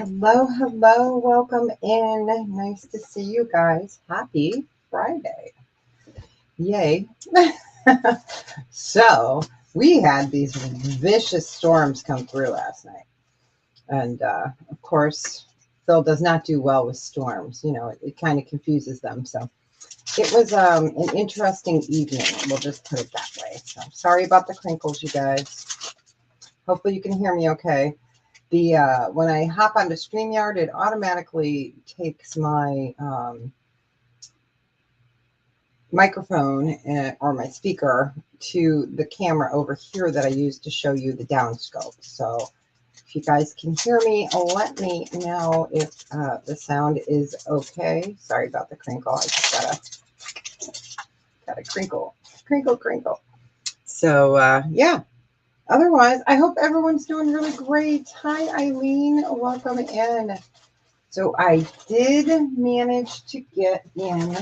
Hello, hello, welcome in. Nice to see you guys. Happy Friday. Yay. So, we had these vicious storms come through last night. And of course, Phil does not do well with storms. It kind of confuses them. So, it was an interesting evening. We'll just put it that way. So, sorry about the crinkles, you guys. Hopefully, you can hear me okay. The when I hop onto StreamYard, it automatically takes my microphone or my speaker to the camera over here that I use to show you the downscope. So if you guys can hear me, let me know if the sound is okay. Sorry about the crinkle. I just gotta crinkle, crinkle, crinkle. So yeah. Otherwise, I hope everyone's doing really great. Hi, Eileen. Welcome in. So I did manage to get in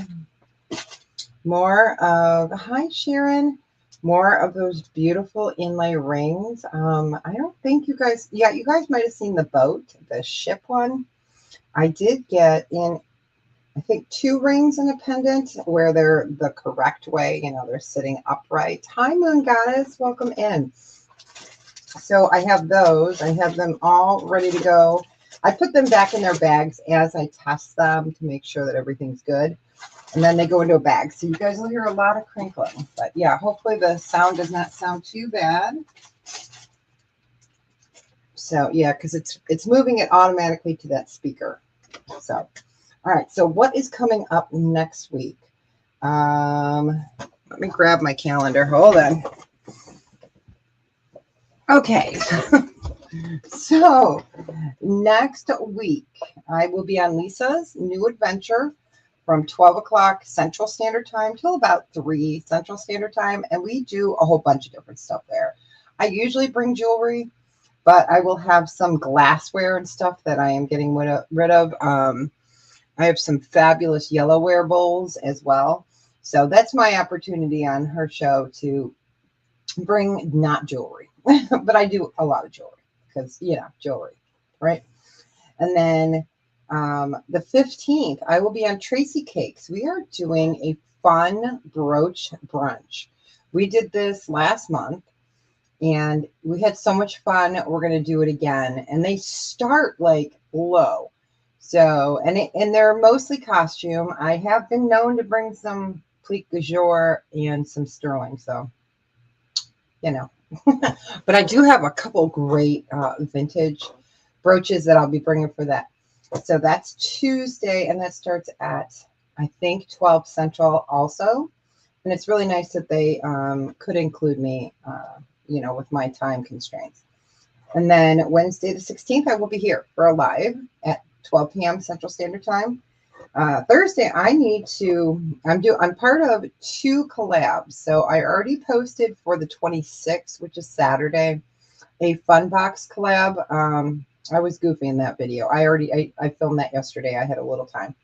hi Sharon, more of those beautiful inlay rings. I don't think you guys might have seen the boat, the ship one. I did get in, I think, 2 rings and a pendant where they're the correct way, they're sitting upright. Hi, Moon Goddess, welcome in. So I have those. I have them all ready to go. I put them back in their bags as I test them to make sure that everything's good. And then they go into a bag. So you guys will hear a lot of crinkling. But yeah, hopefully the sound does not sound too bad. So yeah, because it's moving it automatically to that speaker. So, all right. So what is coming up next week? Let me grab my calendar. Hold on. Okay. So next week, I will be on Lisa's new adventure from 12 o'clock Central Standard Time till about 3 Central Standard Time. And we do a whole bunch of different stuff there. I usually bring jewelry, but I will have some glassware and stuff that I am getting rid of. I have some fabulous yellowware bowls as well. So that's my opportunity on her show to bring not jewelry, but I do a lot of jewelry because, jewelry, right? And then the 15th, I will be on Tracy Cakes. We are doing a fun brooch brunch. We did this last month and we had so much fun. We're going to do it again. And they start like low. So, and they're mostly costume. I have been known to bring some plique gajour and some sterling. So, but I do have a couple great vintage brooches that I'll be bringing for that. So that's Tuesday, and that starts at, I think, 12 Central also. And it's really nice that they could include me, with my time constraints. And then Wednesday the 16th, I will be here for a live at 12 p.m. Central Standard Time. Thursday, I'm part of 2 collabs. So I already posted for the 26th, which is Saturday, a Fun Box collab. I was goofy in that video. I filmed that yesterday. I had a little time.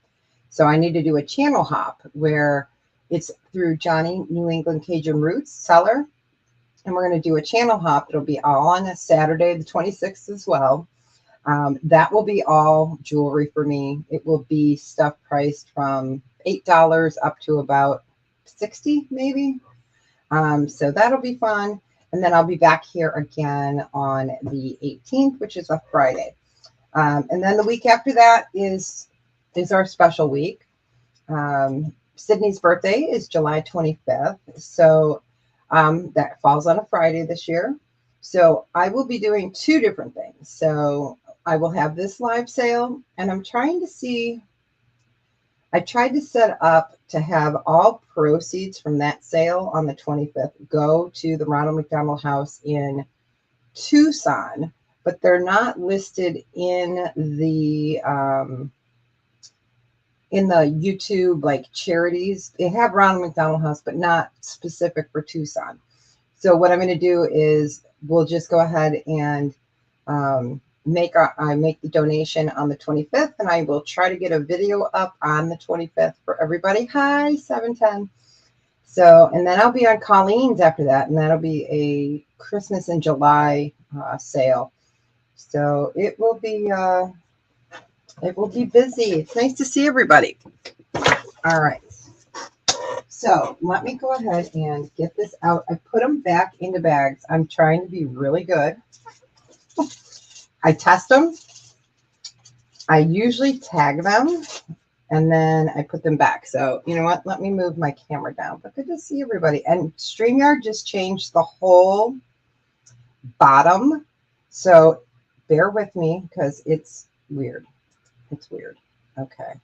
So I need to do a channel hop where it's through Johnny New England Cajun Roots seller. And we're going to do a channel hop. It'll be all on a Saturday, the 26th as well. That will be all jewelry for me. It will be stuff priced from $8 up to about $60 maybe. So that'll be fun. And then I'll be back here again on the 18th, which is a Friday. And then the week after that is our special week. Sydney's birthday is July 25th. So that falls on a Friday this year. So I will be doing 2 different things. So I will have this live sale, and I tried to set up to have all proceeds from that sale on the 25th go to the Ronald McDonald House in Tucson, but they're not listed in the YouTube like charities. They have Ronald McDonald House, but not specific for Tucson. So what I'm going to do is we'll just go ahead and make the donation on the 25th, and I will try to get a video up on the 25th for everybody. Hi, 710. So, and then I'll be on Colleen's after that, and that'll be a Christmas in July sale. So it will be It will be busy. It's nice to see everybody. All right. So let me go ahead and get this out. I put them back into bags. I'm trying to be really good. I test them. I usually tag them and then I put them back. So you know what? Let me move my camera down. But good to see everybody. And StreamYard just changed the whole bottom. So bear with me because it's weird. It's weird. Okay.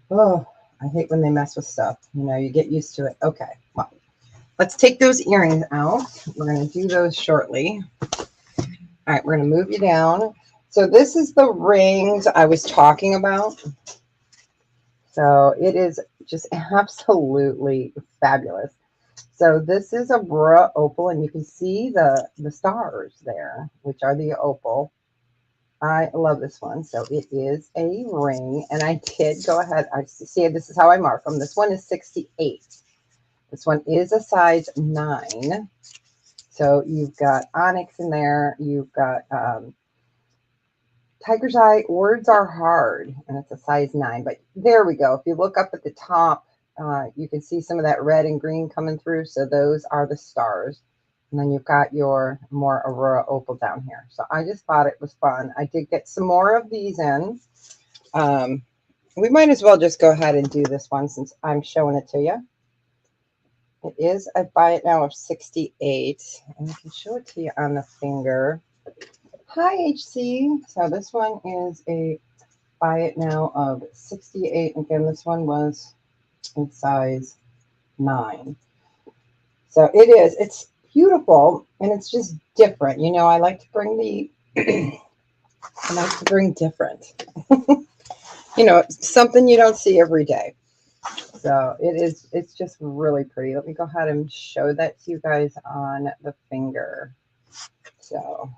Oh, I hate when they mess with stuff. You know, you get used to it. Okay. Well, let's take those earrings out. We're going to do those shortly. All right. We're going to move you down. So this is the rings I was talking about. So it is just absolutely fabulous. So this is Aurora Opal, and you can see the stars there, which are the opal. I love this one. So it is a ring, and I did go ahead. I see this is how I mark them. This one is 68. This one is a size 9. So you've got onyx in there. You've got tiger's eye. Words are hard, and it's a size 9. But there we go. If you look up at the top, you can see some of that red and green coming through. So those are the stars. And then you've got your more Aurora Opal down here. So I just thought it was fun. I did get some more of these in. We might as well just go ahead and do this one since I'm showing it to you. It is a buy it now of 68. And I can show it to you on the finger. Hi, HC. So this one is a buy it now of 68. Again, this one was in size 9. So it is. It's beautiful, and it's just different. You know, I like to bring the I like to bring different. You know, something you don't see every day. So it's just really pretty. Let me go ahead and show that to you guys on the finger. So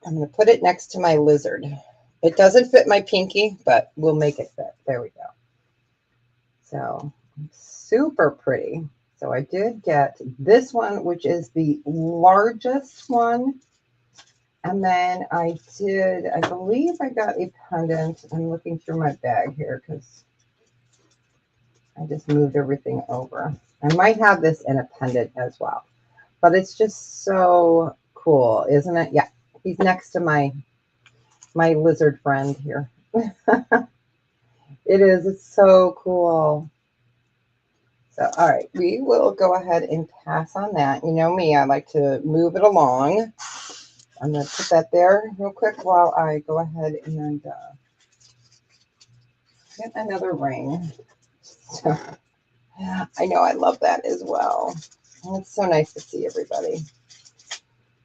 I'm going to put it next to my lizard. It doesn't fit my pinky, but we'll make it fit. There we go. So super pretty. So I did get this one, which is the largest one. And then I believe I got a pendant. I'm looking through my bag here because I just moved everything over. I might have this in a pendant as well. But it's just so cool, isn't it? Yeah, he's next to my lizard friend here. It is. It's so cool. So, all right, we will go ahead and pass on that. You know me, I like to move it along. I'm going to put that there real quick while I go ahead and get another ring. So, I know I love that as well. And it's so nice to see everybody.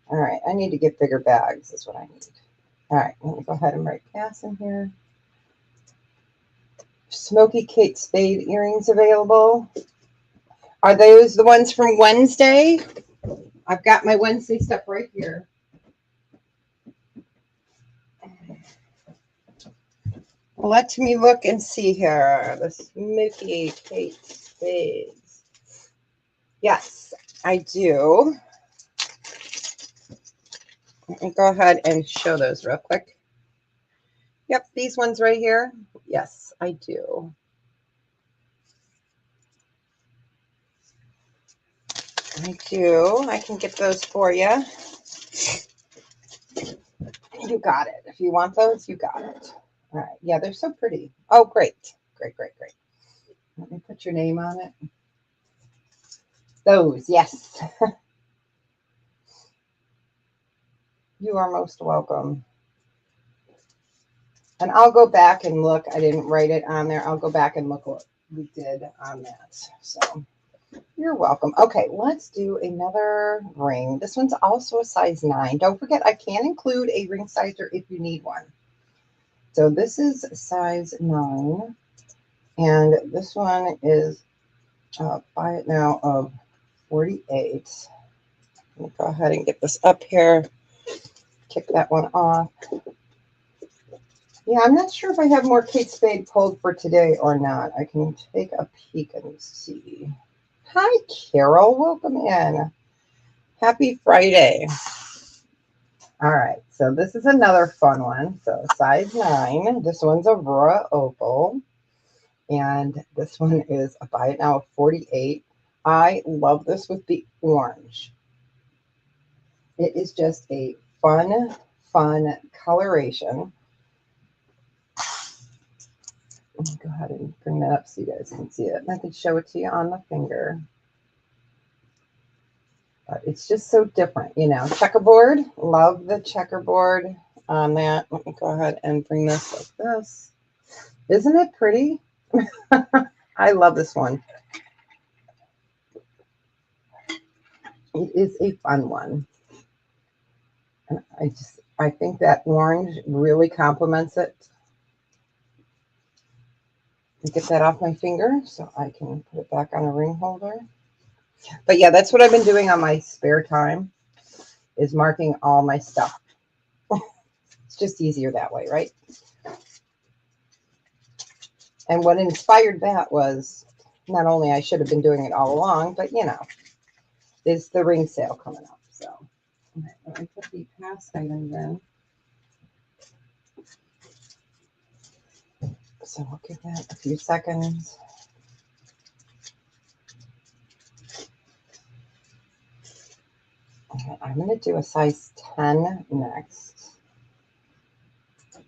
All right, I need to get bigger bags is what I need. All right, let me go ahead and write pass in here. Smoky Kate Spade earrings available. Are those the ones from Wednesday? I've got my Wednesday stuff right here. Let me look and see here. The Smoky Kate Spades. Yes, I do. Let me go ahead and show those real quick. Yep, these ones right here. Yes, I do. I do. I can get those for you. You got it. If you want those, you got it. All right. Yeah, they're so pretty. Oh, great. Great, great, great. Let me put your name on it. Those, yes. You are most welcome. And I'll go back and look. I didn't write it on there. I'll go back and look what we did on that. So you're welcome. Okay, let's do another ring. This one's also a size 9. Don't forget, I can include a ring sizer if you need one. So this is size 9. And this one is buy it now of 48. Let me go ahead and get this up here. Kick that one off. Yeah, I'm not sure if I have more Kate Spade pulled for today or not. I can take a peek and see. Hi, Carol. Welcome in. Happy Friday. All right. So this is another fun one. So size 9. This one's Aurora Opal. And this one is a buy it now of 48. I love this with the orange. It is just a fun coloration. Let me go ahead and bring that up so you guys can see it. And I can show it to you on the finger. But it's just so different, you know. Checkerboard, love the checkerboard on that. Let me go ahead and bring this like this. Isn't it pretty? I love this one. It is a fun one. And I think that orange really complements it. Get that off my finger so I can put it back on a ring holder. But yeah, that's what I've been doing on my spare time, is marking all my stuff. It's just easier that way, right? And what inspired that was not only I should have been doing it all along, but you know, is the ring sale coming up. So let me put the past items in. So we'll give that a few seconds. Okay, I'm going to do a size 10 next. Try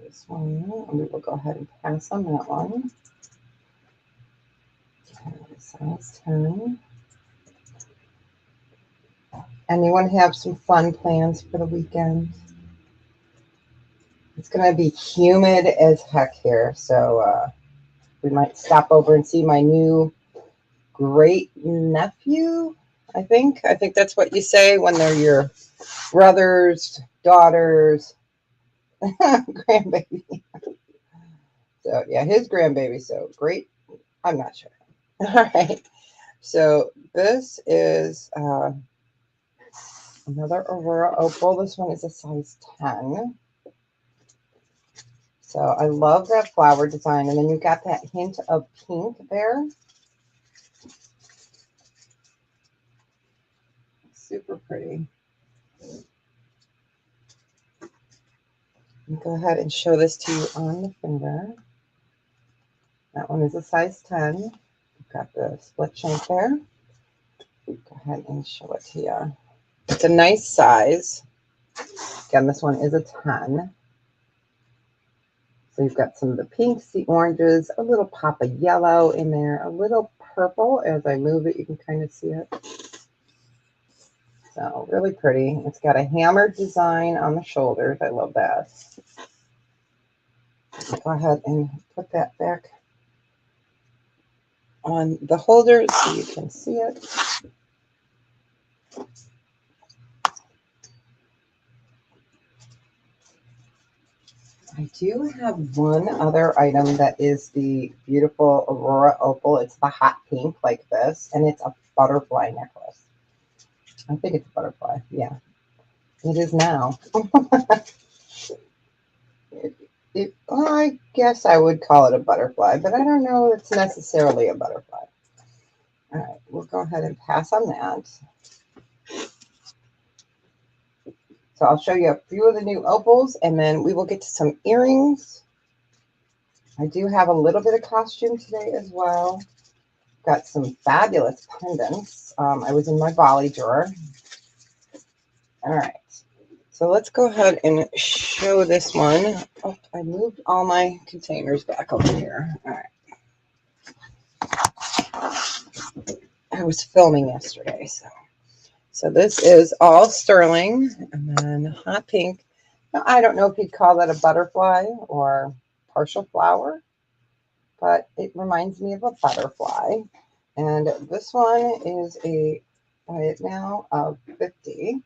this one, and we will go ahead and pass on that one. Okay, size 10. Anyone have some fun plans for the weekend? It's going to be humid as heck here, so we might stop over and see my new great nephew. I think that's what you say when they're your brothers, daughters, grandbaby. So yeah, his grandbaby. So great. I'm not sure. All right. So this is another Aurora Opal. This one is a size 10. So I love that flower design. And then you've got that hint of pink there. Super pretty. Go ahead and show this to you on the finger. That one is a size 10. We've got the split shank there. Go ahead and show it to you. It's a nice size. Again, this one is a 10. So you've got some of the pinks, the oranges, a little pop of yellow in there, a little purple. As I move it, you can kind of see it. So really pretty. It's got a hammered design on the shoulders. I love that. Go ahead and put that back on the holder so you can see it. I do have one other item that is the beautiful Aurora Opal. It's the hot pink like this, and it's a butterfly necklace. I think it's a butterfly. Yeah, it is now. I guess I would call it a butterfly, but I don't know if it's necessarily a butterfly. All right, we'll go ahead and pass on that. So I'll show you a few of the new opals, and then we will get to some earrings. I do have a little bit of costume today as well. Got some fabulous pendants. I was in my volley drawer. All right. So let's go ahead and show this one. Oh, I moved all my containers back over here. All right. I was filming yesterday, so this is all sterling, and then hot pink. Now, I don't know if you'd call that a butterfly or partial flower, but it reminds me of a butterfly. And this one is a buy it now of 50.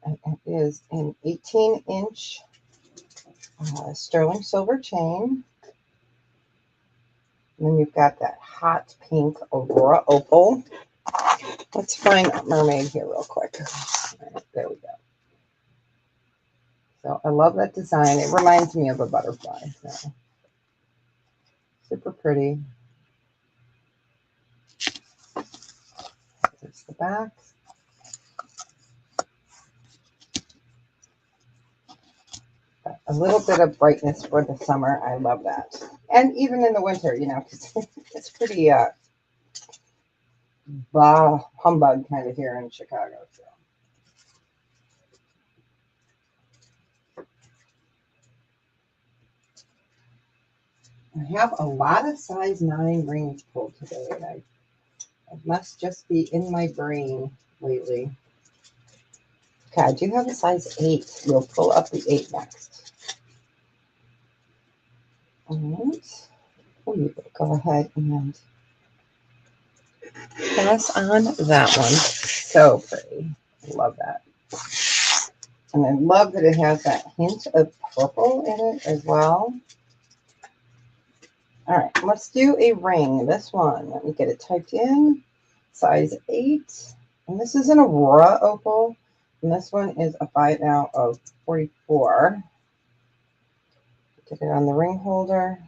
And it is an 18-inch sterling silver chain. And then you've got that hot pink Aurora Opal. Let's find a mermaid here real quick. Right, there we go. So I love that design. It reminds me of a butterfly. So super pretty. There's the back. a little bit of brightness for the summer. I love that. And even in the winter, you know, because it's pretty humbug kind of here in Chicago. So. I have a lot of size 9 rings pulled today, and I must just be in my brain lately. Okay, I do have a size 8. We'll pull up the 8 next. All right. We will go ahead and pass on that one. So pretty. I love that. And I love that it has that hint of purple in it as well. All right, let's do a ring. This one, let me get it typed in. Size 8. And this is an Aurora opal. And this one is a buy it now of 44. Get it on the ring holder.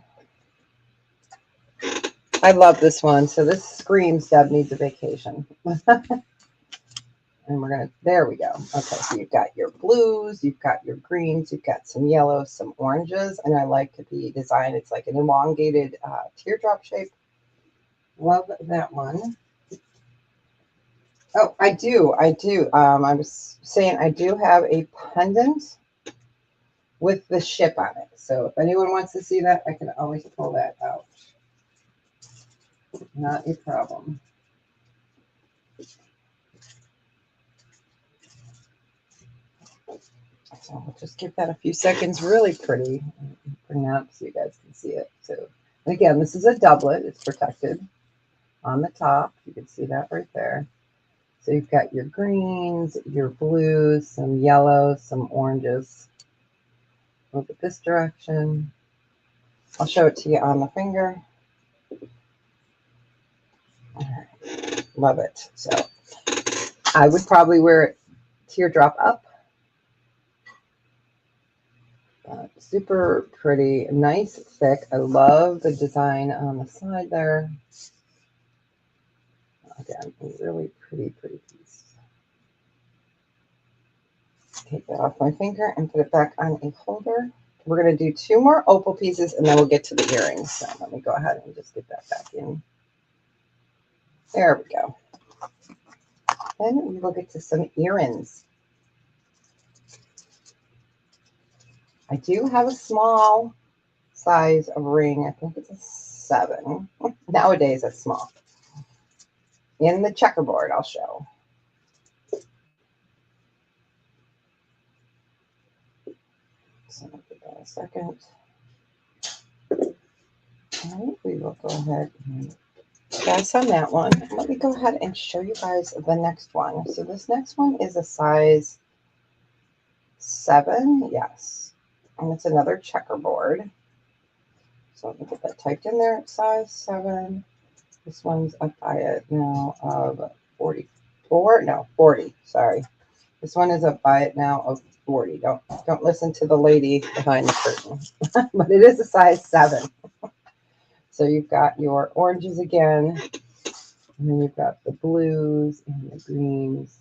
I love this one. So this screams Deb needs a vacation. And we're going to, there we go. Okay, so you've got your blues, you've got your greens, you've got some yellows, some oranges. And I like the design. It's like an elongated teardrop shape. Love that one. Oh, I do. I was saying I do have a pendant with the ship on it. So if anyone wants to see that, I can always pull that out. Not a problem. So I'll just give that a few seconds. Really pretty. Bring that up so you guys can see it. So again, this is a doublet. It's protected on the top. You can see that right there. So you've got your greens, your blues, some yellows, some oranges. Move it this direction. I'll show it to you on the finger. All right. Love it. So I would probably wear it teardrop up. Super pretty, nice, thick. I love the design on the side there. Again, a really pretty piece. Take that off my finger and put it back on a holder. We're going to do 2 more opal pieces and then we'll get to the earrings. So let me go ahead and just get that back in. There we go. Then we will get to some earrings. I do have a small size of ring. I think it's a 7. Nowadays, it's small. In the checkerboard, I'll show. So I'll give that a second. All right, we will go ahead and pass on that one. Let me go ahead and show you guys the next one. So this next one is a size 7, yes. And it's another checkerboard. So let me get that typed in there, size 7. This one's up by it now of 44, no, 40, sorry. This one is up by it now of 40. Don't listen to the lady behind the curtain. But it is a size 7. So you've got your oranges again, and then you've got the blues and the greens.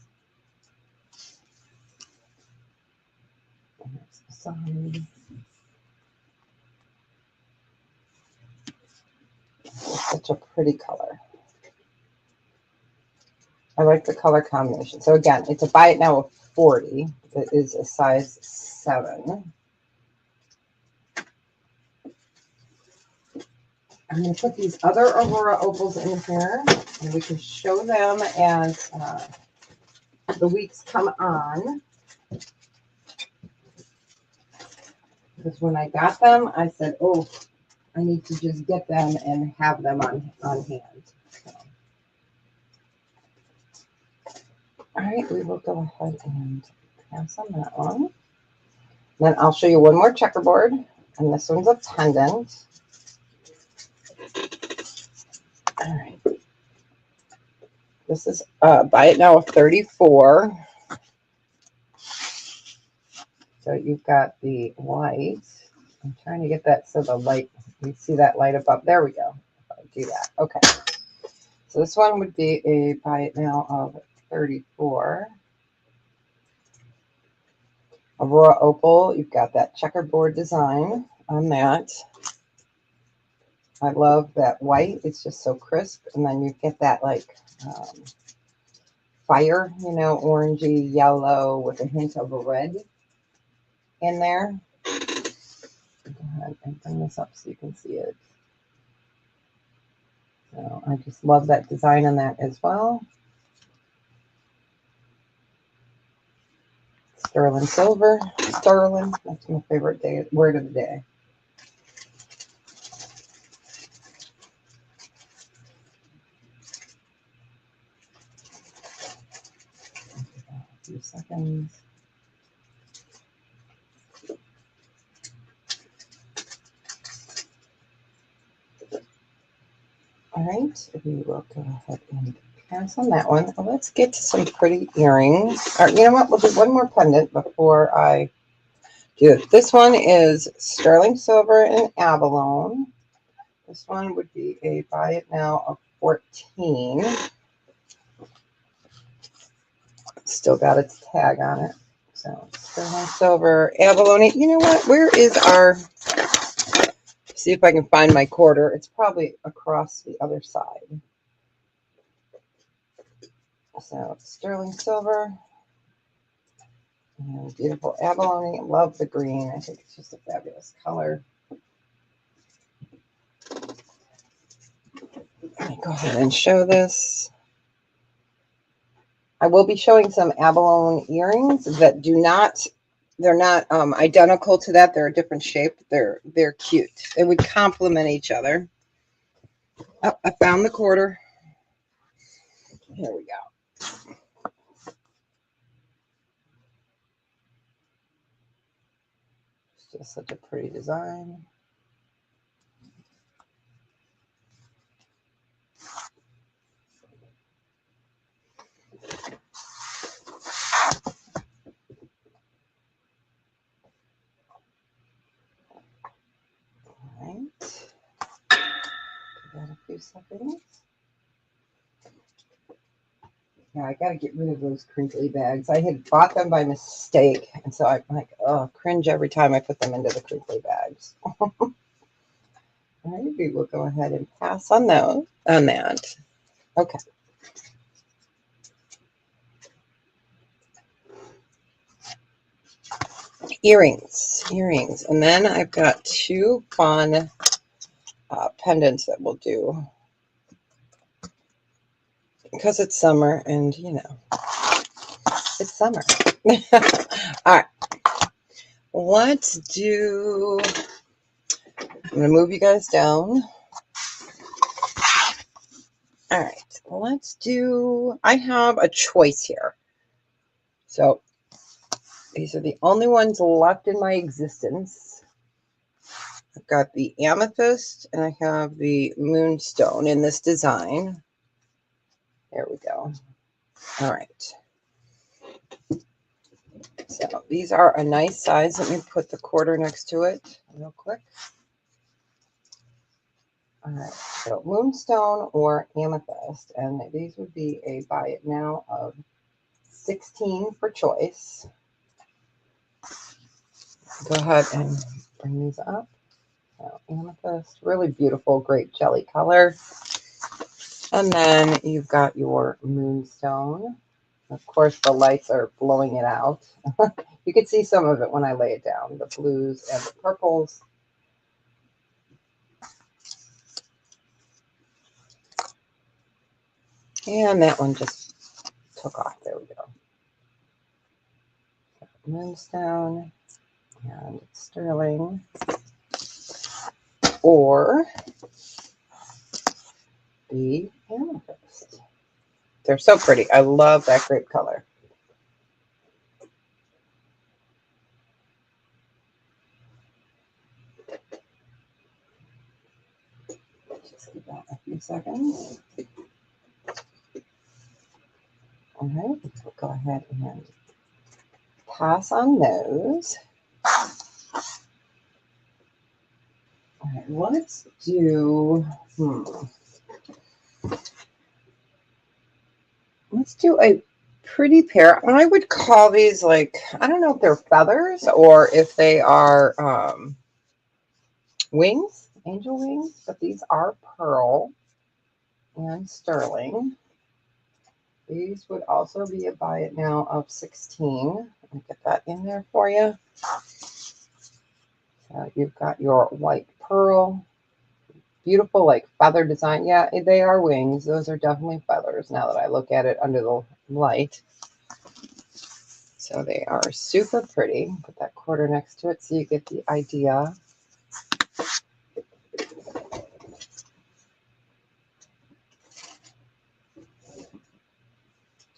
And that's the side. It's such a pretty color. I like the color combination. So again, it's a buy it now of 40. It is a size 7. I'm going to put these other Aurora opals in here, and we can show them as the weeks come on. Because when I got them, I said, oh, I need to just get them and have them on hand. So. All right, we will go ahead and pass on that one. Then I'll show you one more checkerboard, and this one's a pendant. All right. This is buy it now of 34. So you've got the white. I'm trying to get that so the light, you see that light above. There we go. If I do that. Okay. So this one would be a buy it now of 34. Aurora Opal, you've got that checkerboard design on that. I love that white. It's just so crisp. And then you get that like fire, you know, orangey yellow with a hint of a red in there. Go ahead and bring this up so you can see it. So I just love that design on that as well. Sterling silver. Sterling. That's my favorite word of the day. A few seconds. All right, we will go ahead and pass on that one. Let's get to some pretty earrings. Or you know what? We'll do one more pendant before I do it. This one is sterling silver and abalone. This one would be a buy it now of 14. Still got its tag on it. So sterling silver, abalone. You know what? Where is our? See if I can find my quarter. It's probably across the other side. So sterling silver and beautiful abalone. Love the green. I think it's just a fabulous color. Let me go ahead and show this. I will be showing some abalone earrings that they're not identical to that. They're a different shape. They're cute. They would complement each other. Oh, I found the quarter. Here we go. It's just such a pretty design. All right. Give that a few seconds. Yeah, I got to get rid of those crinkly bags. I had bought them by mistake, and so I'm like, oh, cringe every time I put them into the crinkly bags. All right, we will go ahead and pass on that. Okay. Earrings, and then I've got two fun pendants that we'll do because it's summer, and you know, it's summer. All right, let's do. I'm gonna move you guys down. All right, let's do. I have a choice here, so these are the only ones left in my existence. I've got the amethyst and I have the moonstone in this design. There we go. All right. So these are a nice size. Let me put the quarter next to it real quick. All right. So moonstone or amethyst. And these would be a buy it now of 16 for choice. Go ahead and bring these up. So amethyst, really beautiful, great jelly color. And then you've got your moonstone. Of course, the lights are blowing it out. You can see some of it when I lay it down, the blues and the purples. And that one just took off. There we go. Moonstone and sterling. Or the amethyst. They're so pretty. I love that grape color. Just give that a few seconds. All right, we'll go ahead and pass on those. All right, let's do, let's do a Pretty pair. I would call these like, I don't know if they're feathers or if they are wings, angel wings, but these are pearl and sterling. These would also be a buy it now of 16. Let me get that in there for you. So you've got your white pearl. Beautiful, like feather design. Yeah, they are wings. Those are definitely feathers now that I look at it under the light. So they are super pretty. Put that quarter next to it so you get the idea.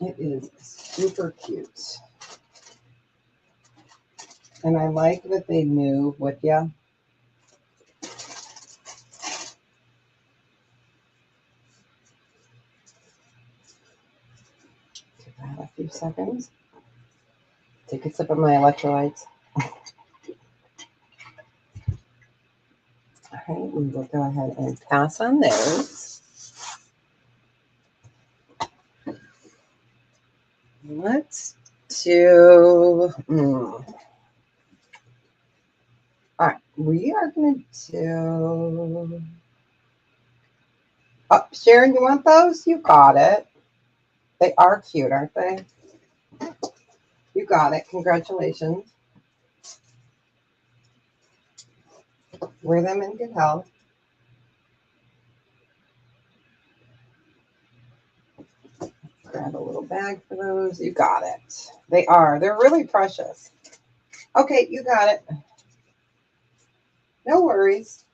It is super cute. And I like that they move with you. Give that a few seconds. Take a sip of my electrolytes. All right, we will go ahead and pass on those. Let's do. All right, we are going to do. Oh, Sharon, you want those? You got it. They are cute, aren't they? You got it. Congratulations. Wear them in good health. Grab a little bag for those. You got it. They are. They're really precious. Okay, you got it. No worries.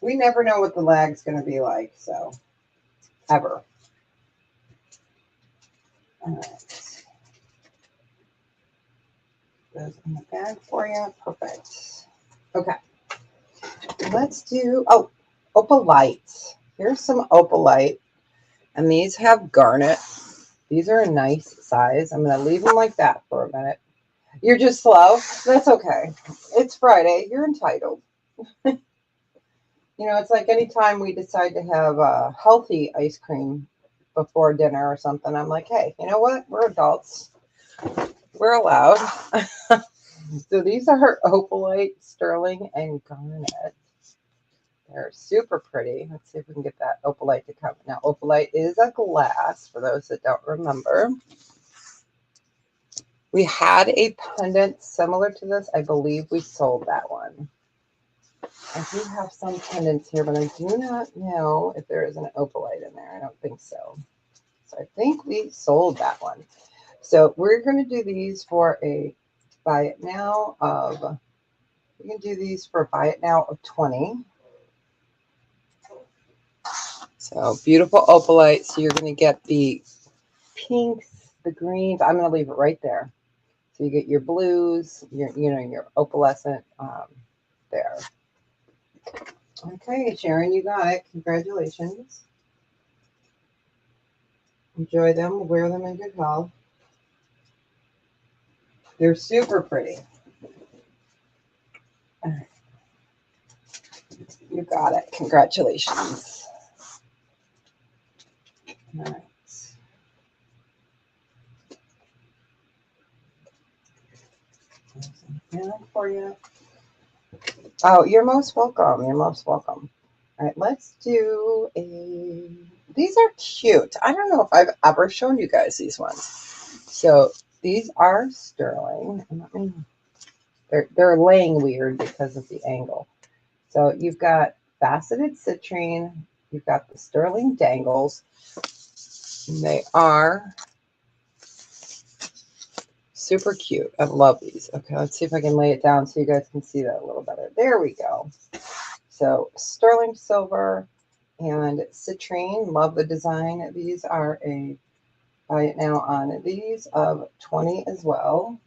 We never know what the lag's going to be like, so ever. All right. Those in the bag for you. Perfect. Okay. Let's do, opalite. Here's some opalite. And these have garnet. These are a nice size. I'm going to leave them like that for a minute. You're just slow. That's okay. It's Friday. You're entitled. You know, it's like anytime we decide to have a healthy ice cream before dinner or something, I'm like, hey, you know what? We're adults. We're allowed. So these are her opalite, sterling, and garnet. They're super pretty. Let's see if we can get that opalite to come. Now, opalite is a glass, for those that don't remember. We had a pendant similar to this. I believe we sold that one. I do have some pendants here, but I do not know if there is an opalite in there. I don't think so. So I think we sold that one. So we're going to do these for a buy it now of, we can do these for a buy it now of 20. So beautiful opalite. So you're going to get the pinks, the greens. I'm going to leave it right there. So you get your blues, your opalescent there. Okay, Sharon, you got it. Congratulations. Enjoy them. Wear them in good health. They're super pretty. You got it. Congratulations. All right. For you. Oh, you're most welcome. You're most welcome. All right, let's do a. These are cute. I don't know if I've ever shown you guys these ones. So these are sterling. They're laying weird because of the angle. So you've got faceted citrine. You've got the sterling dangles. They are super cute. I love these. Okay, let's see if I can lay it down so you guys can see that a little better. There we go. So sterling silver and citrine. Love the design. These are a buy it now on these of 20 as well.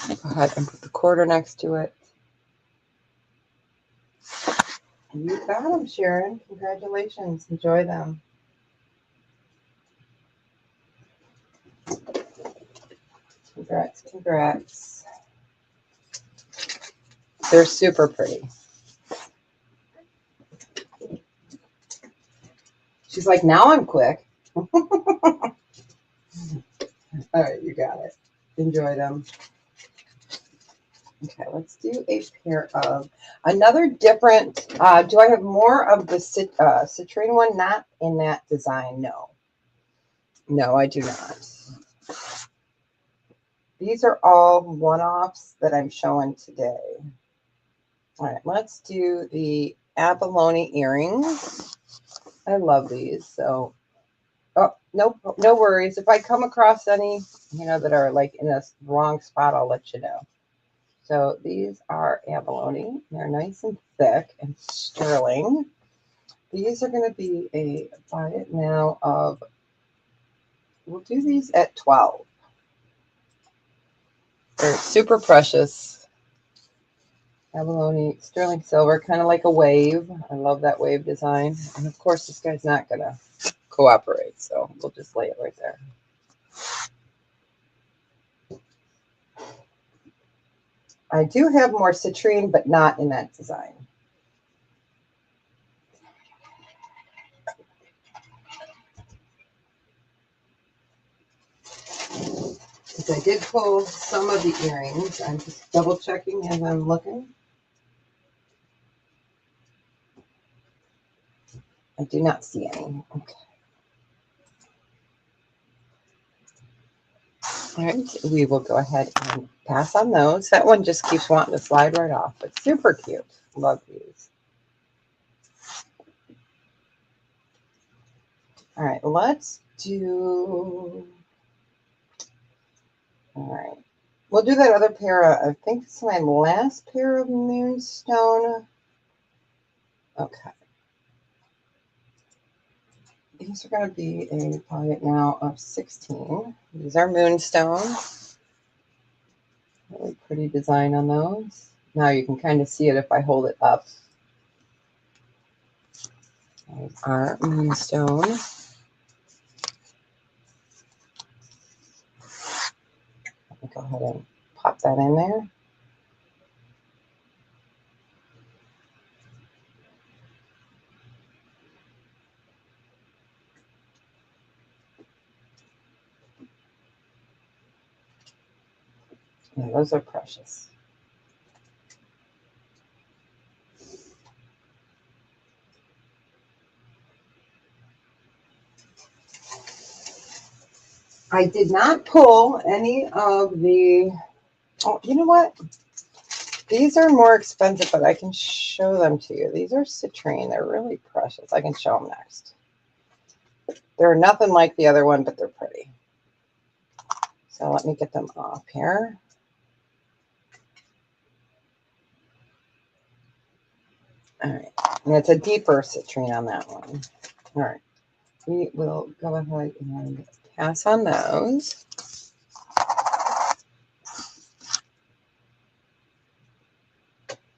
Go ahead and put the quarter next to it. You got them, Sharon. Congratulations. Enjoy them. Congrats, congrats. They're super pretty. She's like, now I'm quick. All right, you got it. Enjoy them. Okay, let's do a pair of another different. Do I have more of the citrine one? Not in that design. No. No, I do not. These are all one-offs that I'm showing today. All right, let's do the abalone earrings. I love these. So, oh, no worries. If I come across any, that are like in a wrong spot, I'll let you know. So these are abalone. They're nice and thick and sterling. These are going to be a buy it now of, we'll do these at 12. They're super precious. Abalone, sterling silver, kind of like a wave. I love that wave design. And of course, this guy's not going to cooperate, so we'll just lay it right there. I do have more citrine, but not in that design. Because I did pull some of the earrings. I'm just double checking as I'm looking. I do not see any. Okay. All right, we will go ahead and pass on those. That one just keeps wanting to slide right off, but super cute. Love these. All right, let's do, all right. We'll do that other pair of, I think it's my last pair of moonstone. Okay. These are going to be a buy now of 16. These are moonstone. Really pretty design on those. Now you can kind of see it if I hold it up. Those are moonstone. Let me go ahead and pop that in there. Yeah, those are precious. I did not pull any of the, oh, you know what? These are more expensive, but I can show them to you. These are citrine. They're really precious. I can show them next. They're nothing like the other one, but they're pretty. So let me get them off here. All right. And it's a deeper citrine on that one. All right. We will go ahead and pass on those.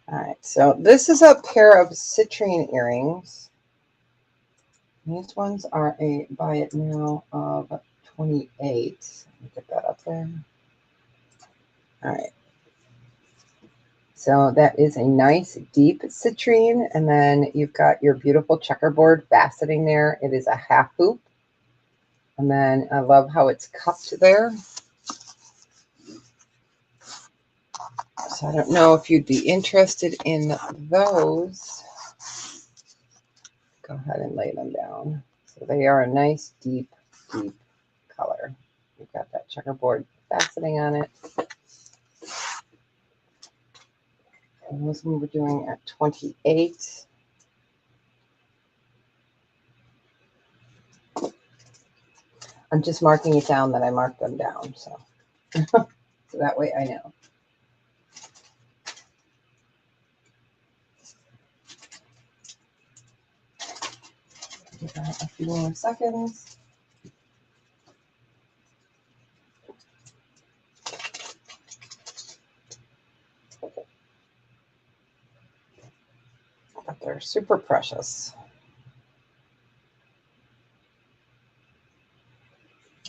All right. So this is a pair of citrine earrings. These ones are a buy it now of 28. Let me get that up there. All right. So that is a nice deep citrine. And then you've got your beautiful checkerboard faceting there. It is a half hoop. And then I love how it's cupped there. So I don't know if you'd be interested in those. Go ahead and lay them down. So they are a nice deep color. You've got that checkerboard faceting on it. And this one we're doing at 28. I'm just marking it down that I marked them down. So, so that way I know. Give that a few more seconds. But they're super precious.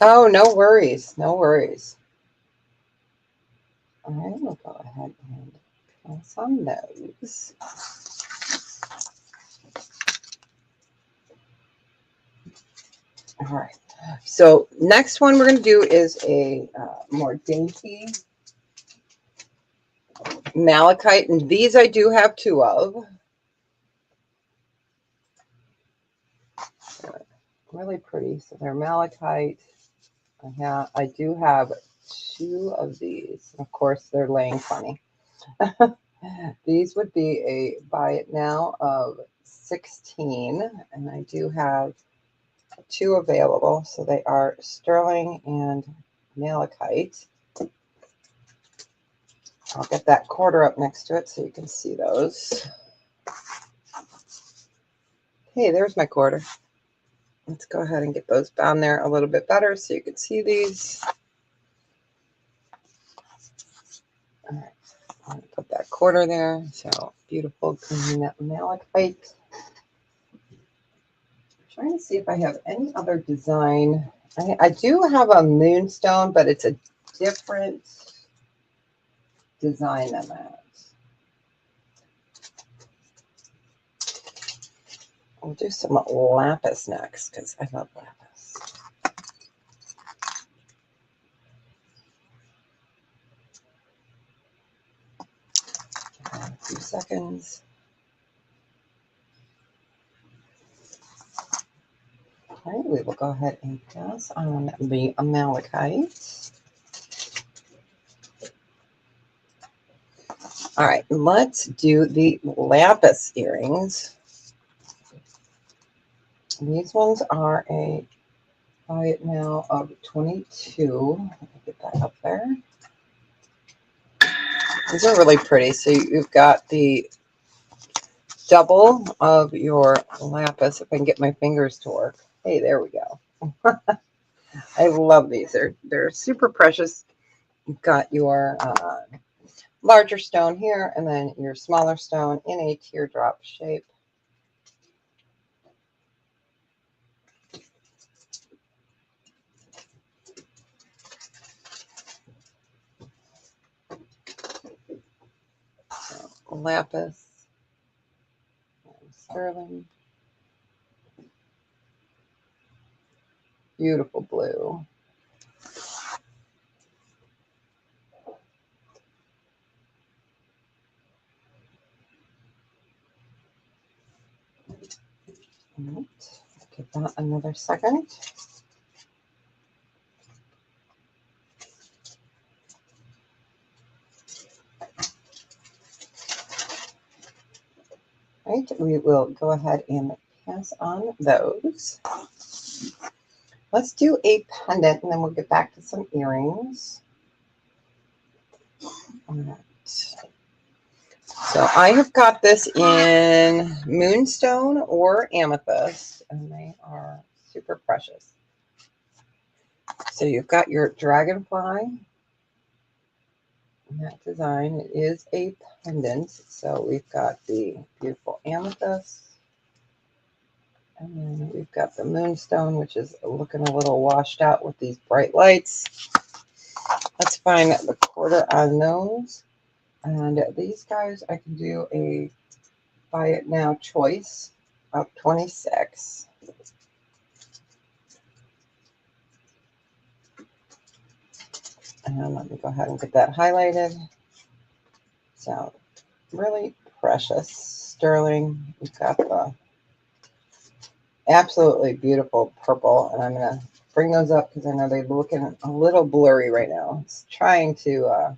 Oh, no worries. No worries. All right, we'll go ahead and pass on those. All right. So next one we're going to do is a more dainty malachite, and these I do have two of. Really pretty. So they're malachite. I do have two of these. Of course, they're laying funny. These would be a buy it now of 16, and I do have two available. So they are sterling and malachite. I'll get that quarter up next to it so you can see those. Hey, there's my quarter. Let's go ahead and get those down there a little bit better so you can see these. All right, I'm going to put that quarter there. So beautiful green malachite. I'm trying to see if I have any other design. I do have a moonstone, but it's a different design than that. We'll do some lapis next because I love lapis. A few seconds. Okay, we will go ahead and pass on the malachite. All right, let's do the lapis earrings. These ones are a buy it now of 22. Let me get that up there. These are really pretty. So you've got the double of your lapis. If I can get my fingers to work. Hey, there we go. I love these. They're super precious. You've got your larger stone here, and then your smaller stone in a teardrop shape. So, lapis, and sterling, beautiful blue. Right. Give that another second. Right, we will go ahead and pass on those. Let's do a pendant, and then we'll get back to some earrings. All right. So I have got this in moonstone or amethyst, and they are super precious. So you've got your dragonfly in that design. It is a pendant. So we've got the beautiful amethyst. And then we've got the moonstone, which is looking a little washed out with these bright lights. Let's find the quarter on those. And these guys, I can do a buy it now choice of 26. And let me go ahead and get that highlighted. So really precious sterling. We've got the absolutely beautiful purple, and I'm going to bring those up because I know they're looking a little blurry right now. It's trying to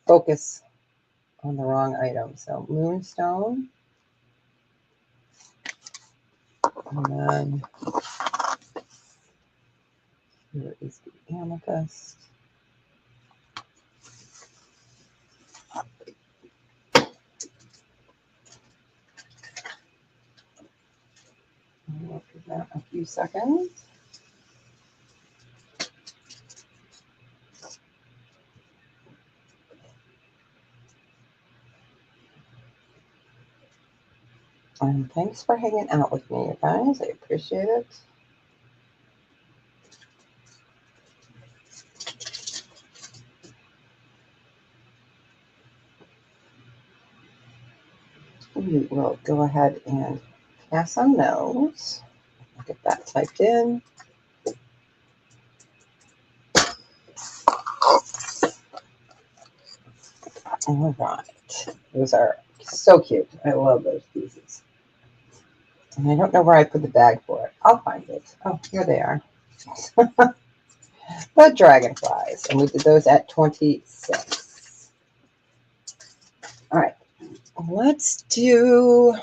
focus on the wrong item. So moonstone, and then here is the amethyst. I'll give that a few seconds. And thanks for hanging out with me, you guys. I appreciate it. We will go ahead and pass on those. Get that typed in. All right. Those are so cute. I love those pieces. And I don't know where I put the bag for it. I'll find it. Oh, here they are. The dragonflies. And we did those at 26. All right. Let's do,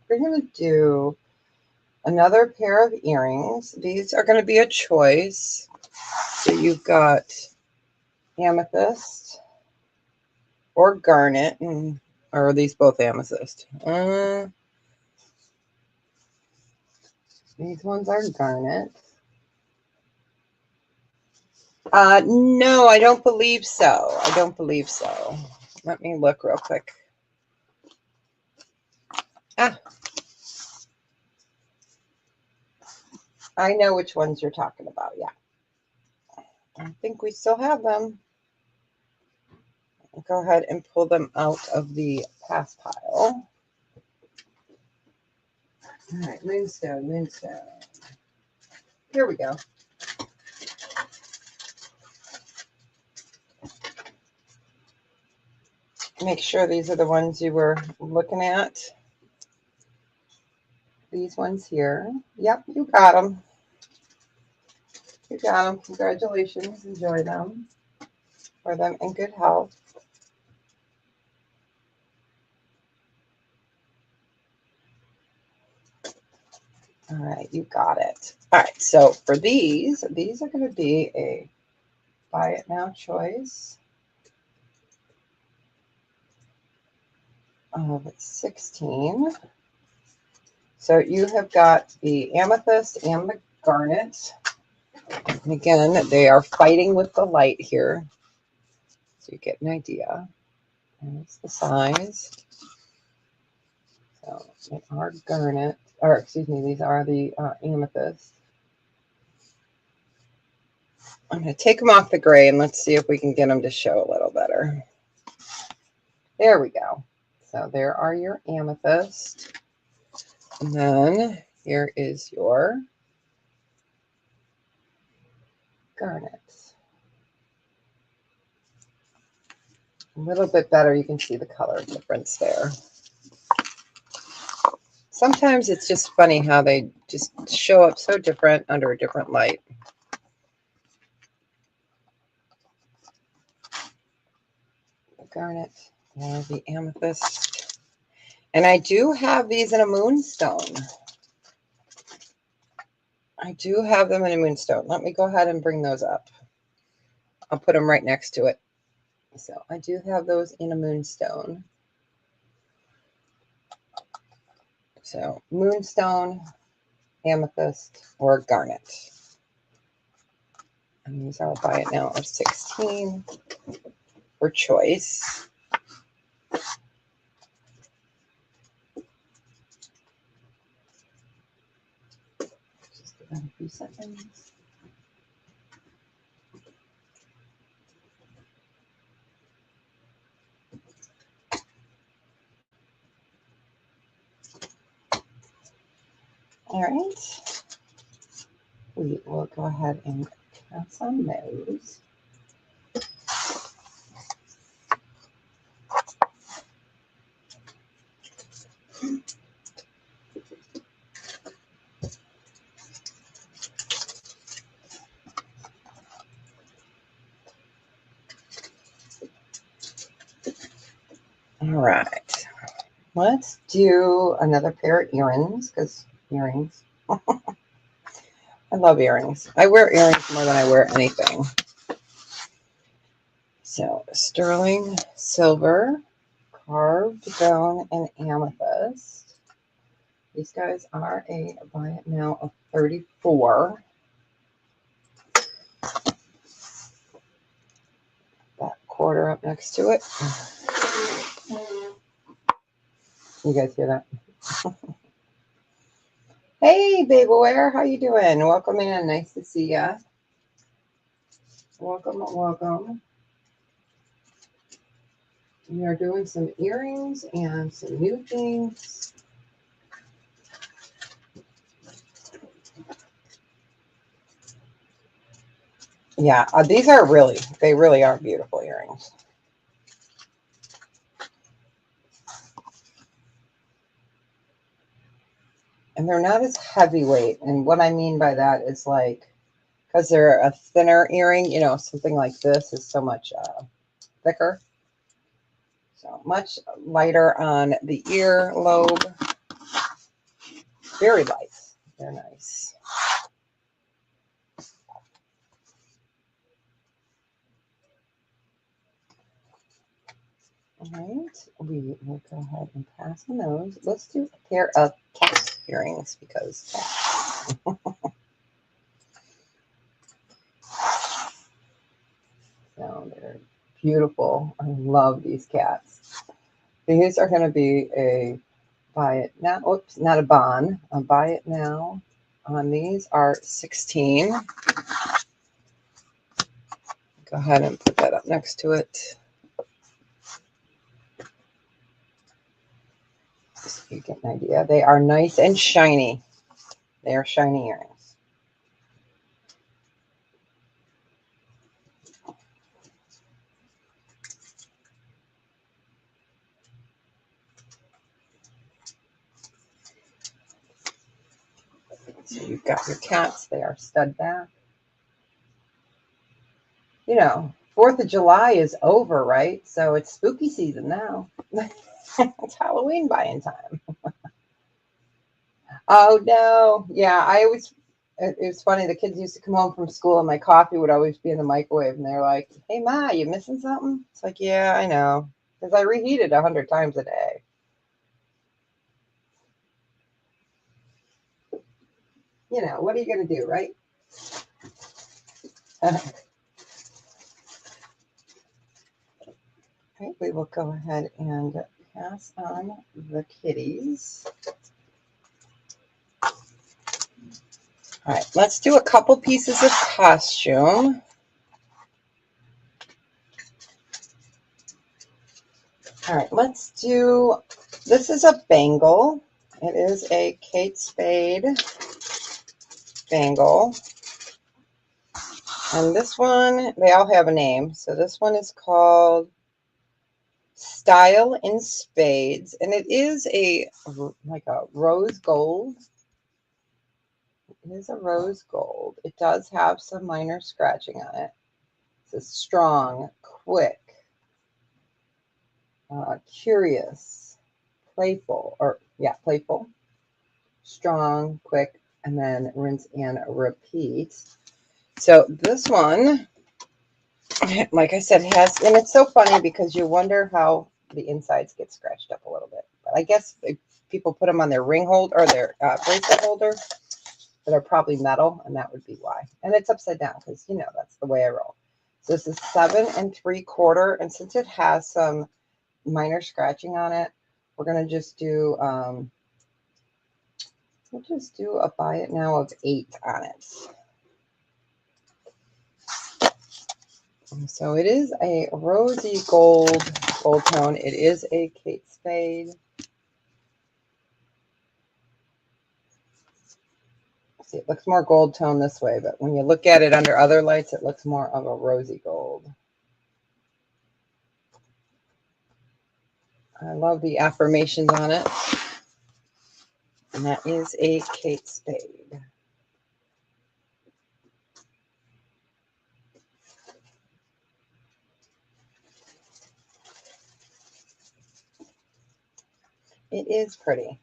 we're going to do another pair of earrings. These are going to be a choice. So you've got amethyst or garnet. Or are these both amethyst? These ones are garnet. No, I don't believe so. I don't believe so. Let me look real quick. Ah, I know which ones you're talking about. Yeah. I think we still have them. I'll go ahead and pull them out of the pass pile. All right, moonstone, moonstone. Here we go. Make sure these are the ones you were looking at. These ones here. Yep, you got them. You got them. Congratulations. Enjoy them. Wear them in good health. All right, you got it. All right, so for these are going to be a buy it now choice of 16. So you have got the amethyst and the garnet. And again, they are fighting with the light here. So you get an idea. There's the size. So they are garnet, or excuse me, these are the amethyst. I'm going to take them off the gray and let's see if we can get them to show a little better. There we go. So there are your amethyst. And then here is your garnet. A little bit better, you can see the color difference there. Sometimes it's just funny how they just show up so different under a different light. The garnet or the amethyst. And I do have these in a moonstone. I do have them in a moonstone. Let me go ahead and bring those up. I'll put them right next to it. So I do have those in a moonstone. So moonstone, amethyst, or garnet. And these are buy it now of 16 for choice. Just give that a few seconds. All right. We will go ahead and pass on those. All right. Let's do another pair of earrings because earrings. I love earrings. I wear earrings more than I wear anything. So sterling silver, carved bone, and amethyst. These guys are a buy it now of 34. That quarter up next to it. You guys hear that? Hey, baby wear, how you doing? Welcome in. Nice to see ya. Welcome, welcome. We are doing some earrings and some new things. Yeah, these are they really are beautiful earrings. And they're not as heavyweight. And what I mean by that is like, because they're a thinner earring, you know, something like this is so much thicker. So much lighter on the ear lobe. Very light. They're nice. All right, we will go ahead and pass on those. Let's do a pair of cat earrings because cats. So they're beautiful. I love these cats. These are going to be a buy it now. Oops, not a bond. A buy it now. On these are 16. Go ahead and put that up next to it. So you get an idea. They are nice and shiny. They are shiny earrings. So you've got your cats. They are stud back. You know, 4th of July is over, right? So it's spooky season now. It's Halloween buying time. Oh, no. Yeah, it was funny. The kids used to come home from school and my coffee would always be in the microwave. And they're like, hey, Ma, you missing something? It's like, yeah, I know. Because I reheat it 100 times a day. You know, what are you going to do, right? Okay, we will go ahead and pass on the kitties. All right, let's do a couple pieces of costume. All right, let's do, this is a bangle. It is a Kate Spade bangle. And this one, they all have a name. So this one is called Style in Spades. And it is like a rose gold. It is a rose gold. It does have some minor scratching on it. It's strong, quick, curious, playful, playful, strong, quick, and then rinse and repeat. So this one, like I said, has, and it's so funny because you wonder how the insides get scratched up a little bit. But I guess people put them on their ring holder or their bracelet holder that are probably metal, and that would be why. And it's upside down because, you know, that's the way I roll. So this is 7 3/4, and since it has some minor scratching on it, we're gonna just do we'll just do a buy it now of 8 on it. So it is a rosy gold tone. It is a Kate Spade. See, it looks more gold tone this way, but when you look at it under other lights, it looks more of a rosy gold. I love the affirmations on it. And that is a Kate Spade. It is pretty.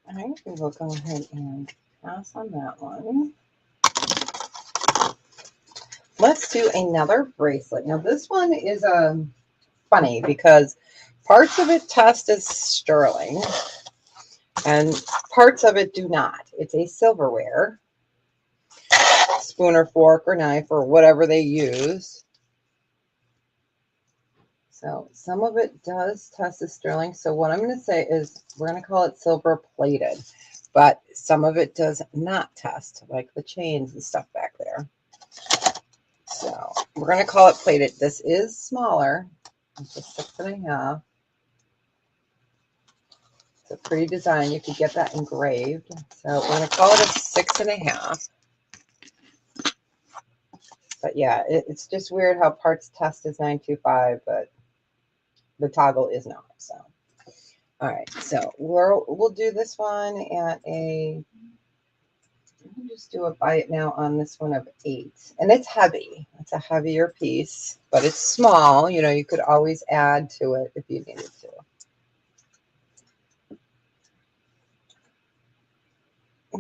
All right, we will go ahead and pass on that one. Let's do another bracelet. Now this one is funny because parts of it test as sterling and parts of it do not. It's a silverware, spoon or fork or knife or whatever they use. So some of it does test as sterling. So what I'm going to say is we're going to call it silver plated, but some of it does not test, like the chains and stuff back there. So we're going to call it plated. This is smaller. It's a 6.5. a pretty design. You could get that engraved. So we're going to call it a 6.5. But yeah, it's just weird how parts test is 925, but the toggle is not. So, all right. So we'll do this one at a. We'll just do a buy it now on this one of 8, and it's heavy. It's a heavier piece, but it's small. You know, you could always add to it if you needed to.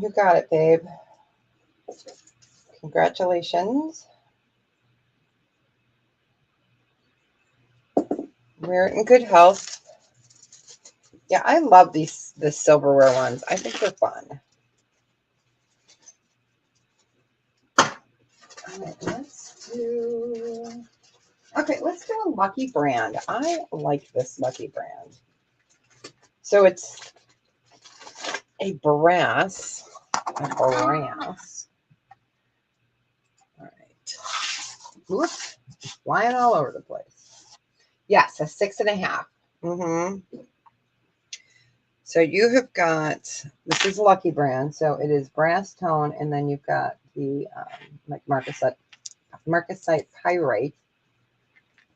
You got it, babe. Congratulations. We're in good health. Yeah, I love the silverware ones. I think they're fun. All right, let's do a Lucky brand. I like this Lucky brand. So it's a brass. All right. Oops, flying all over the place. Yes, a 6.5. So you have got, this is Lucky brand. So it is brass tone, and then you've got the like marcasite pyrite.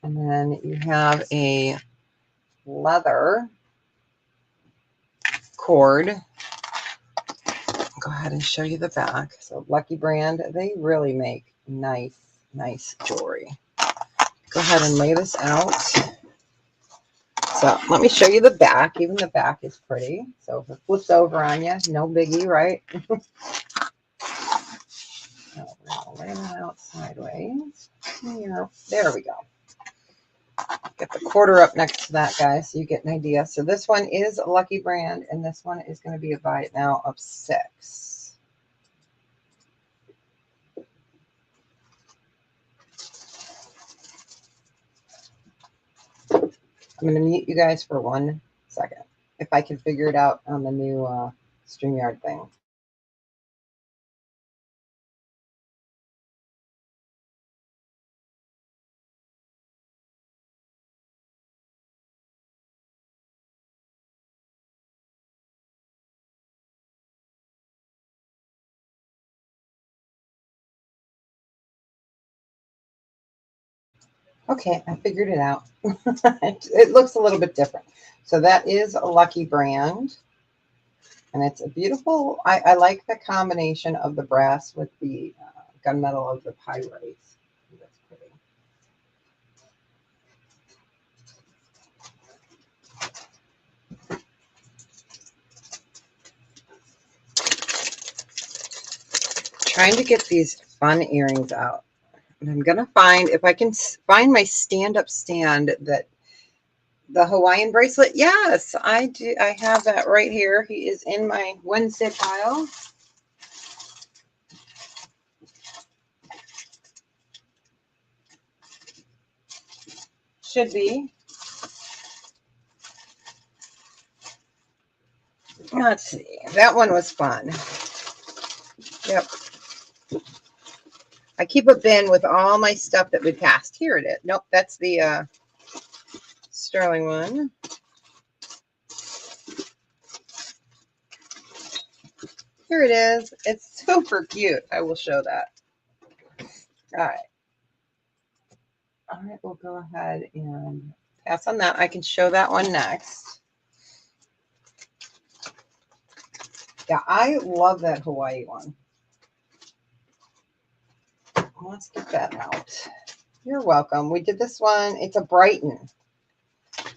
And then you have a leather cord. Go ahead and show you the back. So Lucky brand, they really make nice jewelry. Go ahead and lay this out. So let me show you the back. Even the back is pretty. So if it flips over on you, no biggie, right? So we're going to lay that out sideways. Here. There we go. Get the quarter up next to that, guys, so you get an idea. So this one is a Lucky brand, and this one is going to be a buy it now of 6. I'm going to mute you guys for 1 second, if I can figure it out on the new StreamYard thing. Okay, I figured it out. It looks a little bit different. So that is a Lucky brand. And it's a beautiful, I like the combination of the brass with the gunmetal of the pyrite. That's pretty. Trying to get these fun earrings out. And I'm going to find, if I can find my stand-up stand, that the Hawaiian bracelet. Yes, I do. I have that right here. He is in my Wednesday pile. Should be. Let's see. That one was fun. Yep. I keep a bin with all my stuff that we passed. Here it is. Nope, that's the sterling one. Here it is. It's super cute. I will show that. All right. All right, we'll go ahead and pass on that. I can show that one next. Yeah, I love that Hawaii one. Let's get that out. You're welcome. We did this one. It's a Brighton.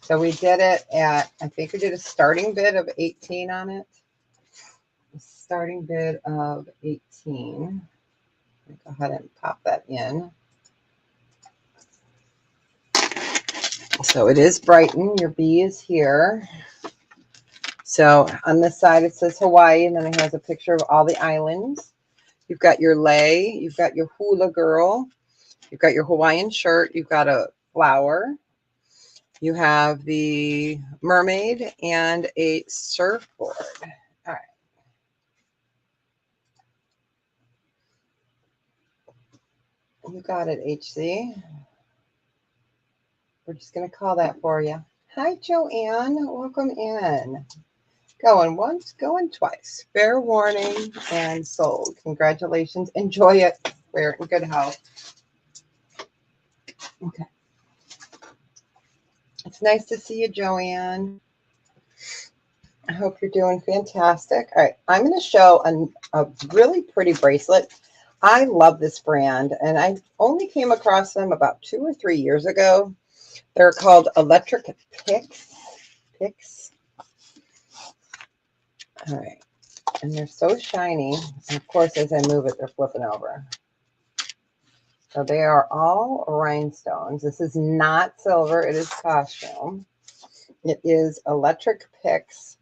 So we did it at, I think we did a starting bid of 18 on it. A starting bid of 18. Go ahead and pop that in. So it is Brighton. Your B is here. So on this side it says Hawaii, and then it has a picture of all the islands. You've got your lei, you've got your hula girl, you've got your Hawaiian shirt, you've got a flower, you have the mermaid, and a surfboard. All right. You got it, HC. We're just going to call that for you. Hi, Joanne. Welcome in. Going once, going twice. Fair warning and sold. Congratulations. Enjoy it. Wear it in good health. Okay. It's nice to see you, Joanne. I hope you're doing fantastic. All right. I'm going to show a really pretty bracelet. I love this brand, and I only came across them about 2 or 3 years ago. They're called Electric Picks. All right. And they're so shiny. And of course, as I move it, they're flipping over. So they are all rhinestones. This is not silver. It is costume. It is Electric Picks.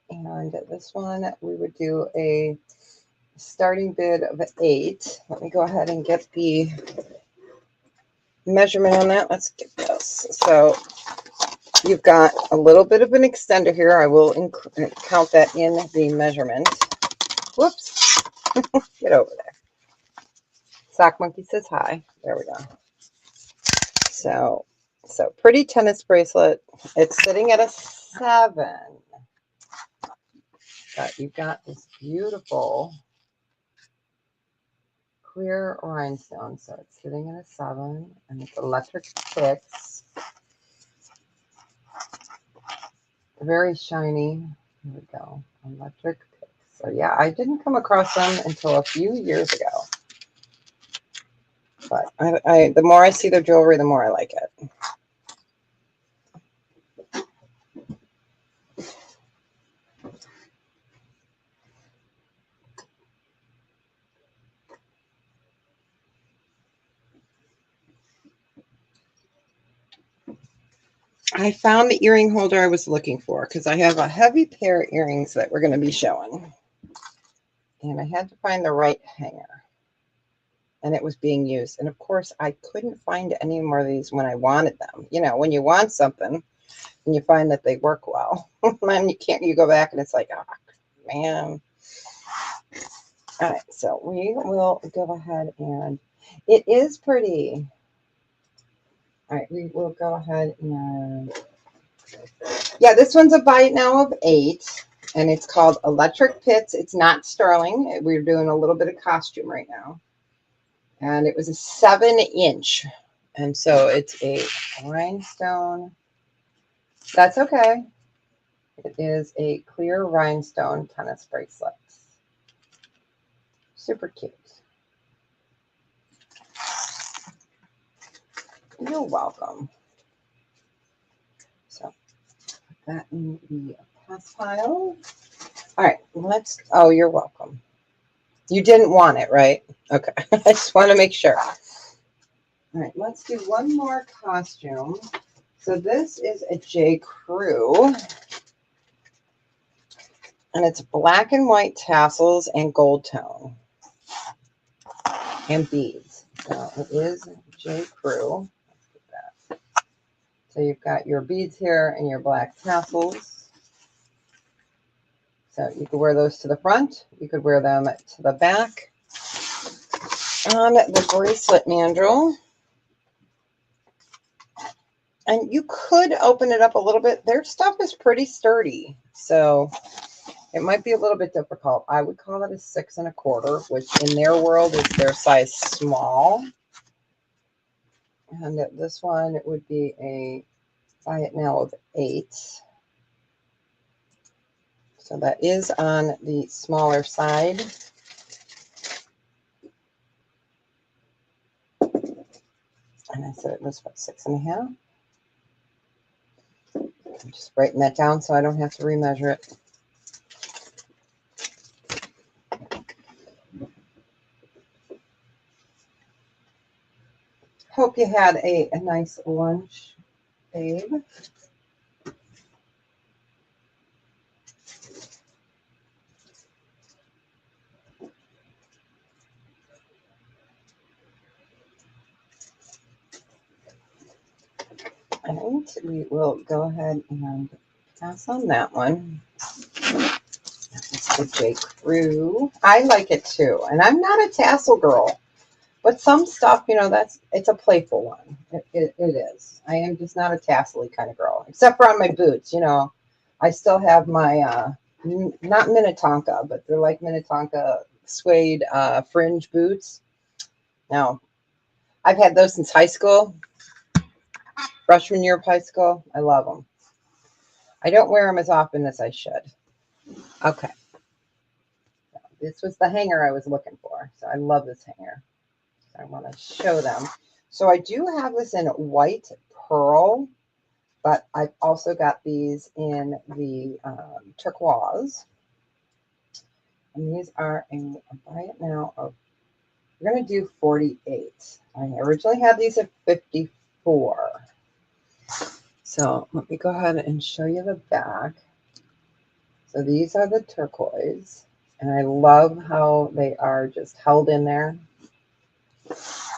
And this one, we would do a starting bid of 8. Let me go ahead and get the measurement on that. Let's get this. So you've got a little bit of an extender here. I will count that in the measurement. Whoops. Get over there. Sock Monkey says hi. There we go. So pretty tennis bracelet. It's sitting at a 7. But you've got this beautiful clear rhinestone. So it's sitting at a 7, and it's Electric Picks. Very shiny. Here we go. Electric Picks. So yeah, I didn't come across them until a few years ago. But the more I see their jewelry, the more I like it. I found the earring holder I was looking for because I have a heavy pair of earrings that we're going to be showing. And I had to find the right hanger. And it was being used. And of course, I couldn't find any more of these when I wanted them. You know, when you want something and you find that they work well, then you go back and it's like, oh, man. All right, so we will go ahead and it is pretty. All right, we will go ahead and, yeah, this one's a bite now of 8, and it's called Electric Pits. It's not sterling. We're doing a little bit of costume right now. And it was a 7-inch. And so it's a rhinestone. That's okay. It is a clear rhinestone tennis bracelet. Super cute. You're welcome. So put that in the pass pile. All right, oh, you're welcome. You didn't want it, right? Okay, I just want to make sure. All right, let's do one more costume. So this is a J. Crew. And it's black and white tassels and gold tone. And beads. So it is J. Crew. Let's get that. So you've got your beads here and your black tassels. So you could wear those to the front. You could wear them to the back. On the bracelet mandrel. And you could open it up a little bit. Their stuff is pretty sturdy. So it might be a little bit difficult. I would call it a 6 1/4, which in their world is their size small. And this one, it would be a buy it now of 8. So that is on the smaller side. And I said it was about 6 1/2. I'm just writing that down so I don't have to remeasure it. Hope you had a nice lunch, babe. And we will go ahead and pass on that one. That's the J. Crew. I like it too. And I'm not a tassel girl. But some stuff, you know, it's a playful one. It is. I am just not a tassel-y kind of girl. Except for on my boots, you know. I still have my, not Minnetonka, but they're like Minnetonka suede fringe boots. Now, I've had those since high school, freshman year of high school. I love them. I don't wear them as often as I should. Okay. This was the hanger I was looking for. So I love this hanger. So I want to show them. So I do have this in white pearl, but I've also got these in the turquoise. And these are a buy it now of, we're going to do 48. I originally had these at 54. So let me go ahead and show you the back. So these are the turquoise. And I love how they are just held in there.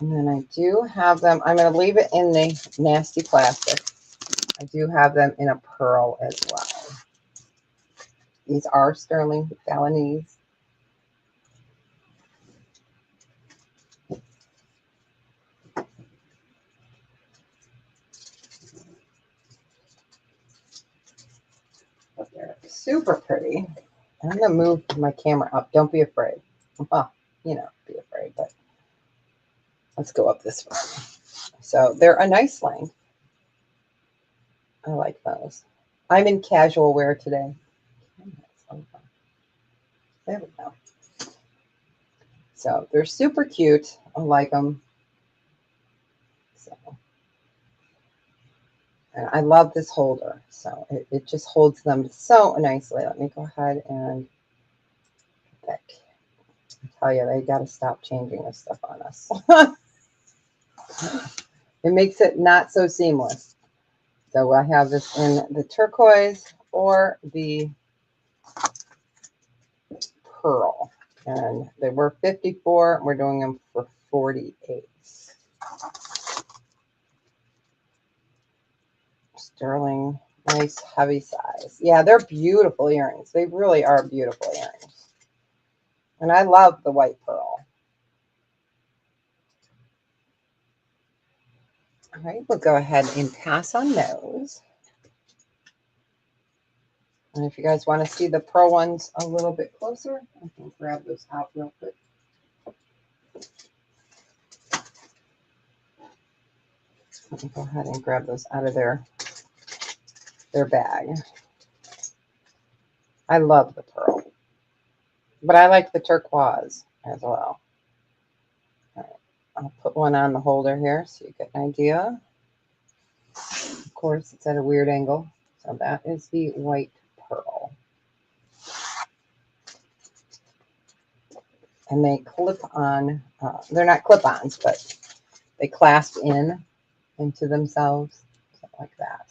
And then I do have them, I'm going to leave it in the nasty plastic. I do have them in a pearl as well. These are sterling Balinese. But they're super pretty. I'm going to move my camera up. Don't be afraid. Well, you know, be afraid, but let's go up this way. So they're a nice length. I like those. I'm in casual wear today. There we go. So they're super cute. I like them. So, and I love this holder. So it just holds them so nicely. Let me go ahead and I tell you, they got to stop changing this stuff on us. It makes it not so seamless. So I have this in the turquoise or the pearl. And they were 54. We're doing them for 48. Sterling, nice heavy size. Yeah, they're beautiful earrings. They really are beautiful earrings. And I love the white pearl. All right, we'll go ahead and pass on those. And if you guys want to see the pearl ones a little bit closer, I can grab those out real quick. Let me go ahead and grab those out of their bag. I love the pearl, but I like the turquoise as well. All right, I'll put one on the holder here so you get an idea. Of course, it's at a weird angle. So that is the white pearl. And they clip on, they're not clip-ons, but they clasp into themselves, something like that.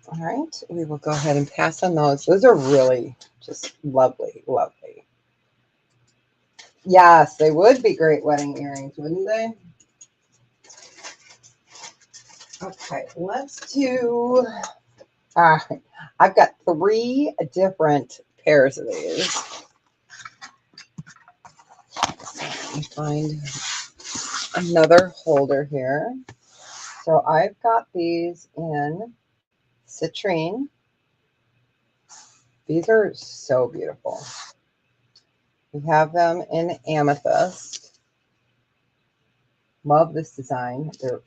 All right, we will go ahead and pass on those. Those are really just lovely, lovely. Yes, they would be great wedding earrings, wouldn't they? Okay, let's do, I've got 3 different pairs of these. So let me find another holder here. So I've got these in citrine. These are so beautiful. We have them in amethyst. Love this design. They're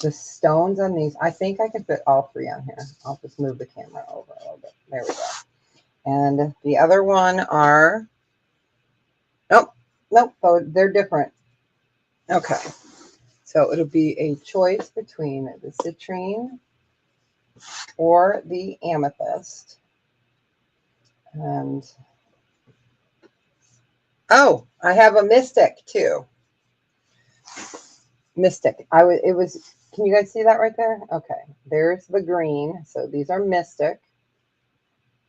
the stones on these. I think I can fit all 3 on here. I'll just move the camera over a little bit. There we go. And the other one are, nope, oh, they're different. Okay. So it'll be a choice between the citrine or the amethyst. And, oh, I have a mystic too. Mystic. It was, can you guys see that right there? Okay. There's the green. So these are mystic.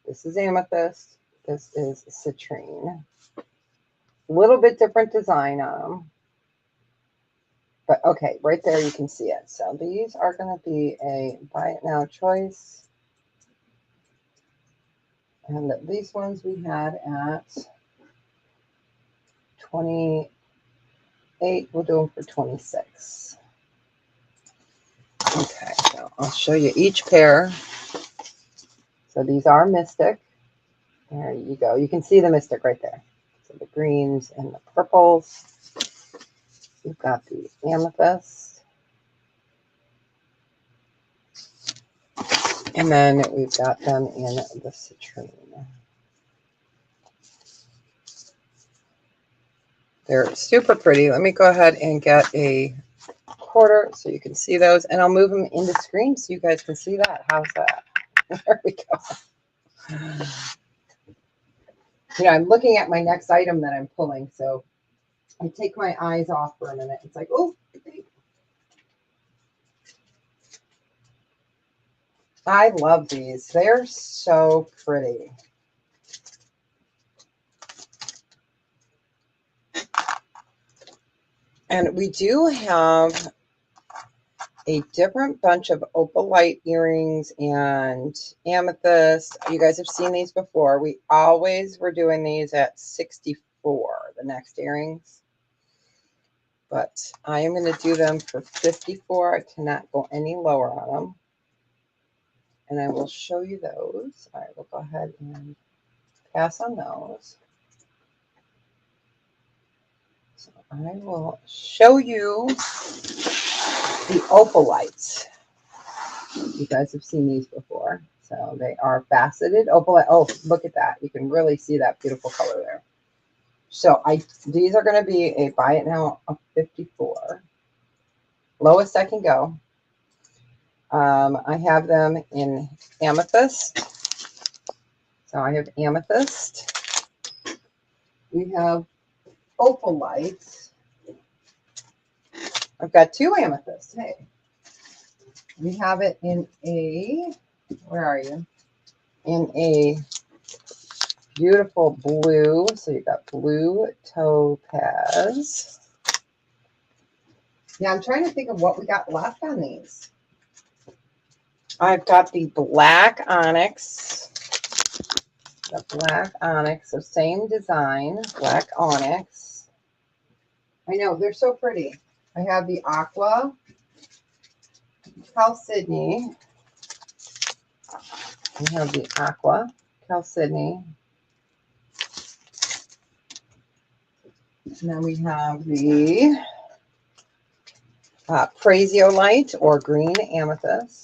This is amethyst. This is citrine. A little bit different design on them. But okay, right there you can see it. So these are going to be a buy it now choice. And these ones we had at 28. We'll do them for 26. Okay, so I'll show you each pair. So these are Mystic. There you go. You can see the Mystic right there. So the greens and the purples. We've got the amethyst. And then we've got them in the citrine. They're super pretty. Let me go ahead and get a quarter so you can see those. And I'll move them into screen so you guys can see that. How's that? There we go. You know, I'm looking at my next item that I'm pulling. So I take my eyes off for a minute. It's like, oh, I love these. They're so pretty. And we do have a different bunch of opalite earrings and amethyst. You guys have seen these before. We always were doing these at 64, the next earrings. But I am going to do them for 54. I cannot go any lower on them. And I will show you those. All right, we'll go ahead and pass on those. So I will show you the opalites. You guys have seen these before. So they are faceted opalite. Oh, look at that. You can really see that beautiful color there. So these are going to be a buy it now of 54. Lowest I can go. I have them in amethyst. So I have amethyst. We have opalite. I've got two amethysts. Hey. We have it in a, where are you? In a beautiful blue. So you've got blue topaz. Yeah, I'm trying to think of what we got left on these. I've got the black onyx. The black onyx, so same design, black onyx. I know, they're so pretty. I have the aqua chalcedony. We have the aqua chalcedony. And then we have the Prasiolite or green amethyst.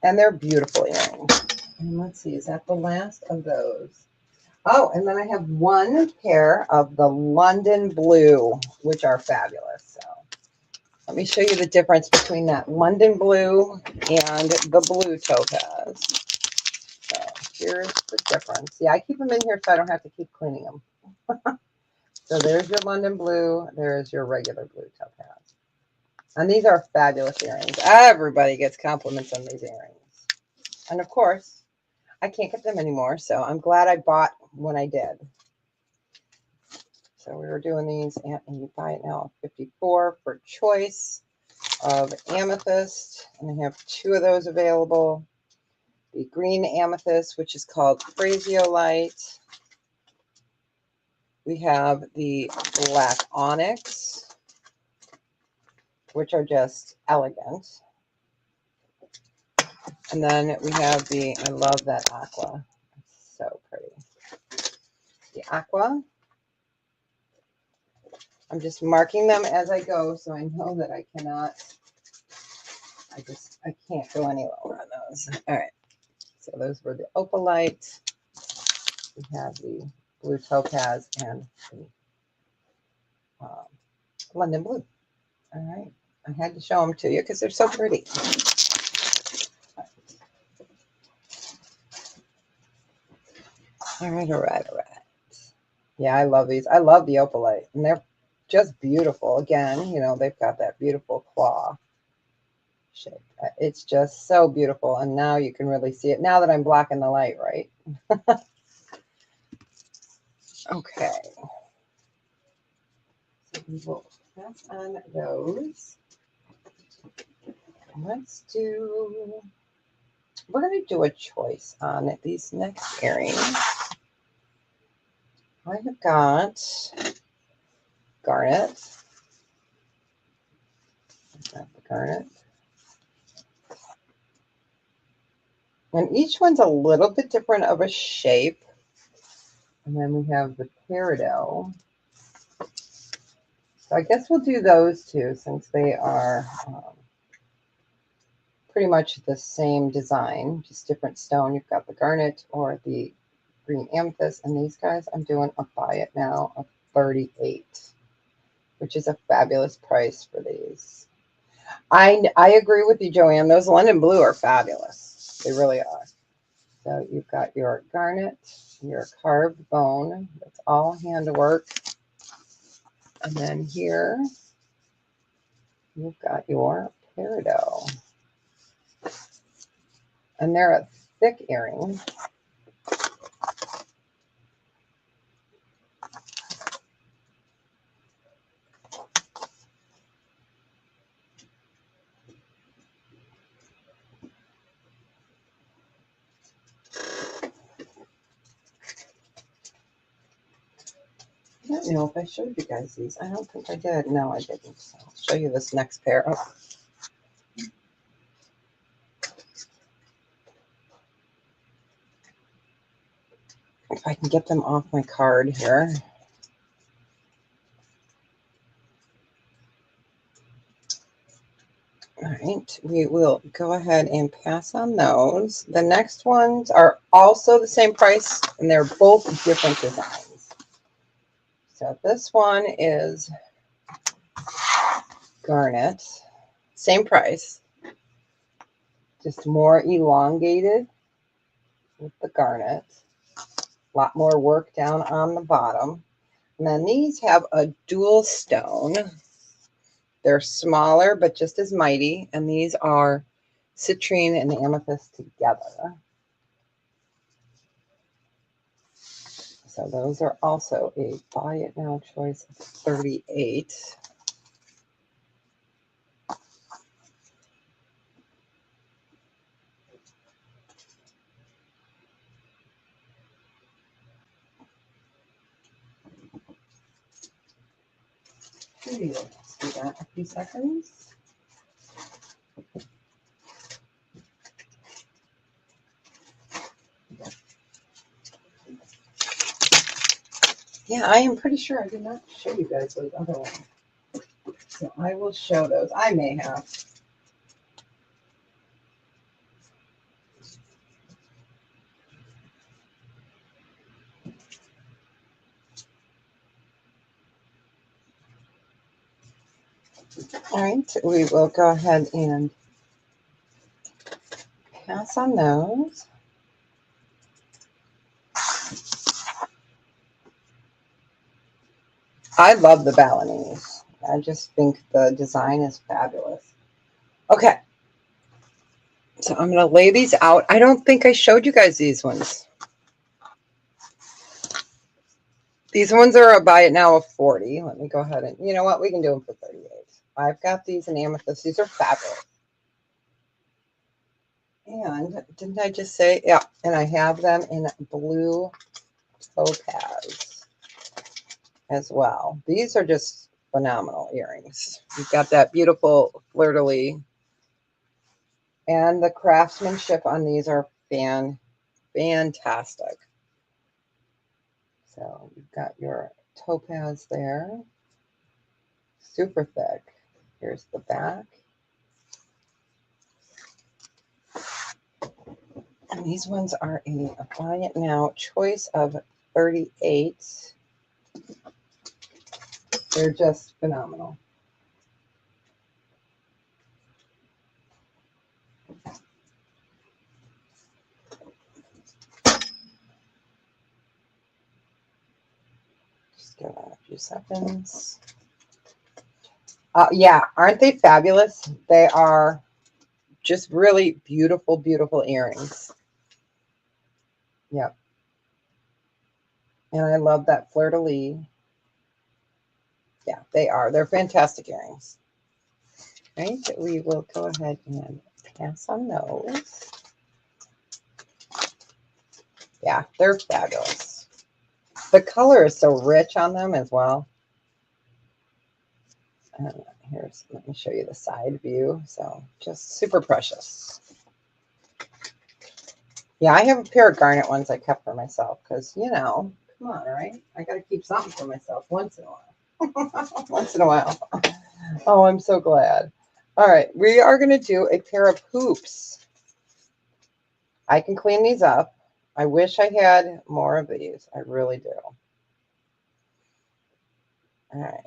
And they're beautiful earrings. And let's see, is that the last of those? Oh, and then I have one pair of the London blue, which are fabulous. So let me show you the difference between that London blue and the blue topaz. So here's the difference. Yeah, I keep them in here so I don't have to keep cleaning them. So there's your London blue. There's your regular blue topaz. And these are fabulous earrings. Everybody gets compliments on these earrings. And of course, I can't get them anymore. So I'm glad I bought when I did. So we were doing these, and you buy it now 54 for choice of amethyst. And I have two of those available. The green amethyst, which is called Prasiolite. We have the black onyx, which are just elegant. And then we have I love that aqua. It's so pretty. The aqua. I'm just marking them as I go so I know that I cannot, I can't go any lower on those. All right. So those were the opalite. We have the blue topaz and the London blue. All right. I had to show them to you because they're so pretty. All right, all right, all right. Yeah, I love these. I love the opalite, and they're just beautiful. Again, you know, they've got that beautiful claw shape. It's just so beautiful, and now you can really see it. Now that I'm blocking the light, right? Okay. So we will pass on those. Let's do, we're going to do a choice on these next earrings. I have got garnet. garnet. And each one's a little bit different of a shape. And then we have the peridot. So I guess we'll do those two since they are pretty much the same design, just different stone. You've got the garnet or the green amethyst. And these guys, I'm doing a buy it now of 38, which is a fabulous price for these. I agree with you, Joanne. Those London Blue are fabulous. They really are. So you've got your garnet, your carved bone. That's all handwork. And then here, you've got your peridot. And they're a thick earring. I don't know if I showed you guys these. I don't think I did. No, I didn't. So I'll show you this next pair. Oh. If I can get them off my card here. All right, we will go ahead and pass on those. The next ones are also the same price, and they're both different designs. So this one is garnet, same price, just more elongated with the garnet, a lot more work down on the bottom. And then these have a dual stone. They're smaller, but just as mighty. And these are citrine and amethyst together. So those are also a buy it now choice of 38. Let's do that a few seconds. Yeah, I am pretty sure I did not show you guys those other ones. So I will show those. I may have. All right, we will go ahead and pass on those. I love the Balinese. I just think the design is fabulous. Okay, so I'm going to lay these out. I don't think I showed you guys these ones. These ones are a buy it now of 40. Let me go ahead and, you know what? We can do them for 38. I've got these in amethyst. These are fabulous. And didn't I just say, yeah, and I have them in blue topaz as well. These are just phenomenal earrings. You've got that beautiful fleur-de-lis. And the craftsmanship on these are fantastic. So you've got your topaz there. Super thick. Here's the back. And these ones are a buy it now choice of 38. They're just phenomenal. Just give that a few seconds. Yeah, aren't they fabulous? They are just really beautiful, beautiful earrings. Yep. And I love that fleur-de-lis. Yeah, they are. They're fantastic earrings. Right? We will go ahead and pass on those. Yeah, they're fabulous. The color is so rich on them as well. And let me show you the side view. So just super precious. Yeah, I have a pair of garnet ones I kept for myself because, you know, come on, right? I got to keep something for myself once in a while. Once in a while. Oh, I'm so glad. All right, we are going to do a pair of hoops. I can clean these up. I wish I had more of these. I really do. All right.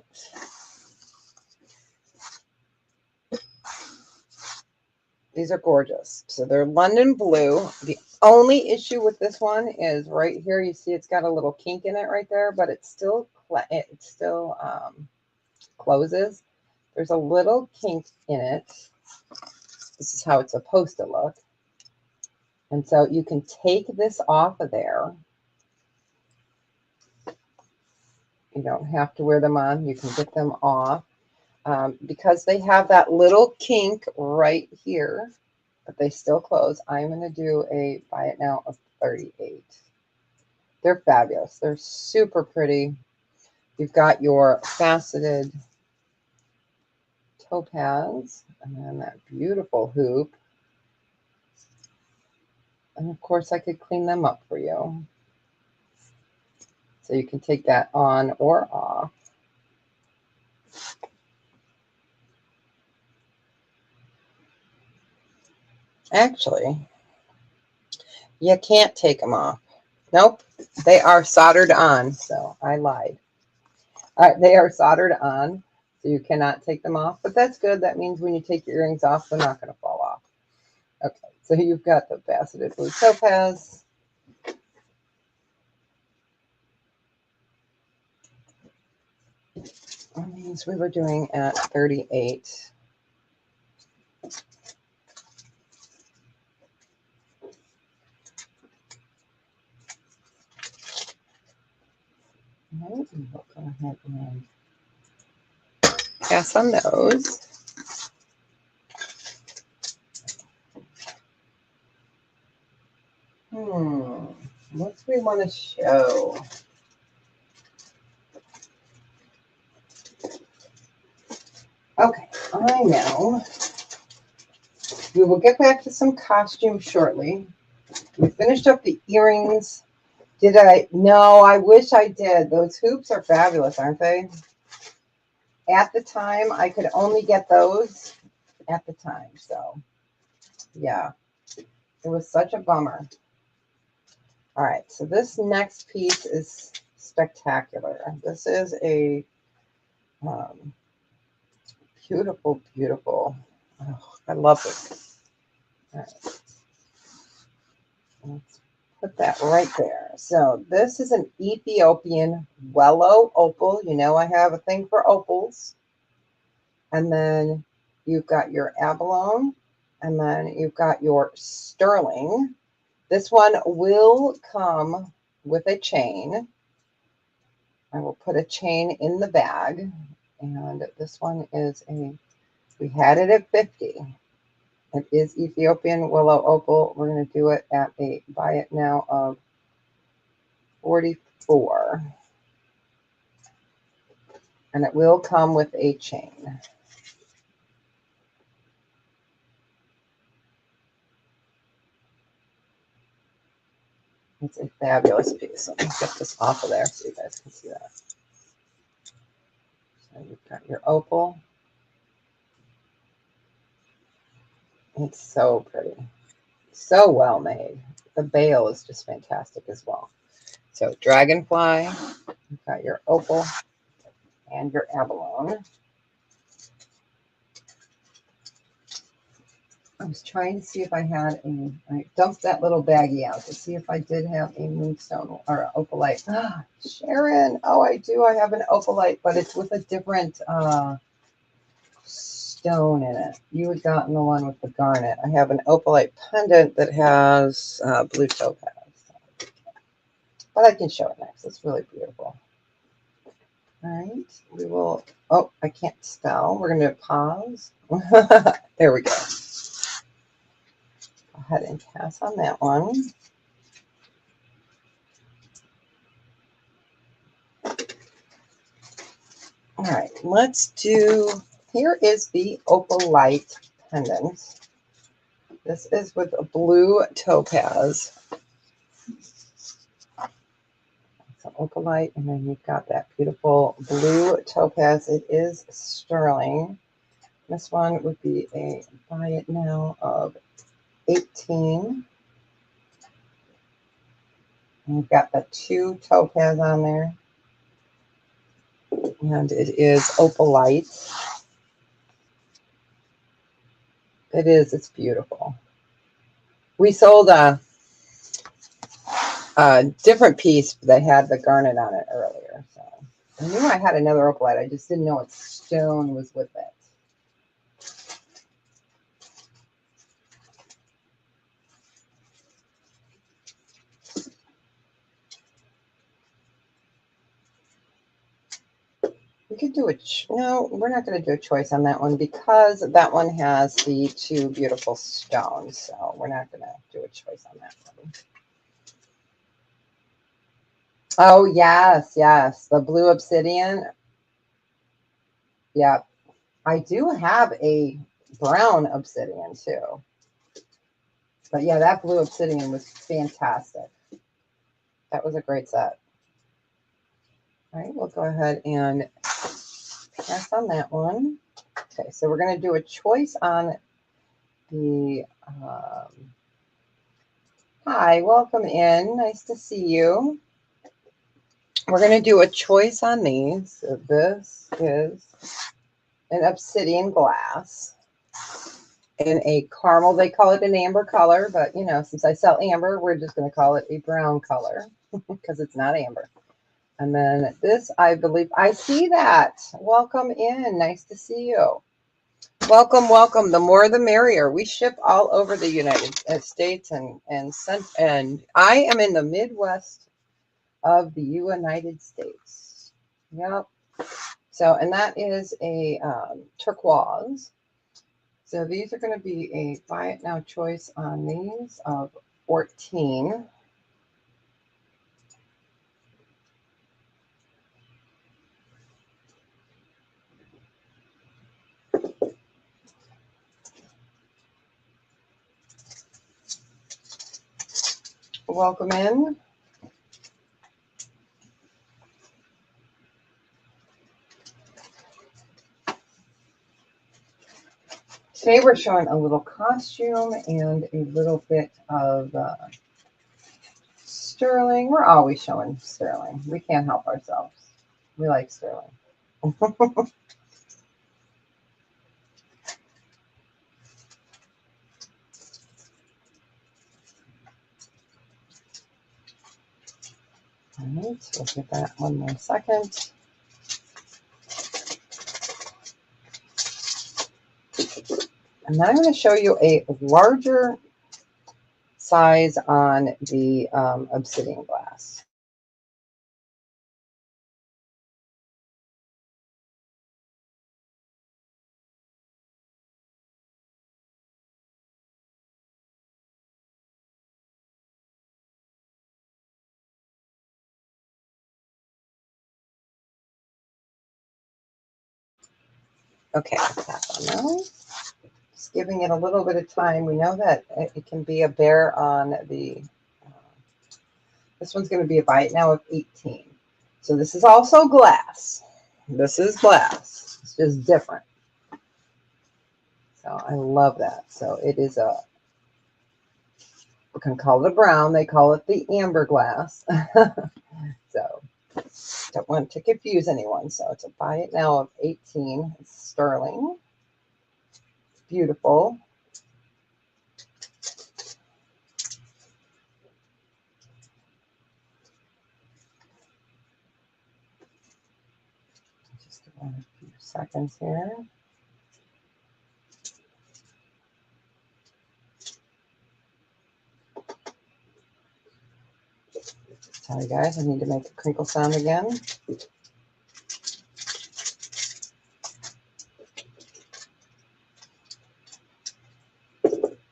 These are gorgeous. So they're London blue. The only issue with this one is right here. You see it's got a little kink in it right there, but it still closes. There's a little kink in it. This is how it's supposed to look. And so you can take this off of there. You don't have to wear them on. You can get them off. Because they have that little kink right here, but they still close. I'm going to do a buy it now of 38. They're fabulous. They're super pretty. You've got your faceted topaz and then that beautiful hoop. And of course I could clean them up for you. So you can take that on or off. Actually, you can't take them off. Nope, they are soldered on. So I lied. They are soldered on, so you cannot take them off. But that's good. That means when you take your earrings off, they're not going to fall off. Okay, so you've got the faceted blue topaz. That means we were doing at 38. Right, and we'll go ahead and pass on those. What do we want to show? Okay, I know. We will get back to some costumes shortly. We finished up the earrings. Did I? No, I wish I did. Those hoops are fabulous, aren't they? At the time, I could only get those at the time. So, yeah, it was such a bummer. All right, so this next piece is spectacular. This is a beautiful, beautiful. Oh, I love it. All right. Let's put that right there. So this is an Ethiopian Wellow opal. You know I have a thing for opals. And then you've got your abalone. And then you've got your sterling. This one will come with a chain. I will put a chain in the bag. And this one is we had it at 50. It is Ethiopian Willow Opal. We're going to do it at a buy it now of 44. And it will come with a chain. It's a fabulous piece. Let me get this off of there so you guys can see that. So you've got your opal. It's so pretty. So well made. The bail is just fantastic as well. So dragonfly, you've got your opal and your abalone. I was trying to see if I had I dumped that little baggie out to see if I did have a moonstone or opalite. Ah, Sharon, oh, I do. I have an opalite, but it's with a different stone in it. You had gotten the one with the garnet. I have an opalite pendant that has blue topaz. But I can show it next. It's really beautiful. All right, we will. Oh, I can't spell. We're going to pause. There we go. Go ahead and pass on that one. All right, let's do, here is the opalite pendant. This is with a blue topaz. So opalite, and then you've got that beautiful blue topaz. It is sterling. This one would be a buy it now of 18. And we've got the 2 topaz on there. And it is opalite. It is, it's beautiful. We sold a different piece that had the garnet on it earlier. So I knew I had another opalite. I just didn't know what stone was with it. We could do no, we're not going to do a choice on that one because that one has the 2 beautiful stones. So we're not going to do a choice on that one. Oh, yes, yes. The blue obsidian. Yep. I do have a brown obsidian too. But yeah, that blue obsidian was fantastic. That was a great set. All right, we'll go ahead and pass on that one. Okay, so we're going to do a choice on the... hi, welcome in. Nice to see you. We're going to do a choice on these. So this is an obsidian glass in a caramel. They call it an amber color, but you know, since I sell amber, we're just going to call it a brown color because it's not amber. And then this, I believe, I see that. Welcome in. Nice to see you. Welcome, welcome. The more the merrier. We ship all over the United States and I am in the Midwest of the United States. Yep. So, and that is a turquoise. So these are going to be a buy it now choice on these of 14. Welcome in. Today we're showing a little costume and a little bit of sterling. We're always showing sterling. We can't help ourselves. We like sterling. All right, we'll give that one more second. And then I'm going to show you a larger size on the obsidian glass. Okay, tap on those. Just giving it a little bit of time. We know that it can be a bear on the, this one's going to be a buy it now of 18. So this is also glass. This is glass. It's just different. So I love that. So it is a, we can call it a brown. They call it the amber glass. So don't want to confuse anyone. So it's a buy it now of 18. It's sterling. Beautiful. Just give it a few seconds here. Sorry guys, I need to make a crinkle sound again.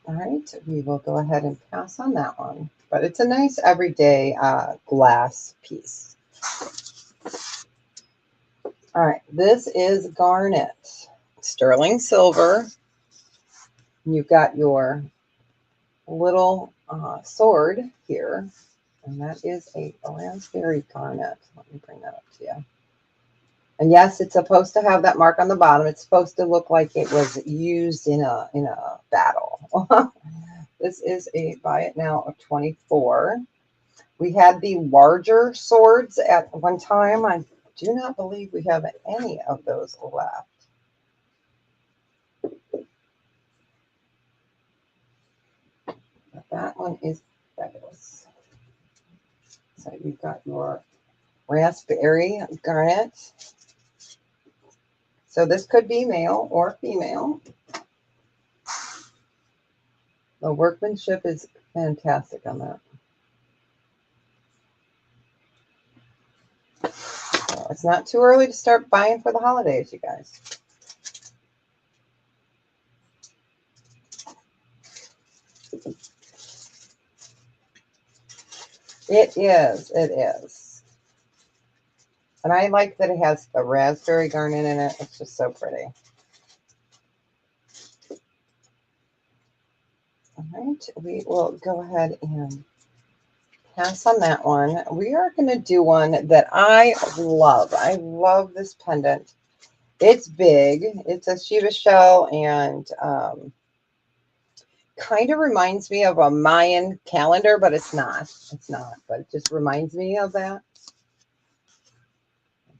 All right, we will go ahead and pass on that one. But it's a nice everyday glass piece. All right, this is garnet, sterling silver. You've got your little sword here, and that is a raspberry garnet. Let me bring that up to you. And yes, it's supposed to have that mark on the bottom. It's supposed to look like it was used in a battle. This is a buy it now of 24. We had the larger swords at one time. I do not believe we have any of those left. But that one is fabulous. So you've got your raspberry garnet. So this could be male or female. The workmanship is fantastic on that. So it's not too early to start buying for the holidays, you guys. It is. It is. And I like that it has the raspberry garnet in it. It's just so pretty. All right. We will go ahead and pass on that one. We are going to do one that I love. I love this pendant. It's big. It's a Shiva shell and kind of reminds me of a Mayan calendar, but it's not. It's not, but it just reminds me of that.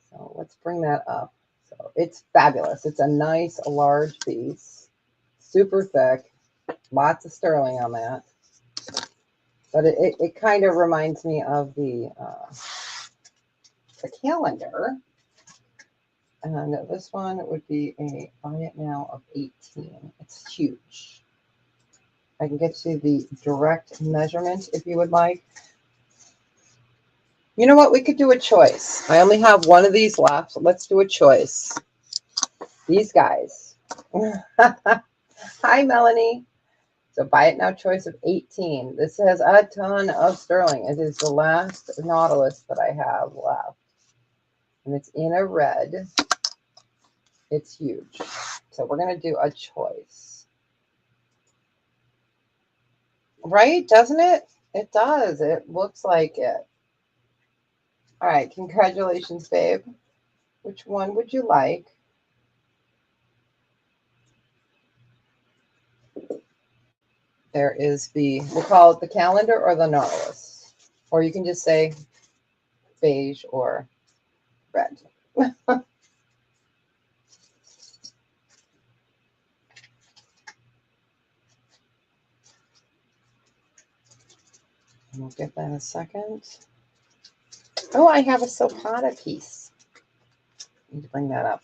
So let's bring that up. So it's fabulous. It's a nice large piece, super thick, lots of sterling on that. But it kind of reminds me of the calendar. And this one would be a buy it now of 18. It's huge. I can get you the direct measurement if you would like. You know what? We could do a choice. I only have one of these left. So let's do a choice. These guys. Hi, Melanie. So buy it now choice of 18. This has a ton of sterling. It is the last Nautilus that I have left. And it's in a red. It's huge. So we're going to do a choice. Right? Doesn't it? It does. It looks like it. All right. Congratulations, babe. Which one would you like? There is the, we'll call it the calendar or the Nautilus. Or you can just say beige or red. And we'll get that in a second. Oh, I have a Zapata piece. I need to bring that up.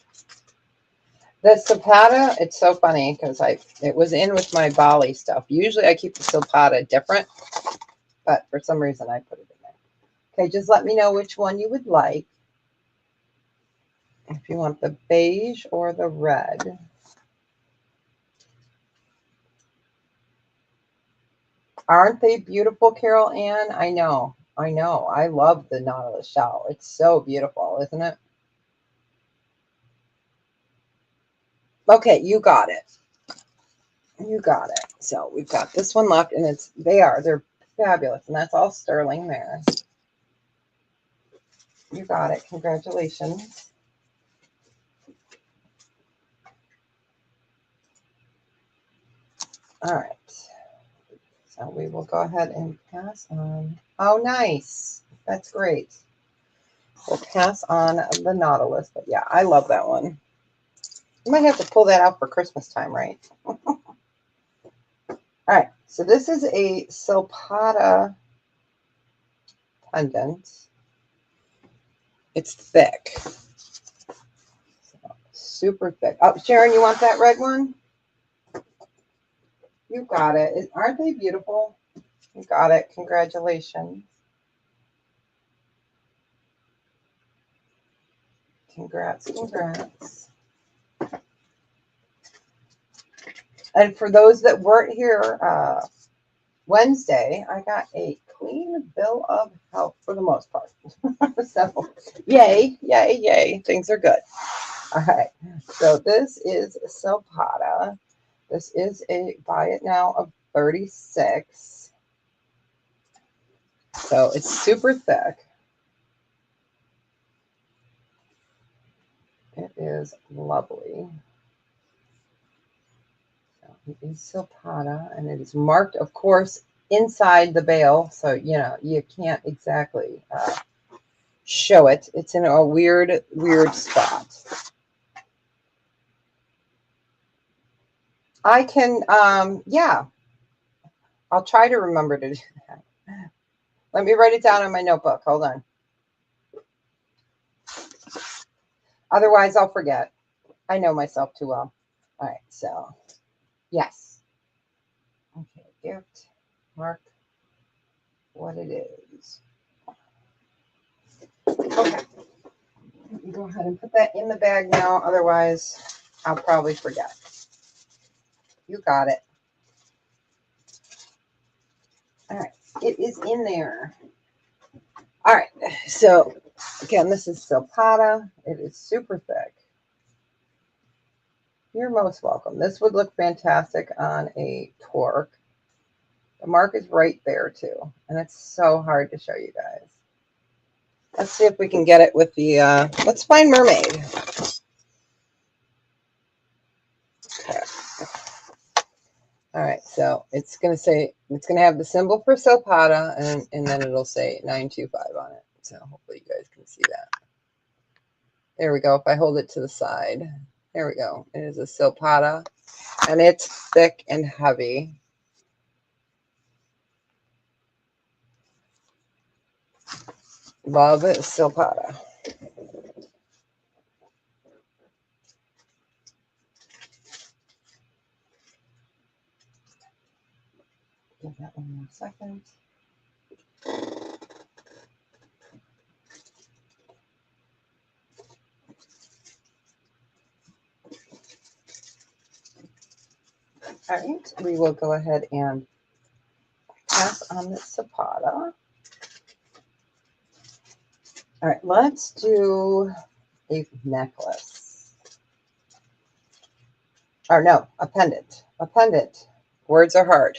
The Zapata, it's so funny because it was in with my Bali stuff. Usually I keep the Zapata different, but for some reason I put it in there. Okay, just let me know which one you would like. If you want the beige or the red. Aren't they beautiful, Carol Ann? I know. I know. I love the Nautilus shell. It's so beautiful, isn't it? Okay, you got it. You got it. So we've got this one left, and they're fabulous, and that's all sterling there. You got it. Congratulations. All right. So we will go ahead and pass on. Oh, nice. That's great. We'll pass on the Nautilus, but yeah, I love that one. You might have to pull that out for Christmas time, right? All right. So this is a Zapata pendant. It's thick. So, super thick. Oh, Sharon, you want that red one? You got it. Aren't they beautiful? You got it. Congratulations. Congrats, congrats. And for those that weren't here Wednesday, I got a clean bill of health for the most part. So, yay, yay, yay. Things are good. All right. So this is Silpata. This is a buy it now of 36. So it's super thick. It is lovely. So it is Silpata, and it is marked, of course, inside the bale. So, you know, you can't exactly show it. It's in a weird, weird spot. I can, yeah, I'll try to remember to do that. Let me write it down in my notebook. Hold on. Otherwise, I'll forget. I know myself too well. All right, so yes. Okay, gift, mark what it is. Okay, let me go ahead and put that in the bag now. Otherwise, I'll probably forget. You got it. All right, it is in there. All right, so again, this is Silpata. It is super thick. You're most welcome. This would look fantastic on a torque. The mark is right there too, and it's so hard to show you guys. Let's see if we can get it with the, let's find mermaid. Okay. All right, so it's going to say, it's going to have the symbol for Silpata, and then it'll say 925 on it. So hopefully you guys can see that. There we go. If I hold it to the side, there we go. It is a Silpata, and it's thick and heavy. Love it, Silpata. Give that one more second. All right, we will go ahead and pass on the Silpata. All right, let's do a necklace. Or no, a pendant. A pendant. Words are hard.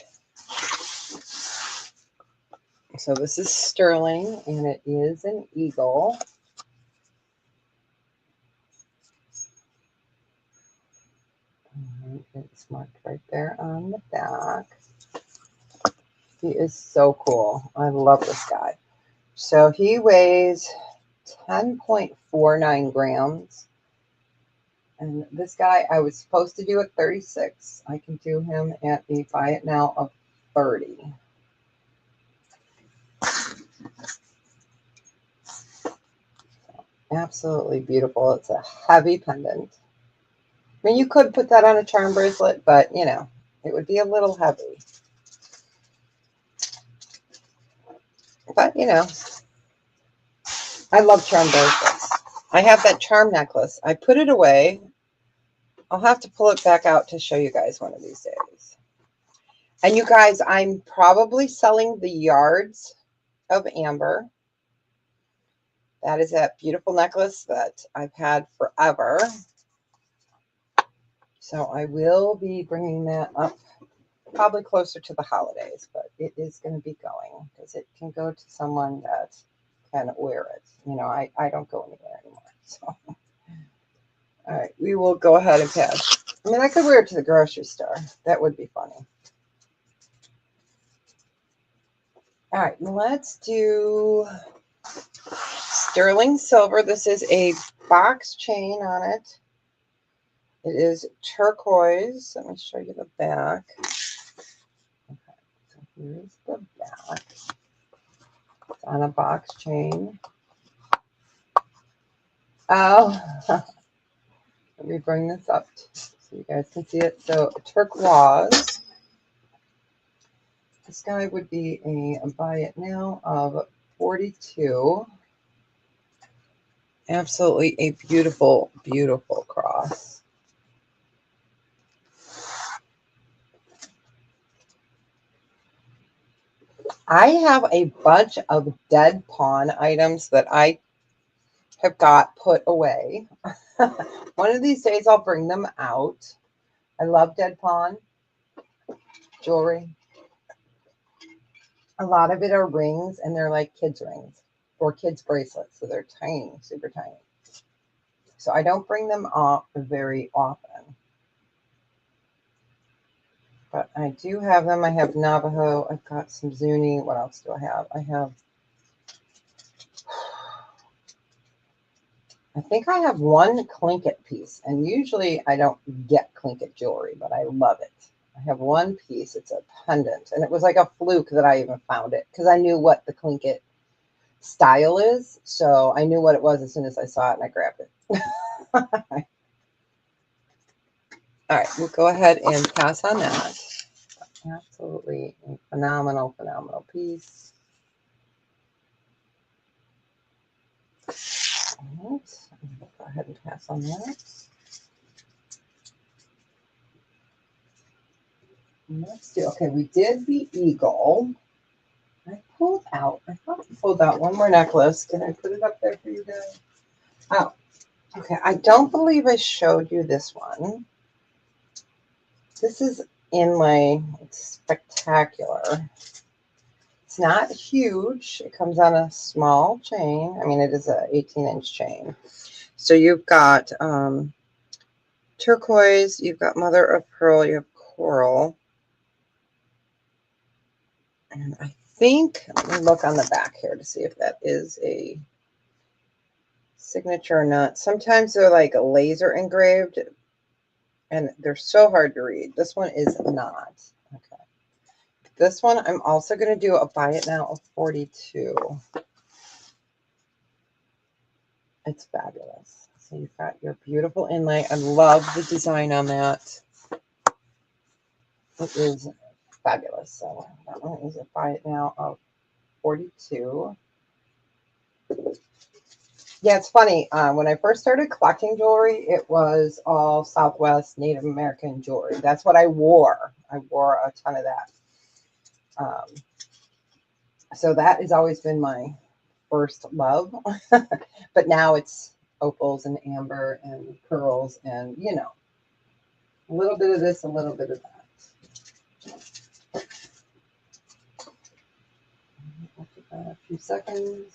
So this is sterling, and it is an eagle. And it's marked right there on the back. He is so cool. I love this guy. So he weighs 10.49 grams. And this guy, I was supposed to do at 36. I can do him at a buy it now of 30. Absolutely beautiful. It's a heavy pendant. I mean, you could put that on a charm bracelet, but, you know, it would be a little heavy. But, you know, I love charm bracelets. I have that charm necklace. I put it away. I'll have to pull it back out to show you guys one of these days. And you guys, I'm probably selling the yards of amber. That is that beautiful necklace that I've had forever. So I will be bringing that up probably closer to the holidays, but it is going to be going because it can go to someone that can wear it. You know, I don't go anywhere anymore. So, all right, we will go ahead and pass. I mean, I could wear it to the grocery store. That would be funny. All right, let's do sterling silver. This is a box chain on it. It is turquoise. Let me show you the back. Okay, so here's the back. It's on a box chain. Oh, let me bring this up so you guys can see it. So turquoise. This guy would be a buy it now of 42. Absolutely a beautiful, beautiful cross. I have a bunch of dead pawn items that I have got put away. One of these days I'll bring them out. I love dead pawn jewelry. A lot of it are rings, and they're like kids' rings or kids' bracelets. So they're tiny, super tiny. So I don't bring them up very often. But I do have them. I have Navajo. I've got some Zuni. What else do I have? I think I have one Clinket piece. And usually I don't get Clinket jewelry, but I love it. I have one piece. It's a pendant. And it was like a fluke that I even found it because I knew what the Clinket style is. So I knew what it was as soon as I saw it and I grabbed it. All right, we'll go ahead and pass on that. Absolutely a phenomenal, phenomenal piece. All right, we'll go ahead and pass on that. Let's do, okay, we did the eagle. I pulled out, I thought I pulled out one more necklace. Can I put it up there for you guys? Oh, okay, I don't believe I showed you this one. This is inlay, it's spectacular. It's not huge. It comes on a small chain. I mean, it is an 18-inch chain. So you've got turquoise, you've got mother of pearl, you have coral. And I think, let me look on the back here to see if that is a signature or not. Sometimes they're like laser engraved and they're so hard to read. This one is not. Okay. This one, I'm also going to do a buy it now of 42. It's fabulous. So you've got your beautiful inlay. I love the design on that. It is fabulous. So that one is a buy it now of 42. Yeah, it's funny. When I first started collecting jewelry, it was all Southwest Native American jewelry. That's what I wore. I wore a ton of that. So that has always been my first love. But now it's opals and amber and pearls and, you know, a little bit of this, a little bit of that. I'll give that a few seconds.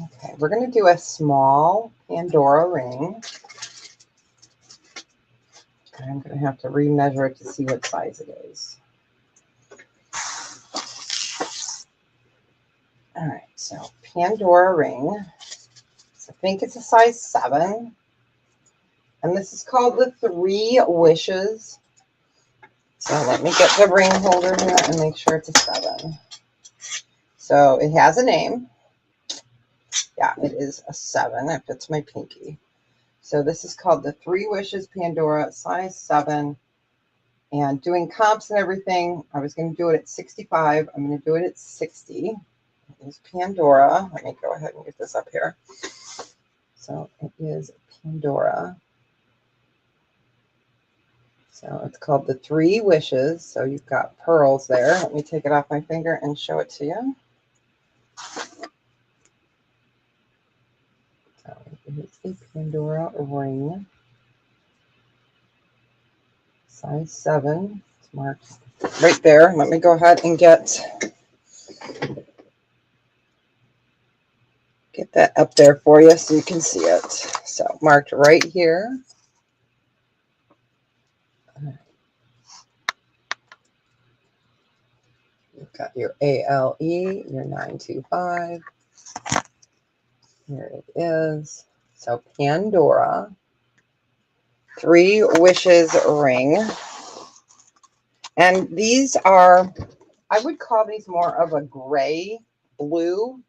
Okay, we're going to do a small Pandora ring. I'm going to have to remeasure it to see what size it is. All right, so Pandora ring. So I think it's a size 7. And this is called the 3 Wishes. So let me get the ring holder here and make sure it's a 7. So it has a name. Yeah, it is a 7. It fits my pinky. So this is called the 3 Wishes Pandora, size 7. And doing comps and everything, I was going to do it at 65. I'm going to do it at 60. It is Pandora. Let me go ahead and get this up here. So it is Pandora. So it's called the 3 Wishes. So you've got pearls there. Let me take it off my finger and show it to you. So it's a Pandora ring. Size 7. It's marked right there. Let me go ahead and get that up there for you so you can see it. So marked right here. You've got your ALE, your 925. Here it is. So Pandora, 3 Wishes ring. And these are, I would call these more of a gray blue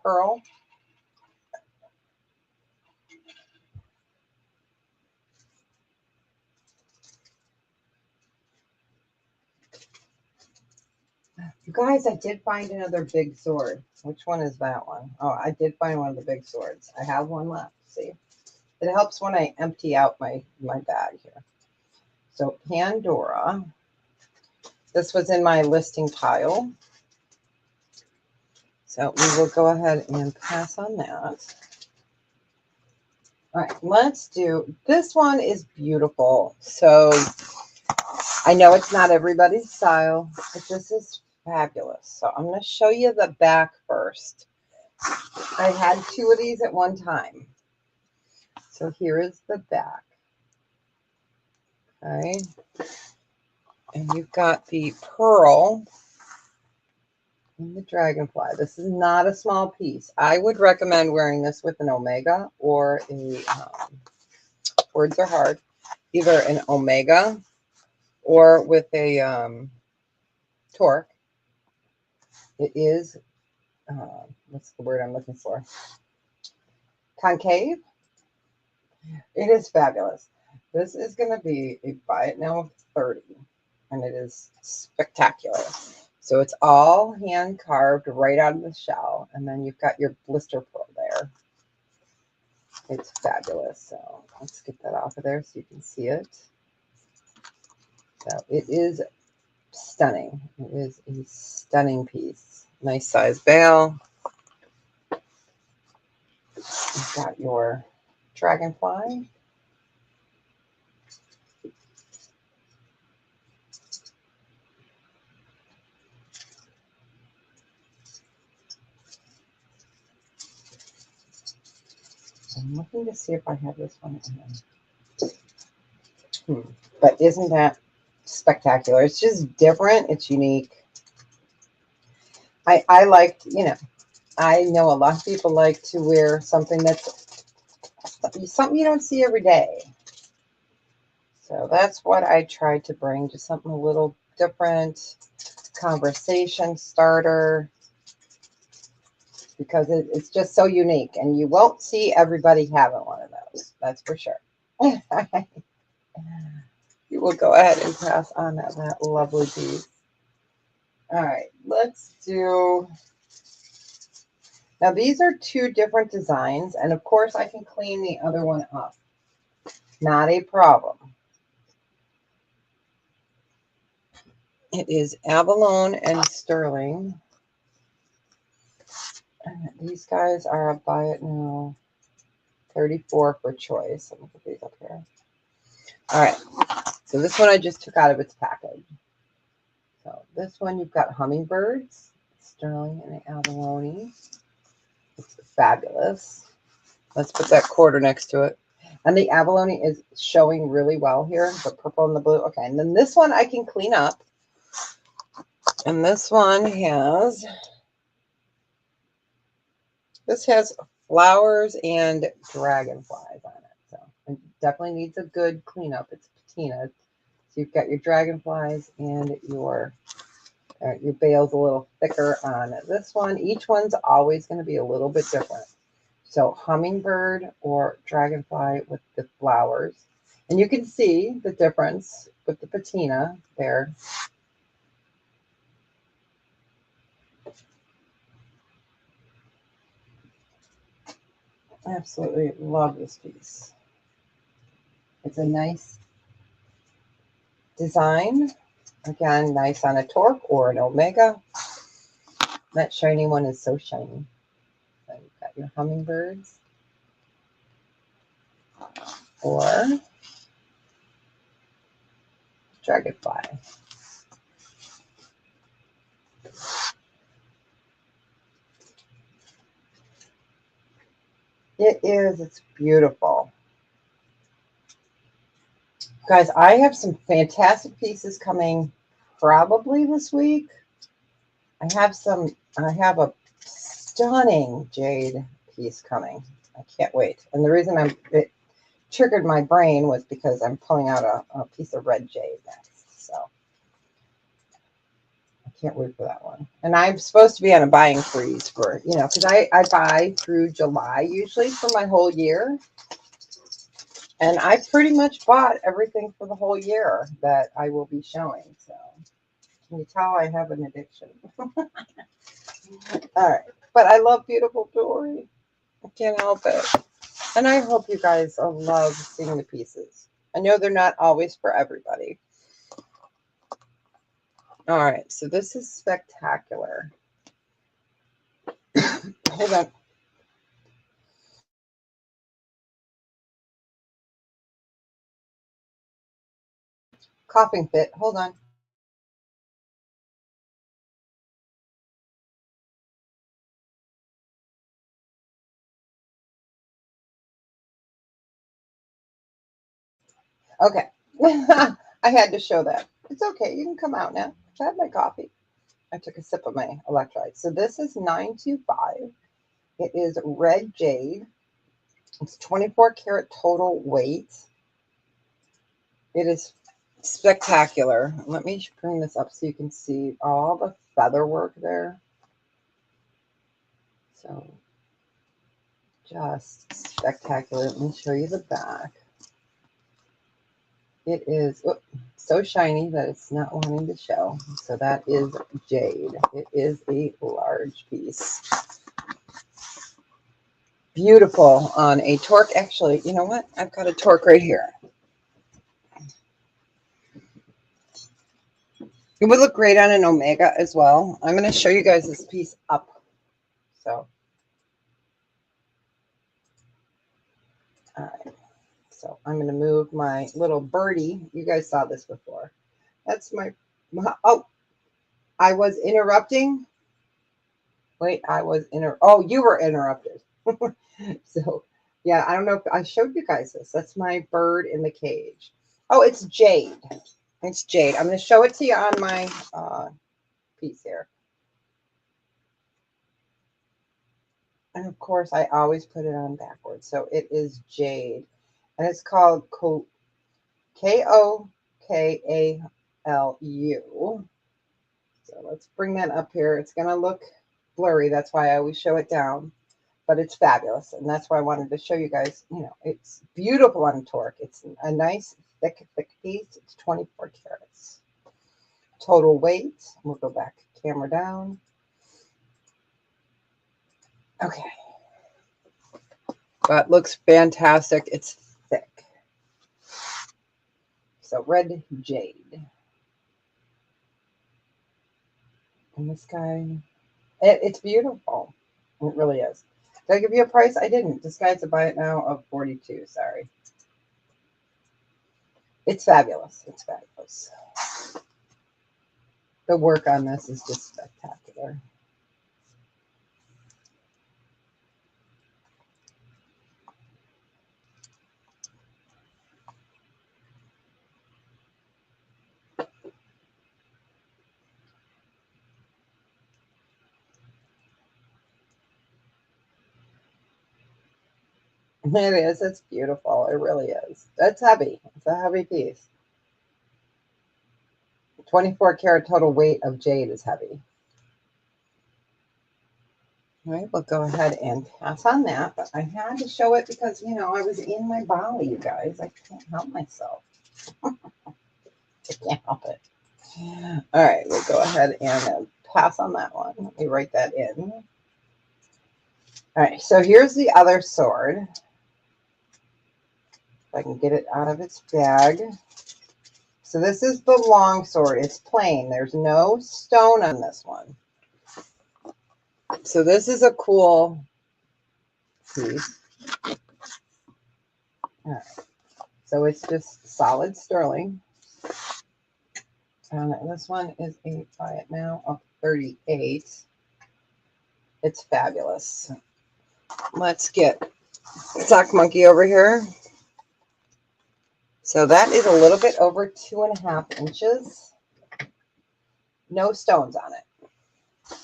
pearl. You guys, I did find another big sword. Which one is that one? Oh, I did find one of the big swords. I have one left. See, it helps when I empty out my bag here. So Pandora. This was in my listing pile. So we will go ahead and pass on that. All right, let's do, this one is beautiful. So I know it's not everybody's style, but this is fabulous. So I'm going to show you the back first. I had two of these at one time. So here is the back. Okay. And you've got the pearl and the dragonfly. This is not a small piece. I would recommend wearing this with an omega or a, words are hard, either an omega or with a torque. It is, what's the word I'm looking for? Concave. It is fabulous. This is going to be a buy it now of 30, and it is spectacular. So it's all hand carved right out of the shell, and then you've got your blister pearl there. It's fabulous. So let's get that off of there so you can see it. So it is stunning. It is a stunning piece. Nice size bail. You've got your dragonfly. I'm looking to see if I have this one in. But isn't that spectacular? It's just different. It's unique. I liked, you know, I know a lot of people like to wear something that's something you don't see every day. So that's what I tried to bring, just something a little different, conversation starter, because it's just so unique, and you won't see everybody having one of those. That's for sure. You will go ahead and pass on that lovely piece. All right, let's do. Now these are two different designs, and of course I can clean the other one up. Not a problem. It is abalone and sterling. And these guys are a buy it now 34 for choice. Let me put these up here. All right. So this one I just took out of its package. So this one you've got hummingbirds, sterling and abalone. It's fabulous. Let's put that quarter next to it. And the abalone is showing really well here, the purple and the blue. Okay, and then this one I can clean up. And this one has, this has flowers and dragonflies on it. So it definitely needs a good cleanup. It's patina. So you've got your dragonflies and your bail's a little thicker on this one. Each one's always going to be a little bit different. So hummingbird or dragonfly with the flowers. And you can see the difference with the patina there. Absolutely love this piece. It's a nice design. Again, nice on a torque or an omega. That shiny one is so shiny. So you've got your hummingbirds or dragonfly. It is. It's beautiful. Guys, I have some fantastic pieces coming probably this week. I have a stunning jade piece coming. I can't wait. And the reason it triggered my brain was because I'm pulling out a piece of red jade next. So I can't wait for that one. And I'm supposed to be on a buying freeze for, you know, because I buy through July usually for my whole year. And I pretty much bought everything for the whole year that I will be showing. So Can you tell I have an addiction? All right. But I love beautiful jewelry. I can't help it. And I hope you guys love seeing the pieces. I know they're not always for everybody. All right. So this is spectacular. Hold on. Coughing fit. Hold on. Okay. I had to show that. It's okay. You can come out now. I had my coffee. I took a sip of my electrolytes. So this is 925. It is red jade. It's 24 karat total weight. It is spectacular. Let me bring this up so you can see all the feather work there. So just spectacular. Let me show you the back. It is so shiny that it's not wanting to show. So that is jade. It is a large piece. Beautiful on a torque. Actually, you know what? I've got a torque right here. It would look great on an Omega as well. I'm going to show you guys this piece up. So, all right. So I'm going to move my little birdie. You guys saw this before. That's oh, I was interrupting. Wait, oh, you were interrupted. So, yeah, I don't know if I showed you guys this. That's my bird in the cage. Oh, it's jade. It's jade. I'm going to show it to you on my piece here. And of course, I always put it on backwards. So it is jade. And it's called Kokalu. So let's bring that up here. It's going to look blurry. That's why I always show it down. But it's fabulous. And that's why I wanted to show you guys, it's beautiful on torque. It's a nice, thick piece. It's 24 carats. Total weight. We'll go back, camera down. Okay. But looks fantastic. It's thick. So red jade. And this guy, it's beautiful. It really is. Did I give you a price? I didn't. This guy's a buy it now of 42. Sorry. It's fabulous. It's fabulous. The work on this is just spectacular. It is. It's beautiful. It really is. It's heavy. It's a heavy piece. 24 karat total weight of jade is heavy. All right, we'll go ahead and pass on that. But I had to show it because, I was in my Bali, you guys. I can't help myself. I can't help it. All right, we'll go ahead and pass on that one. Let me write that in. All right, so here's the other sword. If I can get it out of its bag. So this is the long sword. It's plain. There's no stone on this one. So this is a cool piece. All right. So it's just solid sterling. And this one is a buy it now of 38. It's fabulous. Let's get Sock Monkey over here. So that is a little bit over 2.5 inches. No stones on it.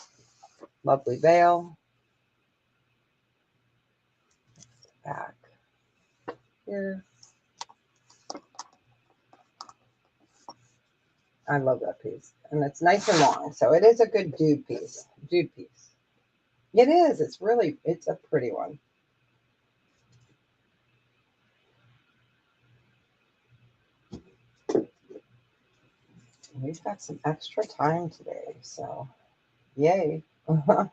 Lovely veil. Back here. I love that piece. And it's nice and long. So it is a good dude piece. Dude piece. It is. It's a pretty one. We've got some extra time today, so yay. All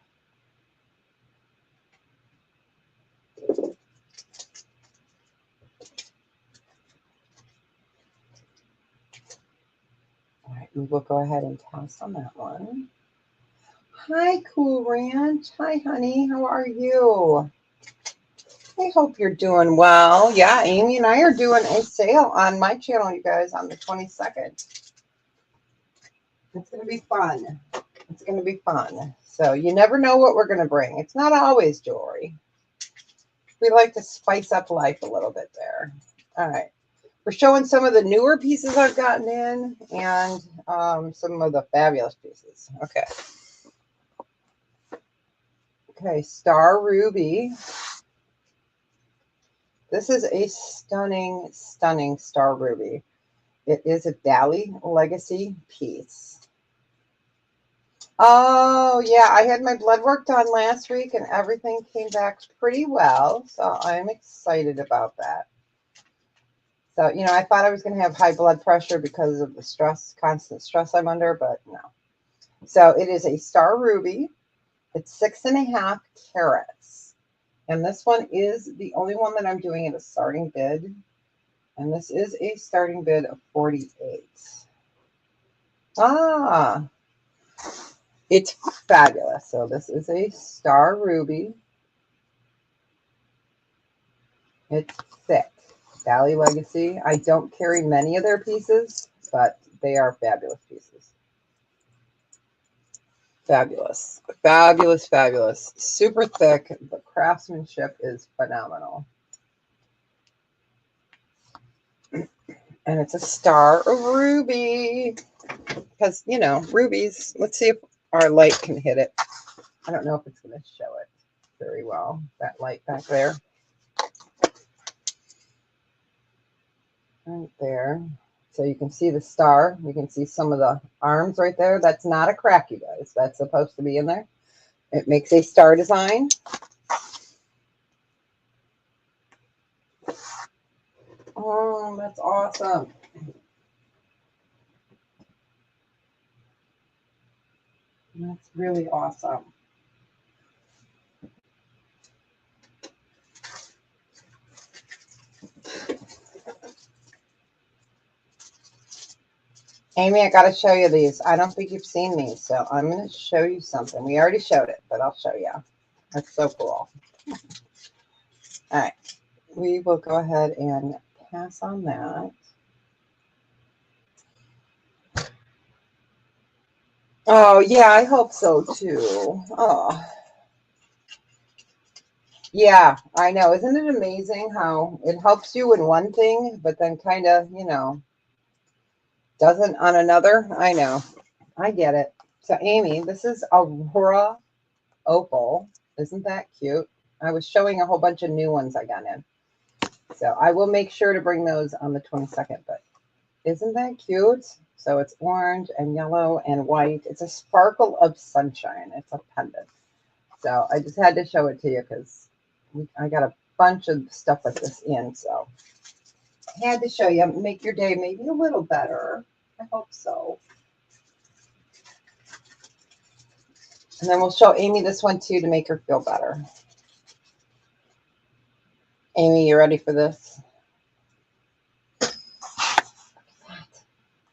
right, we will go ahead and toss on that one. Hi, Cool Ranch. Hi, honey. How are you? I hope you're doing well. Yeah, Amy and I are doing a sale on my channel, you guys, on the 22nd. It's going to be fun. It's going to be fun. So you never know what we're going to bring. It's not always jewelry. We like to spice up life a little bit there. All right. We're showing some of the newer pieces I've gotten in and some of the fabulous pieces. Okay. Okay, Star Ruby. This is a stunning, stunning Star Ruby. It is a Dali Legacy piece. Oh, yeah, I had my blood work done last week and everything came back pretty well. So I'm excited about that. So, you know, I thought I was going to have high blood pressure because of the stress, constant stress I'm under, but no. So it is a Star Ruby. It's 6.5 carats. And this one is the only one that I'm doing at a starting bid. And this is a starting bid of 48. Ah, it's fabulous. So this is a Star Ruby. It's thick. Dali Legacy. I don't carry many of their pieces, but they are fabulous pieces. Fabulous. Fabulous, fabulous. Super thick. The craftsmanship is phenomenal. And it's a Star Ruby. Because, you know, rubies. Let's see if our light can hit it. I don't know if it's going to show it very well. That light back there. Right there. So you can see the star. You can see some of the arms right there. That's not a crack, you guys. That's supposed to be in there. It makes a star design. Oh, that's awesome. That's really awesome. Amy, I got to show you these. I don't think you've seen these, so I'm going to show you something. We already showed it, but I'll show you. That's so cool. All right. We will go ahead and pass on that. Oh, yeah, I hope so, too. Oh, yeah, I know. Isn't it amazing how it helps you in one thing, but then kind of, you know, doesn't on another? I know. I get it. So, Amy, this is Aurora Opal. Isn't that cute? I was showing a whole bunch of new ones I got in. So I will make sure to bring those on the 22nd, but isn't that cute? So it's orange and yellow and white. It's a sparkle of sunshine. It's a pendant. So I just had to show it to you because I got a bunch of stuff like this in. So I had to show you, make your day maybe a little better. I hope so. And then we'll show Amy this one too to make her feel better. Amy, you ready for this?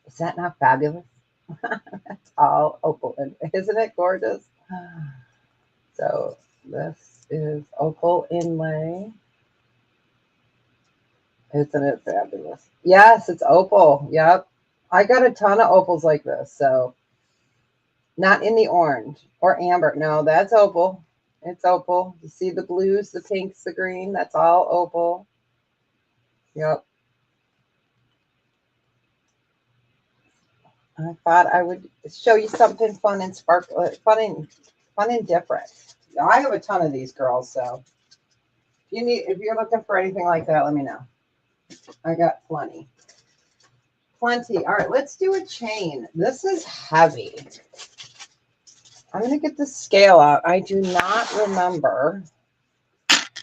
Is that not fabulous? That's all opal. Isn't it gorgeous? So this is opal inlay. Isn't it fabulous? Yes, it's opal. Yep. I got a ton of opals like this. So not in the orange or amber. No, that's opal. It's opal. You see the blues, the pinks, the green. That's all opal. Yep. I thought I would show you something fun and sparkle, fun and different. I have a ton of these girls, so if you're looking for anything like that, let me know. I got plenty. Plenty. All right, let's do a chain. This is heavy. I'm going to get the scale out. I do not remember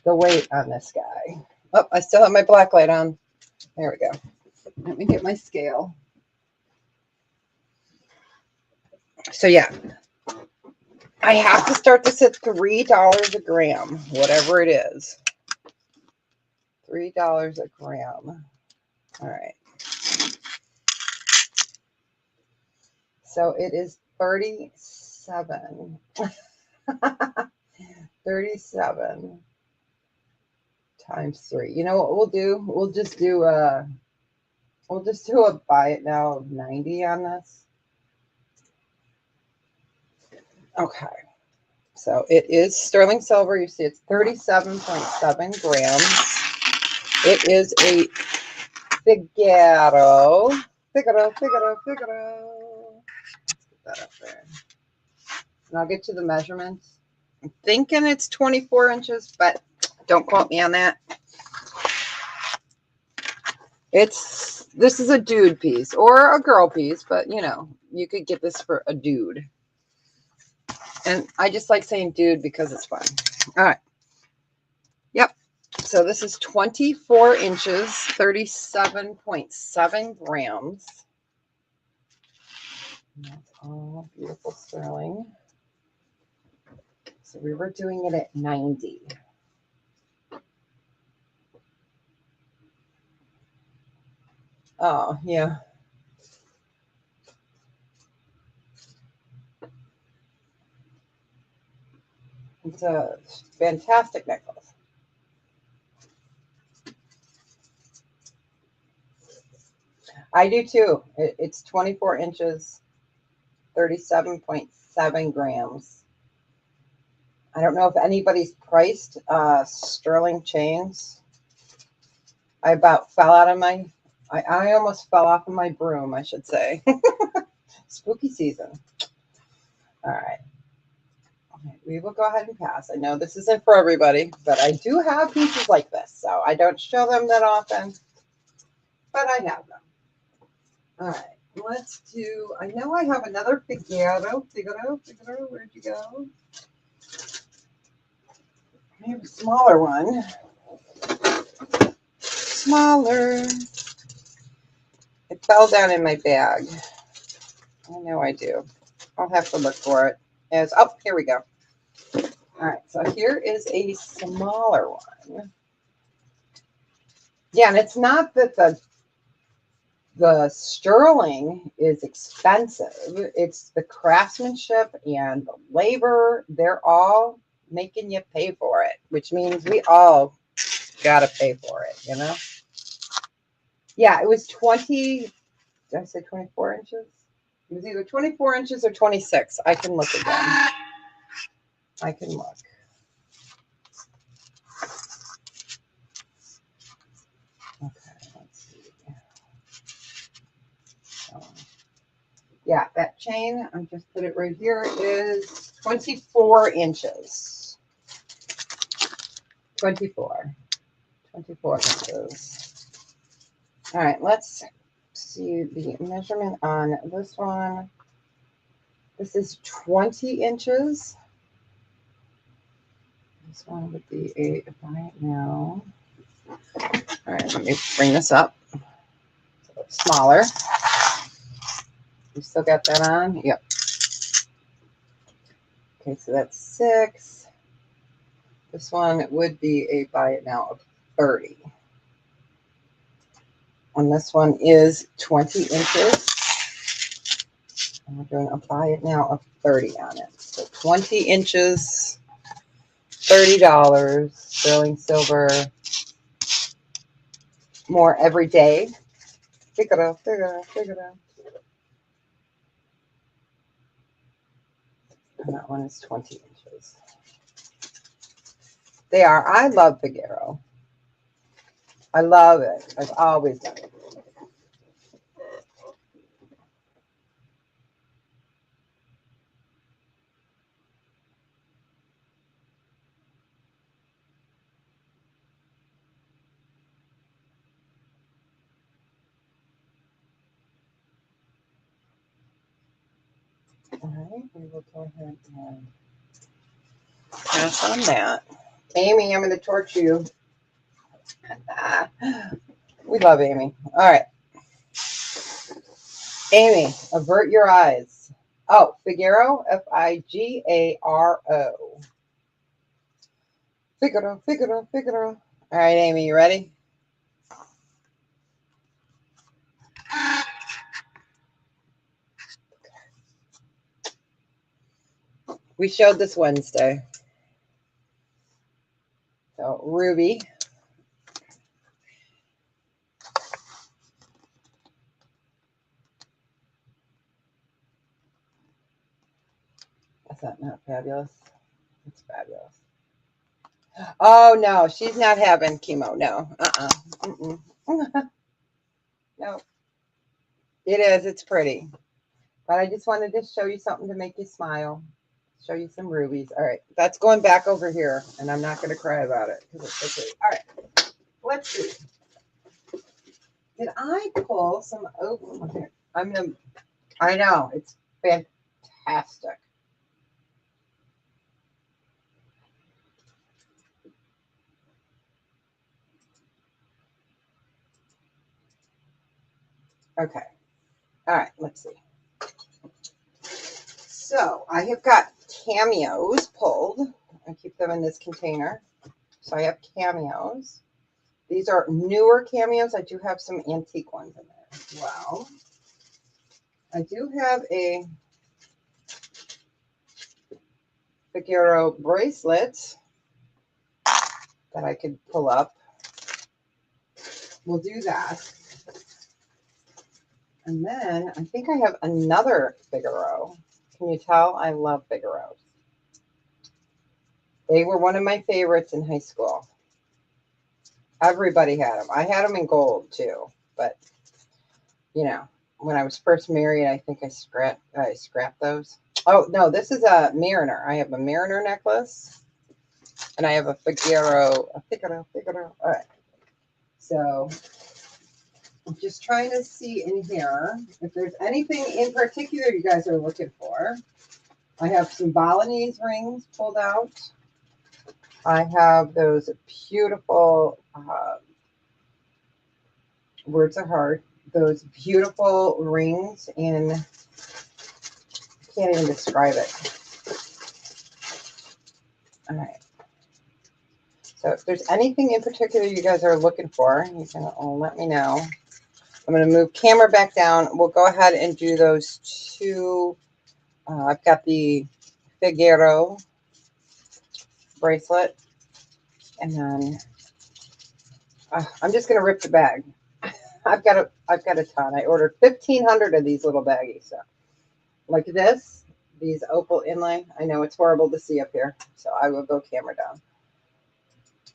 the weight on this guy. Oh, I still have my black light on. There we go. Let me get my scale. So yeah, I have to start this at $3 a gram, whatever it is. $3 a gram. All right. So it is 37. 37 times 3. You know what we'll do? We'll just do a buy it now of 90 on this. Okay. So it is sterling silver. You see it's 37.7 grams. It is a Figaro. Figaro. Let's get that up there. And I'll get to the measurements. I'm thinking it's 24 inches, but don't quote me on that. This is a dude piece or a girl piece, but you know, you could get this for a dude. And I just like saying dude because it's fun. All right. Yep. So this is 24 inches, 37.7 grams. And that's all beautiful sterling. So we were doing it at 90. Oh, yeah. It's a fantastic necklace. I do too. It's 24 inches, 37.7 grams. I don't know if anybody's priced sterling chains. I about fell out of my, I almost fell off of my broom, I should say. Spooky season. All right. We will go ahead and pass. I know this isn't for everybody, but I do have pieces like this, so I don't show them that often, but I have them. All right, let's do, I know I have another Figaro. Where'd you go? I have a smaller one. Smaller. It fell down in my bag. I know I do. I'll have to look for it. Oh, here we go. All right, so here is a smaller one. Yeah, and it's not that the sterling is expensive. It's the craftsmanship and the labor. They're all making you pay for it, which means we all got to pay for it, you know? Yeah, it was 20. Did I say 24 inches? It was either 24 inches or 26. I can look again. I can look. Okay, let's see. Yeah, that chain, I just put it right here, is 24 inches. 24 inches. All right, let's see the measurement on this one. This is 20 inches. This one would be a right now. All right, let me bring this up. So it's smaller. You still got that on? Yep. Okay, so that's 6. This one would be a buy it now of 30. And this one is 20 inches. And we're doing a buy it now of 30 on it. So 20 inches, $30, sterling silver, more every day. Figaro. And that one is 20 inches. They are. I love Figaro. I love it. I've always done it. All right, we will go ahead and pass on that. Amy, I'm going to torch you. We love Amy. All right. Amy, avert your eyes. Oh, Figaro, Figaro. Figaro, Figaro, Figaro. All right, Amy, you ready? We showed this Wednesday. So, Ruby. Is that not fabulous? It's fabulous. Oh, no, she's not having chemo. No. No, it is. It's pretty. But I just wanted to show you something to make you smile. Show you some rubies. All right. That's going back over here, and I'm not going to cry about it because it's okay. All right. Let's see. Did I pull some open? Okay. I know. It's fantastic. Okay. All right. Let's see. So I have got cameos pulled. I keep them in this container. So I have cameos. These are newer cameos. I do have some antique ones in there as well. I do have a Figaro bracelet that I could pull up. We'll do that. And then I think I have another Figaro. Can you tell? I love Figaros. They were one of my favorites in high school. Everybody had them. I had them in gold too, but you know, when I was first married, I think I scrapped those. Oh no, this is a Mariner. I have a Mariner necklace, and I have a Figaro. All right. So I'm just trying to see in here if there's anything in particular you guys are looking for. I have some Balinese rings pulled out. I have those beautiful words of heart. Those beautiful rings in. I can't even describe it. All right. So if there's anything in particular you guys are looking for, you can let me know. I'm going to move camera back down. We'll go ahead and do those two. I've got the Figaro bracelet, and then I'm just going to rip the bag. I've got a ton. I ordered 1,500 of these little baggies. So like this, these opal inlay. I know it's horrible to see up here, so I will go camera down.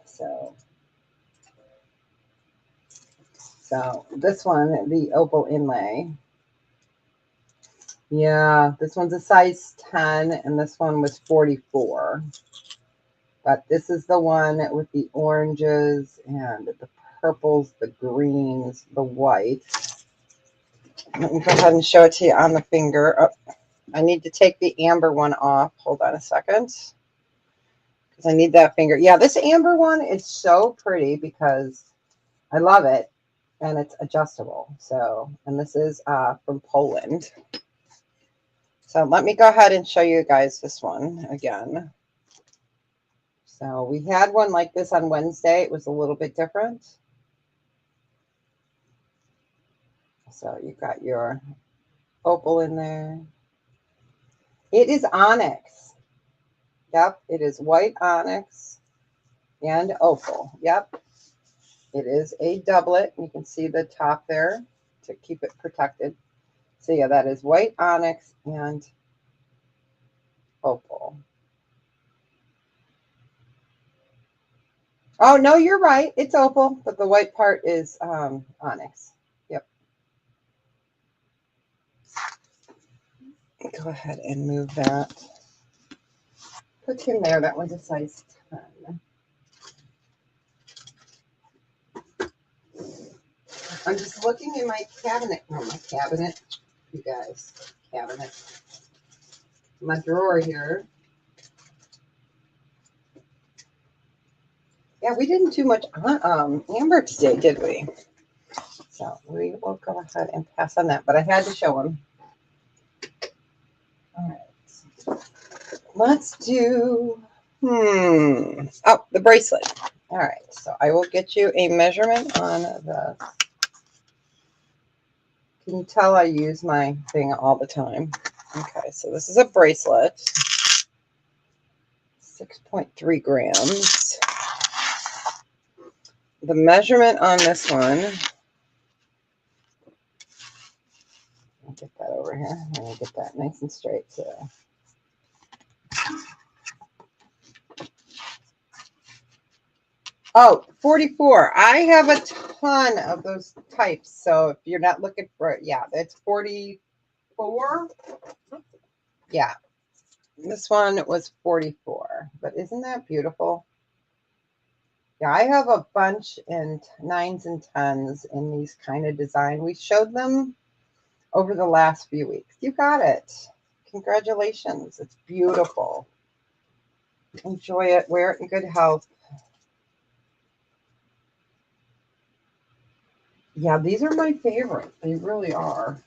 So this one, the opal inlay. Yeah, this one's a size 10, and this one was 44. But this is the one with the oranges and the purples, the greens, the white. Let me go ahead and show it to you on the finger. Oh, I need to take the amber one off. Hold on a second. Because I need that finger. Yeah, this amber one is so pretty because I love it. And it's adjustable. So, and this is from Poland. So let me go ahead and show you guys this one again. So we had one like this on Wednesday. It was a little bit different. So you got your opal in there. It is onyx. Yep, it is white onyx and opal. Yep, it is a doublet. You can see the top there to keep it protected. So yeah, that is white onyx and opal. Oh, no, you're right. It's opal, but the white part is onyx. Yep. Go ahead and move that. Put him there. That one's a size 10. I'm just looking in my cabinet. No, my cabinet. You guys. Cabinet. My drawer here. Yeah, we didn't do much amber today, did we? So we will go ahead and pass on that. But I had to show him. All right. Let's do, oh, the bracelet. All right. So I will get you a measurement on the, can you tell I use my thing all the time? Okay. So this is a bracelet, 6.3 grams. The measurement on this one, I'll get that over here. I'm going to get that nice and straight. So, oh, 44. I have a ton of those types. So if you're not looking for it, yeah, it's 44. Yeah, this one was 44. But isn't that beautiful? Yeah, I have a bunch in 9s and 10s in these kind of design. We showed them over the last few weeks. You got it. Congratulations. It's beautiful. Enjoy it. Wear it in good health. Yeah, these are my favorite. They really are.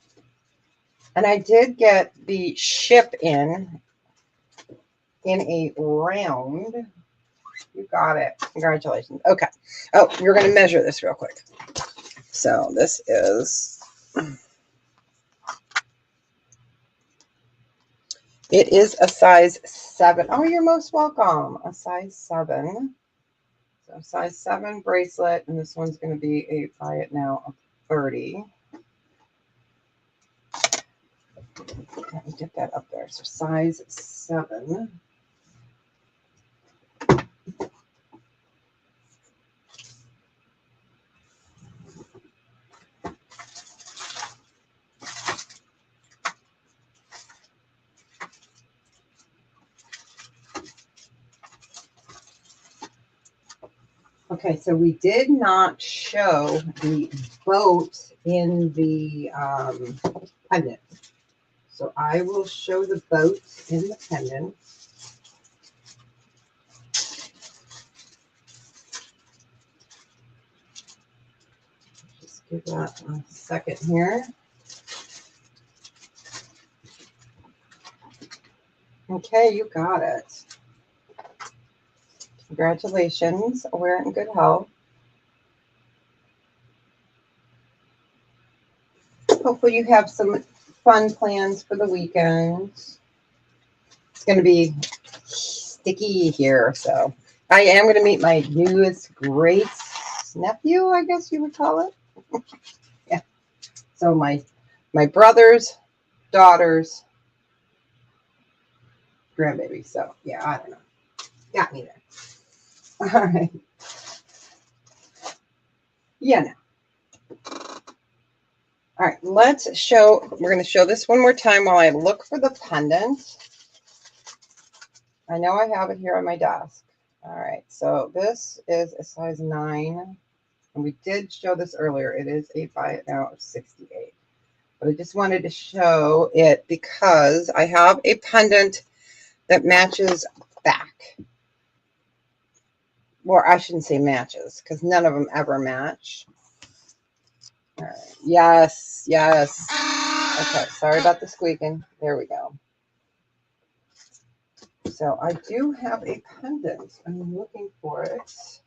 And I did get the ship in a round. You got it. Congratulations. Okay. Oh, you're going to measure this real quick. So this is, it is a size 7. Oh, you're most welcome. A size 7. So size 7 bracelet. And this one's going to be a, buy it now, a 30. Let me get that up there. So size 7. Okay, so we did not show the boat in the pendant. So I will show the boat in the pendant. Just give that a second here. Okay, you got it. Congratulations. Wear it in good health. Hopefully you have some fun plans for the weekend. It's going to be sticky here, so I am going to meet my newest great nephew, I guess you would call it. Yeah. So my brother's daughter's grandbaby. So yeah, I don't know. Got me there. All right. Yeah, no. All right, let's show, we're going to show this one more time while I look for the pendant. I know I have it here on my desk. All right, so this is a size 9, and we did show this earlier. It is a buy it now of 68. But I just wanted to show it because I have a pendant that matches back. Or I shouldn't say matches, because none of them ever match. All right. Yes, yes. Okay, sorry about the squeaking. There we go. So I do have a pendant. I'm looking for it.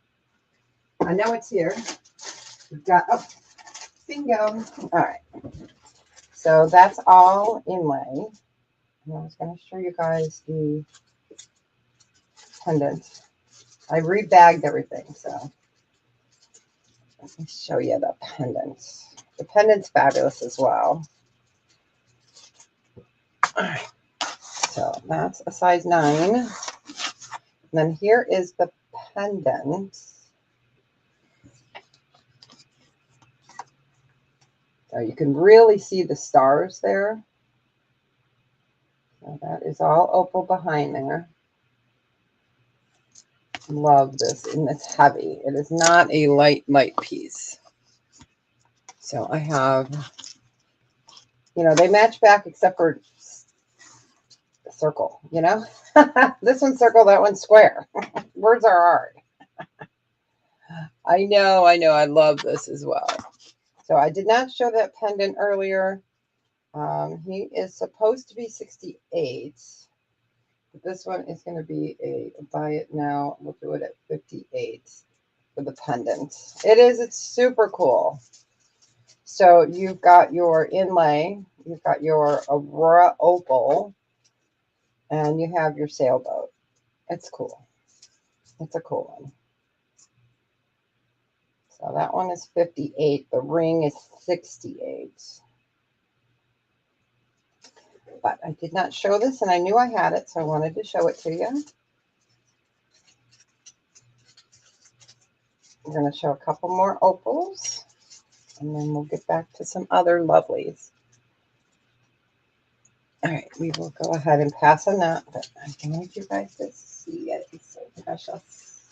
I know it's here. We've got, oh, bingo. All right. So that's all inlay. And I was going to show you guys the pendant. I rebagged everything, so let me show you the pendant. The pendant's fabulous as well. All right. So that's a size 9. And then here is the pendant. So you can really see the stars there. So that is all opal behind there. Love this, and it's heavy. It is not a light piece. So I have, you know, they match back except for the circle, you know. This one's circle, that one's square. Words are hard. I know. I love this as well. So I did not show that pendant earlier. He is supposed to be 68. But this one is going to be a buy it now. We'll do it at 58 for the pendant. It's super cool. So you've got your inlay, you've got your Aurora opal, and you have your sailboat. It's cool. It's a cool one. So that one is 58. The ring is 68. But I did not show this, and I knew I had it, so I wanted to show it to you. We're going to show a couple more opals, and then we'll get back to some other lovelies. All right, we will go ahead and pass on that, but I want you guys to see it. It's so precious.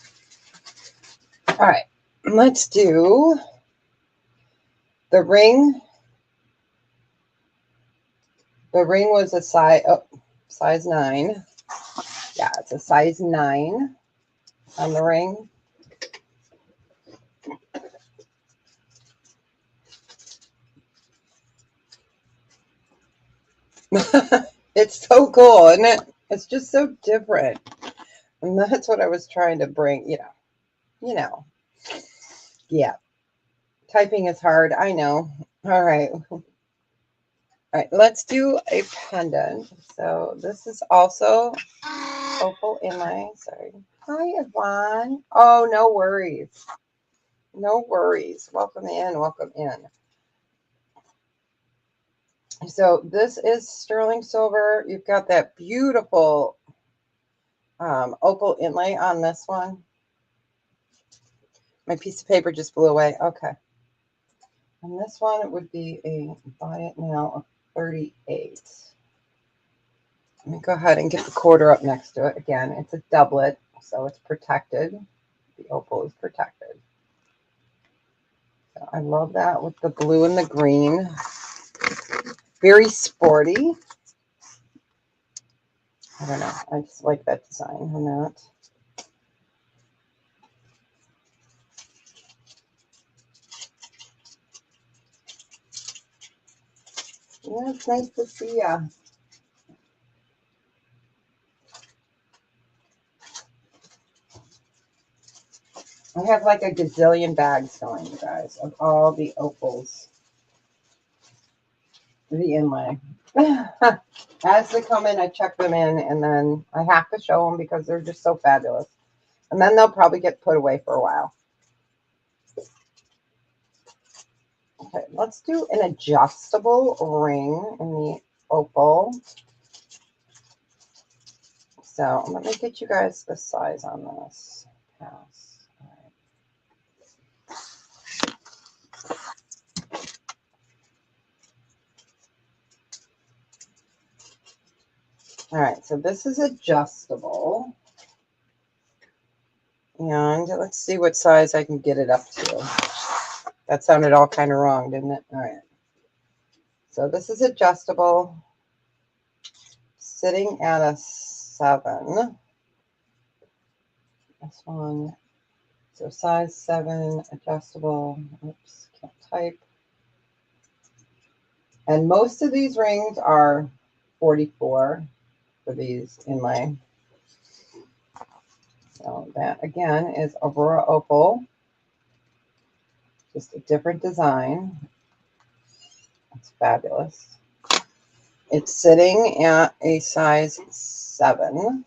All right, let's do the ring. The ring was a size 9. Yeah, it's a size 9 on the ring. It's so cool, isn't it? It's just so different. And that's what I was trying to bring, you know. Yeah. Typing is hard, I know. All right. All right, let's do a pendant. So this is also opal inlay. Sorry. Hi, Yvonne. Oh, no worries. No worries. Welcome in. Welcome in. So this is sterling silver. You've got that beautiful opal inlay on this one. My piece of paper just blew away. Okay. And this one it would be a buy it now of 38. Let me go ahead and get the quarter up next to it. Again, it's a doublet, so it's protected. The opal is protected. So I love that with the blue and the green. Very sporty. I don't know. I just like that design on that. Yeah, it's nice to see ya. I have like a gazillion bags going, you guys, of all the opals. The inlay. As they come in, I check them in, and then I have to show them because they're just so fabulous. And then they'll probably get put away for a while. Okay, let's do an adjustable ring in the opal. So let me get you guys the size on this. Pass. All right, so this is adjustable. And let's see what size I can get it up to. That sounded all kind of wrong, didn't it? All right. So this is adjustable, sitting at a 7. This one, so size 7, adjustable. Oops, can't type. And most of these rings are 44 for these inlay. So that again is Aurora opal, just a different design. It's fabulous. It's sitting at a size 7.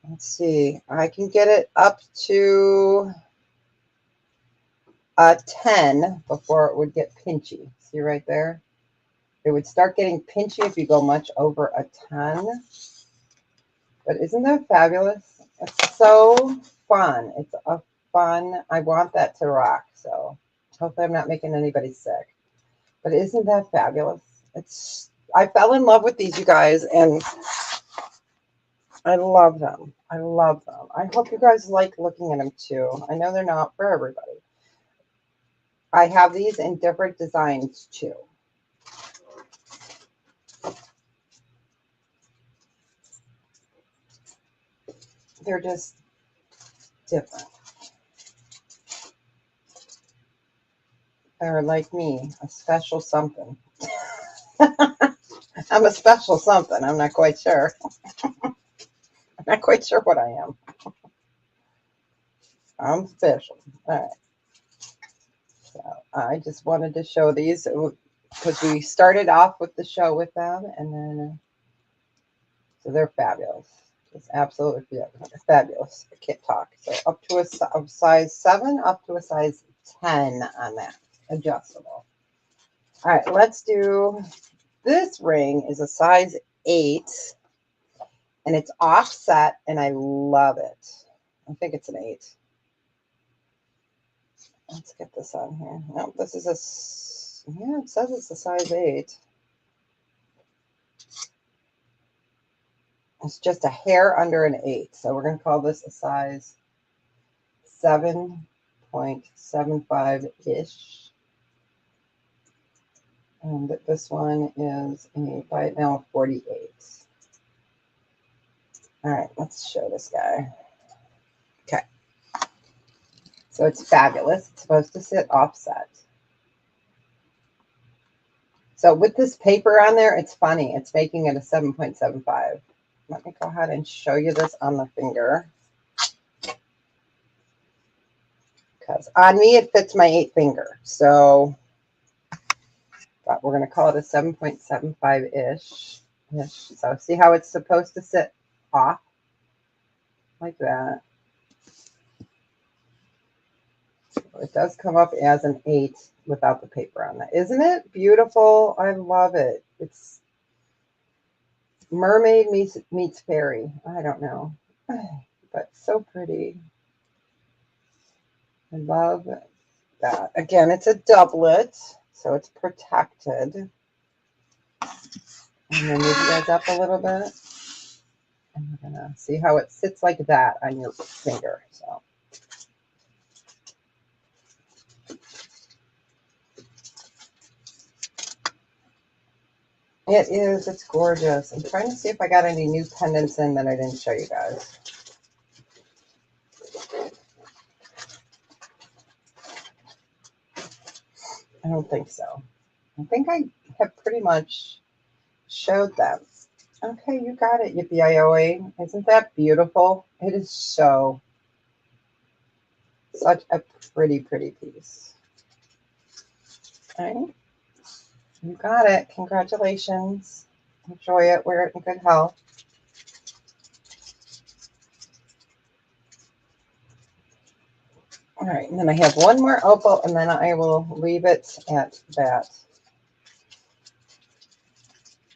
Let's see, I can get it up to a 10 before it would get pinchy. See right there? It would start getting pinchy if you go much over a 10. But isn't that fabulous? It's so fun. It's a fun, I want that to rock. So hopefully I'm not making anybody sick. But isn't that fabulous? I fell in love with these, you guys, and I love them. I love them. I hope you guys like looking at them too. I know they're not for everybody. I have these in different designs too. They're just different. They're like me, a special something. I'm a special something. I'm not quite sure. I'm not quite sure what I am. I'm special. All right. So I just wanted to show these because we started off with the show with them, and then so they're fabulous. It's absolutely fabulous. I can't talk. So up to a size 7, up to a size 10 on that adjustable. All right, let's do this ring is a size 8 and it's offset and I love it. I think it's an 8. Let's get this on here. No, this is yeah, it says it's a size 8. It's just a hair under an 8. So we're going to call this a size 7.75-ish. And this one is by now 48. All right, let's show this guy. Okay. So it's fabulous. It's supposed to sit offset. So with this paper on there, it's funny. It's making it a 7.75. Let me go ahead and show you this on the finger. Because on me, it fits my 8 finger. So but we're going to call it a 7.75-ish. So see how it's supposed to sit off? Like that. It does come up as an 8 without the paper on that. Isn't it beautiful? I love it. It's mermaid meets fairy. I don't know. But so pretty. I love that. Again, it's a doublet, so it's protected. And then move you guys up a little bit. And we're going to see how it sits like that on your finger. So. It is. It's gorgeous. I'm trying to see if I got any new pendants in that I didn't show you guys. I don't think so. I think I have pretty much showed them. Okay, you got it, Yippee-I-O-A. Isn't that beautiful? It is so, such a pretty, pretty piece. All right. You got it. Congratulations. Enjoy it. Wear it in good health. All right, and then I have one more opal, and then I will leave it at that.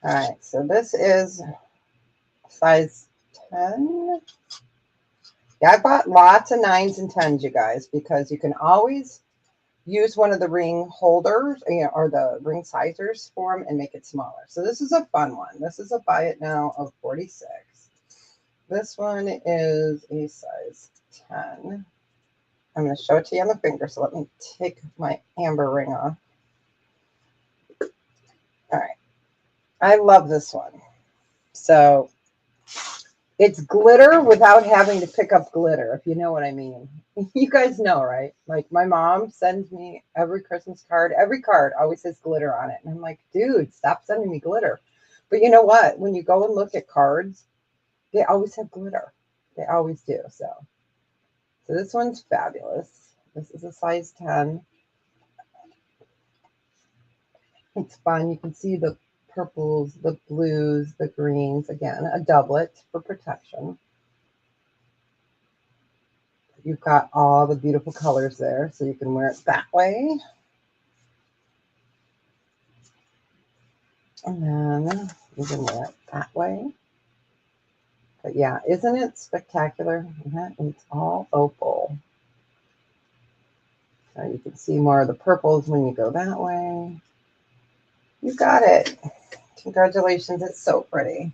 All right, so this is size 10. Yeah, I bought lots of 9s and 10s, you guys, because you can always use one of the ring holders, or the ring sizers for them and make it smaller. So this is a fun one. This is a buy it now of 46. This one is a size 10. I'm going to show it to you on the finger. So let me take my amber ring off. All right. I love this one. So it's glitter without having to pick up glitter, if you know what I mean. You guys know, right? Like my mom sends me every Christmas card. Every card always has glitter on it. And I'm like, dude, stop sending me glitter. But you know what? When you go and look at cards, they always have glitter. They always do. So this one's fabulous. This is a size 10. It's fun. You can see the purples, the blues, the greens. Again, a doublet for protection. You've got all the beautiful colors there, so you can wear it that way. And then you can wear it that way. But yeah, isn't it spectacular? It's all opal. So you can see more of the purples when you go that way. You got it. Congratulations. It's so pretty.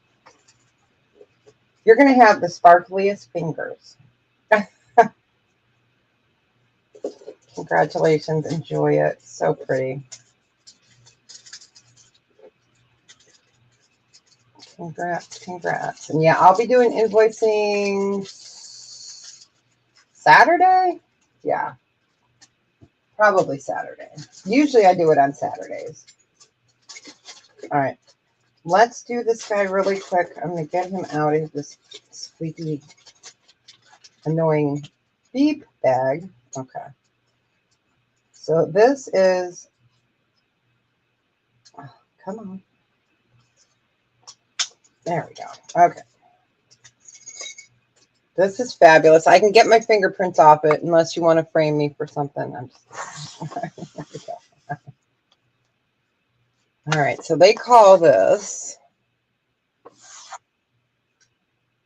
You're going to have the sparkliest fingers. Congratulations. Enjoy it. So pretty. Congrats. And yeah, I'll be doing invoicing Saturday. Yeah, probably Saturday. Usually I do it on Saturdays. All right. Let's do this guy really quick. I'm going to get him out of this squeaky, annoying beep bag. Okay. So this is, oh, come on. There we go. Okay. This is fabulous. I can get my fingerprints off it unless you want to frame me for something. I'm just All right. So they call this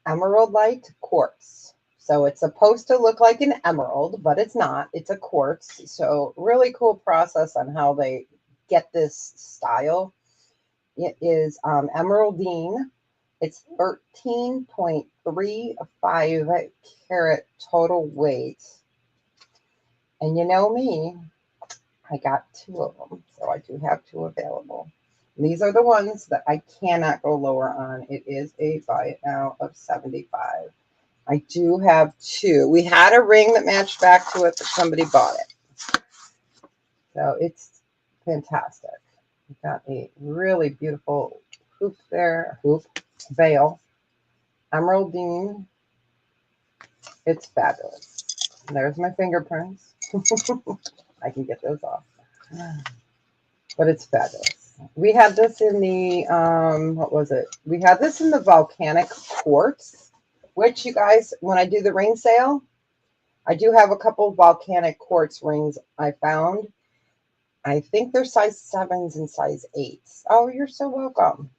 emerald light quartz. So it's supposed to look like an emerald, but it's not. It's a quartz. So really cool process on how they get this style. It is emeraldine. It's 13.35 carat total weight. And you know me, I got 2 of them. So I do have 2 available. These are the ones that I cannot go lower on. It is a buy it now of 75. I do have 2. We had a ring that matched back to it, but somebody bought it. So it's fantastic. We've got a really beautiful hoop there, veil, emeraldine. It's fabulous. There's my fingerprints. I can get those off. But it's fabulous. We had this in the, what was it? We had this in the volcanic quartz, which you guys, when I do the ring sale, I do have a couple volcanic quartz rings I found. I think they're size 7s and size 8s. Oh, you're so welcome.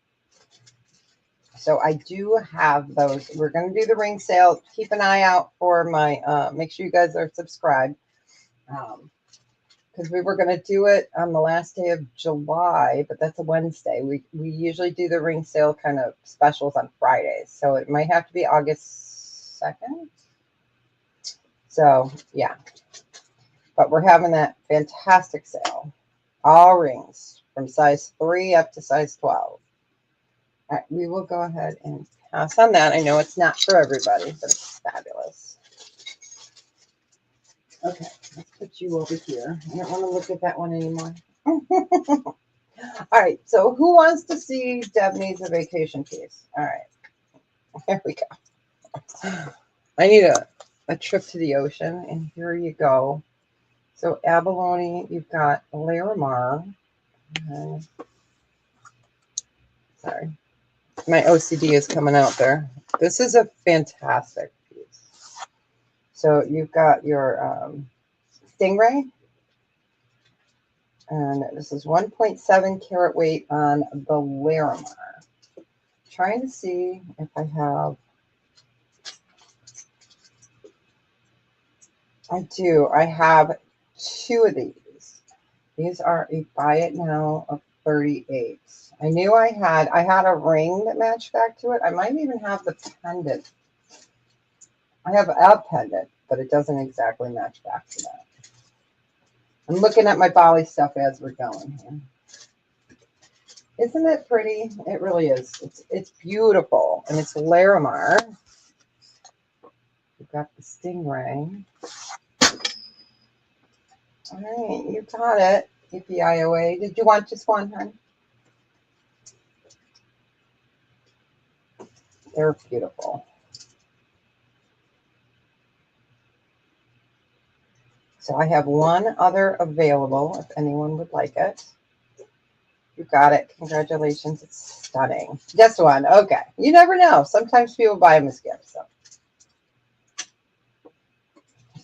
So I do have those. We're going to do the ring sale. Keep an eye out for my, make sure you guys are subscribed. Because we were going to do it on the last day of July, but that's a Wednesday. We usually do the ring sale kind of specials on Fridays. So it might have to be August 2nd. So, yeah. But we're having that fantastic sale. All rings from size 3 up to size 12. All right, we will go ahead and pass on that. I know it's not for everybody, but it's fabulous. Okay, let's put you over here. I don't want to look at that one anymore. All right, so who wants to see Deb Needs a Vacation piece? All right, here we go. I need a trip to the ocean, and here you go. So abalone, you've got Larimar. Sorry, my OCD is coming out there. This is a fantastic piece. So you've got your stingray. And this is 1.7 carat weight on the Larimar. Trying to see if I have. I do. I have 2 of these. These are a buy it now of 38. I knew I had a ring that matched back to it. I might even have the pendant. I have a pendant, but it doesn't exactly match back to that. I'm looking at my Bali stuff as we're going here. Isn't it pretty? It really is. It's beautiful. And it's Larimar. We've got the stingray. All right, you got it. EPIOA. Did you want just one, hon? They're beautiful. So I have 1 other available if anyone would like it. You got it. Congratulations. It's stunning. Just 1. Okay. You never know. Sometimes people buy them as gifts.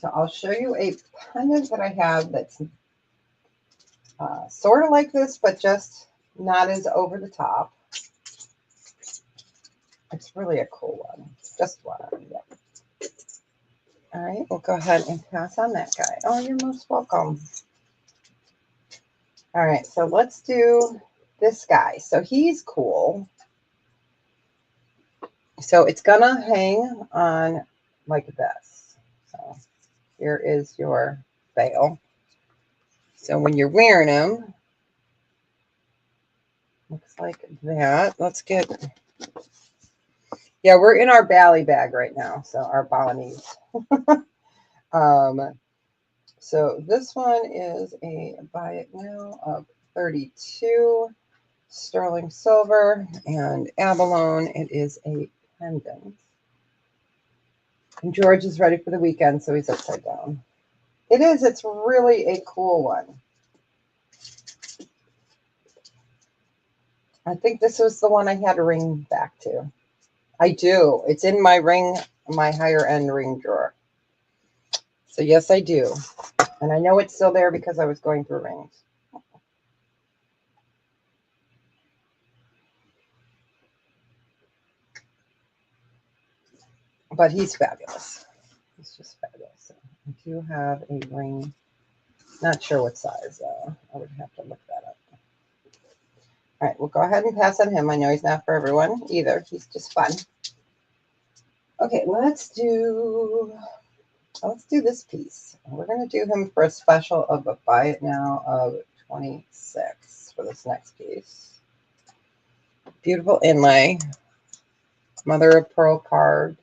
So I'll show you a pendant that I have that's sort of like this, but just not as over the top. It's really a cool one. Just 1. Yeah. All right, we'll go ahead and pass on that guy. Oh, you're most welcome. All right, so let's do this guy. So he's cool. So it's gonna hang on like this. So here is your veil. So when you're wearing them, looks like that. Let's get, yeah, we're in our Bali bag right now. So our Balinese. So this one is a buy it now of 32. sterling silver, and abalone. It is a pendant. And George is ready for the weekend, so he's upside down. It is. It's really a cool one. I think this was the one I had a ring back to. I do. It's in my higher end ring drawer. So yes, I do. And I know it's still there because I was going through rings. But he's fabulous. He's just fabulous. So I do have a ring. Not sure what size, though. I would have to look that up. All right, we'll go ahead and pass on him. I know he's not for everyone either. He's just fun. Okay, let's do this piece. We're going to do him for a special of a buy it now of 26 for this next piece. Beautiful inlay. Mother of pearl card.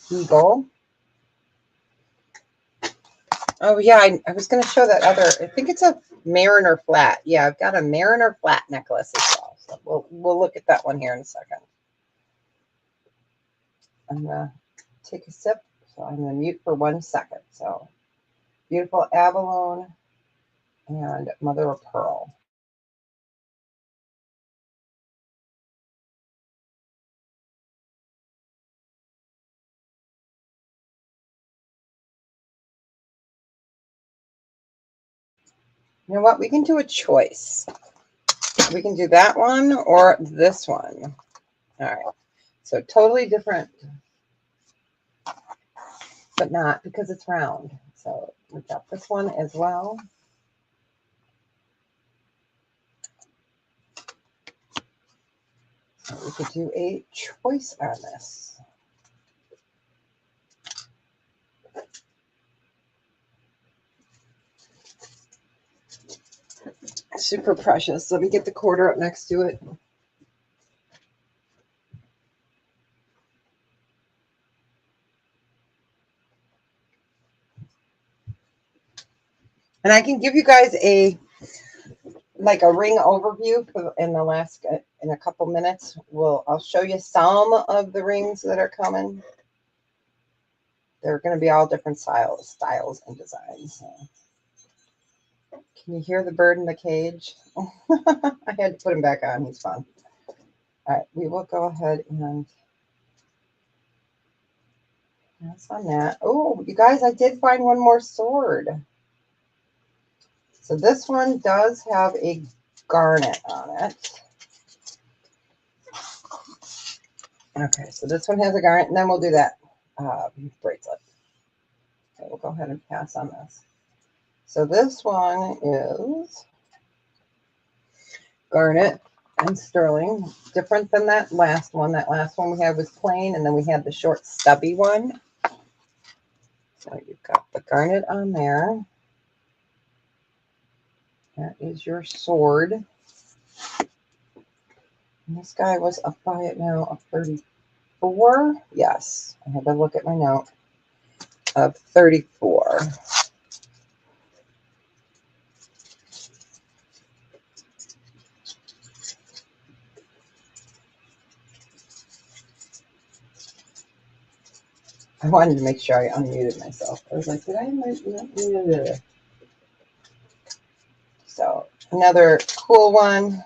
Eagle. Oh yeah, I was going to show that other. I think it's a Mariner flat. Yeah, I've got a Mariner flat necklace as well. So we'll look at that one here in a second. I'm gonna take a sip. So I'm gonna mute for 1 second. So beautiful abalone and mother of pearl. You know what? We can do a choice. We can do that one or this one. All right. So totally different, but not because it's round. So we got this one as well. So we could do a choice on this. Super precious. Let me get the quarter up next to it. And I can give you guys a ring overview in a couple minutes. I'll show you some of the rings that are coming. They're going to be all different styles and designs. So. Can you hear the bird in the cage? I had to put him back on. He's fun. All right, we will go ahead and pass on that. Oh, you guys, I did find one more sword. So this one does have a garnet on it. Okay, so this one has a garnet, and then we'll do that bracelet. Okay, we'll go ahead and pass on this. So this one is garnet and sterling, different than that last one. That last one we had was plain, and then we had the short stubby one. So you've got the garnet on there. That is your sword. And this guy was up by it now of 34. Yes, I had to look at my note. Of 34. I wanted to make sure I unmuted myself. I was like, did I unmute it? So another cool one.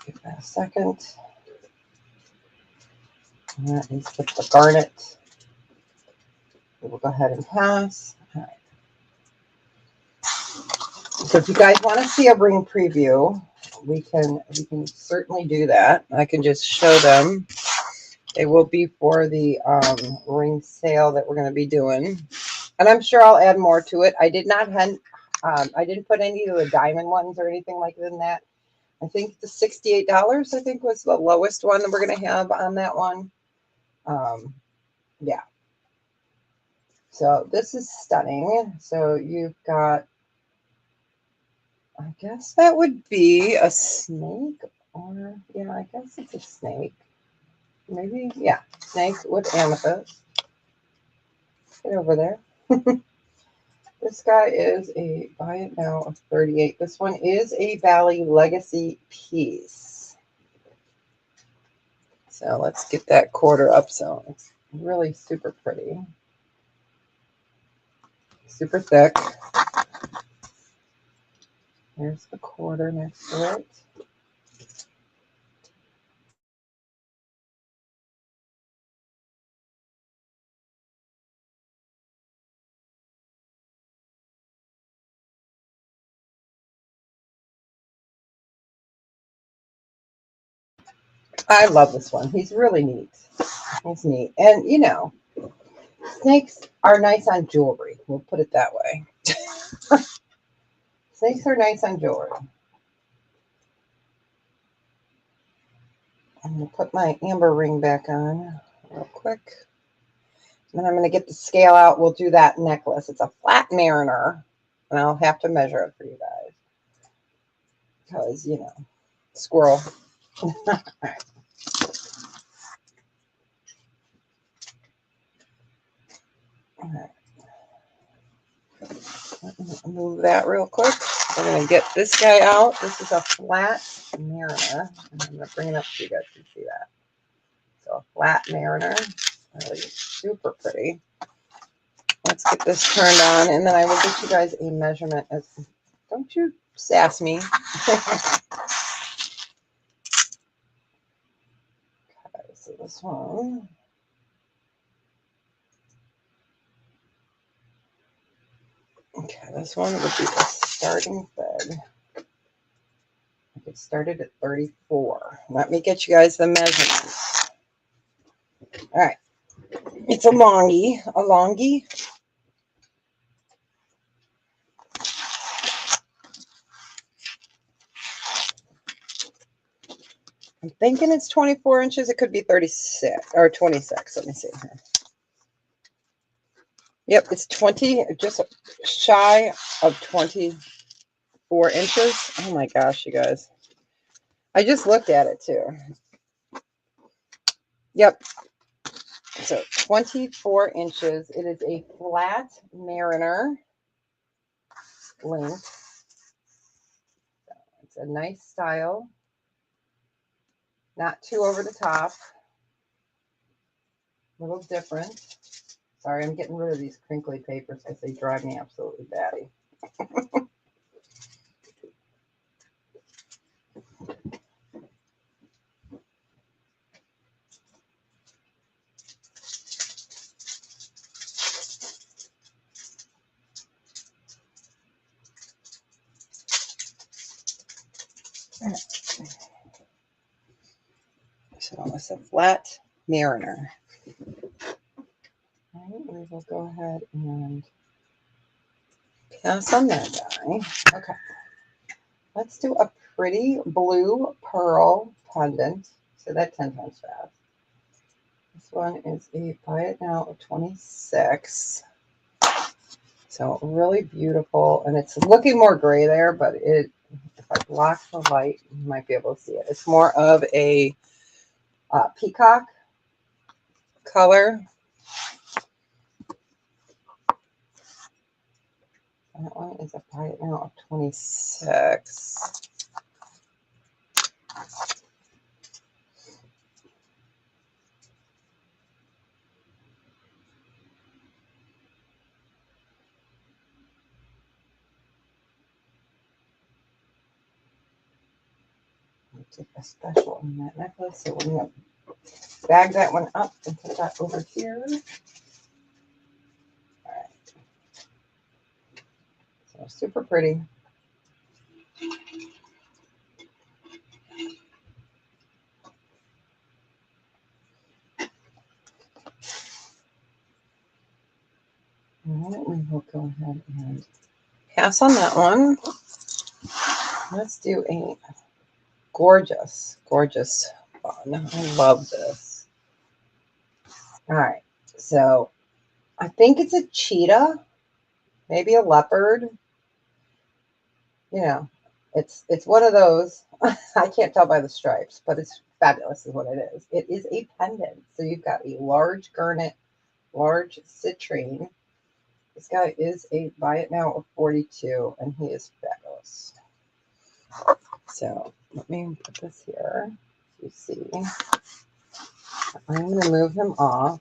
Give that a second. And that is with the garnet. We will go ahead and pass. All right. So if you guys want to see a ring preview, we can certainly do that. I can just show them. They will be for the ring sale that we're going to be doing, and I'm sure I'll add more to it. I didn't put any of the diamond ones or anything like that. I think the $68 I think was the lowest one that we're going to have on that one. Yeah. So this is stunning. So you've got, I guess that would be a snake, or yeah, I guess it's a snake. maybe, yeah, snake with amethyst. Get over there. This guy is a buy it now of 38. This one is a Valley Legacy piece. So let's get that quarter up. So it's really super pretty. Super thick. Here's the quarter next to it. I love this one. He's really neat. He's neat. And, you know, snakes are nice on jewelry. We'll put it that way. Snakes are nice on jewelry. I'm going to put my amber ring back on real quick. Then I'm going to get the scale out. We'll do that necklace. It's a flat mariner. And I'll have to measure it for you guys. Because, you know, squirrel. All right. All right. Let me move that real quick. We're going to get this guy out. This is a flat mariner. And I'm going to bring it up so you guys can see that. So a flat mariner. Really super pretty. Let's get this turned on. And then I will get you guys a measurement. Don't you sass me. Okay, so this one. Okay, this one would be the starting bed. It started at 34. Let me get you guys the measurements. All right. It's a longie. A longie. I'm thinking it's 24 inches. It could be 36 or 26. Let me see here. Yep, it's 20, just shy of 24 inches. Oh my gosh, you guys. I just looked at it too. Yep. So 24 inches. It is a flat mariner length. So it's a nice style. Not too over the top. A little different. Sorry, I'm getting rid of these crinkly papers because they drive me absolutely batty. So it's a flat mariner. All right, we will go ahead and pass on that guy. Okay. Let's do a pretty blue pearl pendant. So that 10 times fast. This one is a buy it now of 26. So really beautiful. And it's looking more gray there, but if I block the light, you might be able to see it. It's more of a peacock color. That one is a buy it now of 26. Take a special on that necklace. So we're going to bag that one up and put that over here. All right. So super pretty. All right, we will go ahead and pass on that one. Let's do a gorgeous, gorgeous one. I love this. All right, so I think it's a cheetah, maybe a leopard. You know, it's one of those. I can't tell by the stripes, but it's fabulous is what it is. It is a pendant. So you've got a large garnet, large citrine. This guy is a buy it now of 42, and he is fabulous. So let me put this here. You see, I'm going to move him off.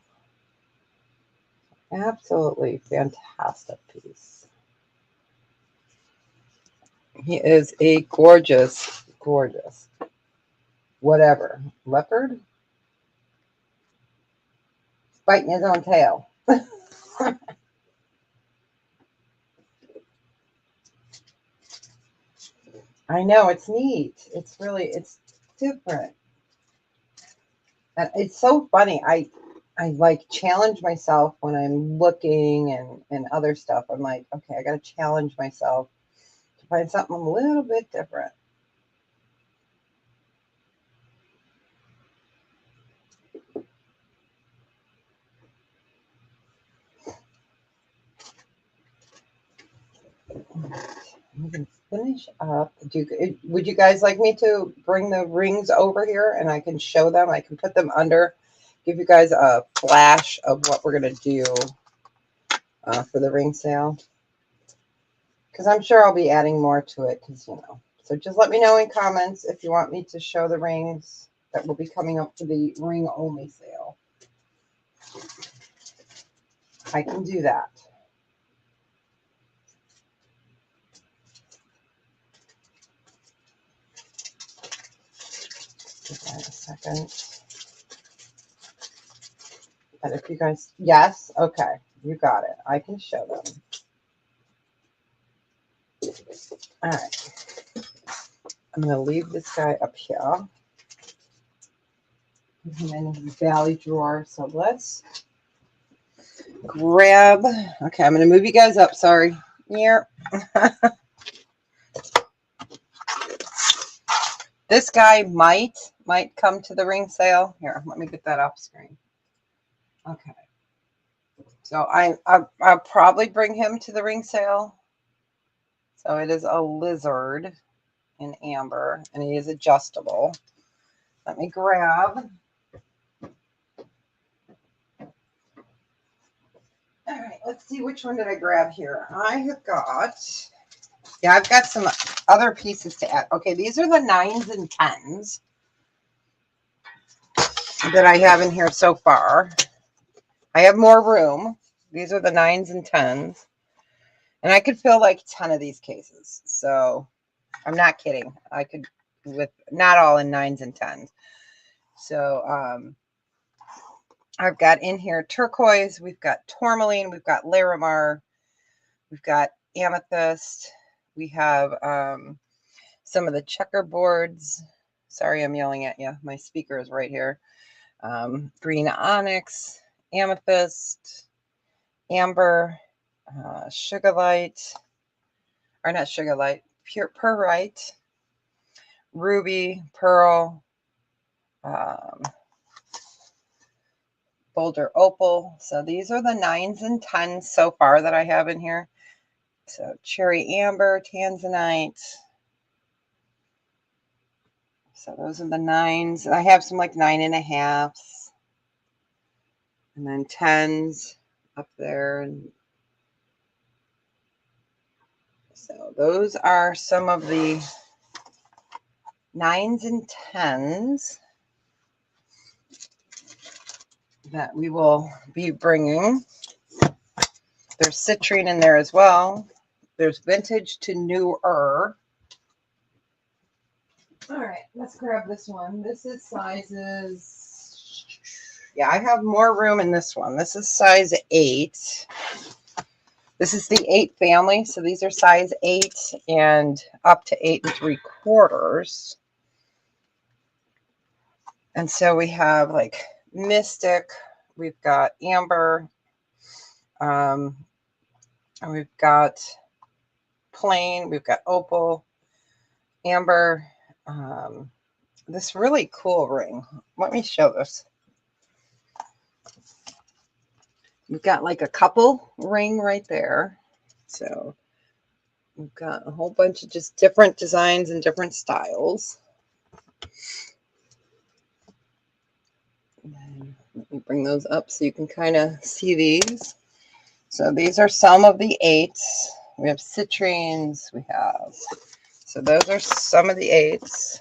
Absolutely fantastic piece. He is a gorgeous, gorgeous, whatever, leopard? He's biting his own tail. I know, it's neat. It's really, it's different. And it's so funny. I like challenge myself when I'm looking and other stuff. I'm like, okay, I got to challenge myself to find something a little bit different. I'm going to finish up. Would you guys like me to bring the rings over here and I can show them? I can put them under, give you guys a flash of what we're going to do for the ring sale. Because I'm sure I'll be adding more to it because, you know. So just let me know in comments if you want me to show the rings that will be coming up for the ring only sale. I can do that. Give that a second. But if you guys, yes, okay, you got it. I can show them. All right. I'm going to leave this guy up here. Put him in the valley drawer. So let's grab. Okay, I'm going to move you guys up. Sorry. Here. This guy might come to the ring sale. Here, let me get that off screen. Okay. So I'll probably bring him to the ring sale. So it is a lizard in amber, and he is adjustable. Let me grab. All right, let's see, which one did I grab here? I have got, yeah, I've got some other pieces to add. Okay, these are the 9s and 10s that I have in here so far. I have more room. These are the 9s and 10s. And I could fill like 10 of these cases. So I'm not kidding. I could, with not all in 9s and 10s. So I've got in here turquoise, we've got tourmaline, we've got Larimar, we've got amethyst, we have some of the checkerboards. Sorry, I'm yelling at you. My speaker is right here. Green onyx, amethyst, amber, sugarlight, or not sugarlight, pure pearlite, ruby, pearl, boulder opal. So these are the 9s and 10s so far that I have in here. So cherry amber, tanzanite. So those are the 9s. I have some like 9.5s. And then 10s up there. And so those are some of the 9s and 10s that we will be bringing. There's citrine in there as well. There's vintage to newer. All right, let's grab this one. This is sizes, yeah, I have more room in this one. This is size 8. This is the 8 family, so these are size 8 and up to 8 3/4. And so we have like mystic, we've got amber, and we've got plain, we've got opal, amber, this really cool ring. Let me show this. We've got like a couple ring right there. So we've got a whole bunch of just different designs and different styles. Let me bring those up so you can kind of see these. So these are some of the 8s. We have citrines. So those are some of the 8s.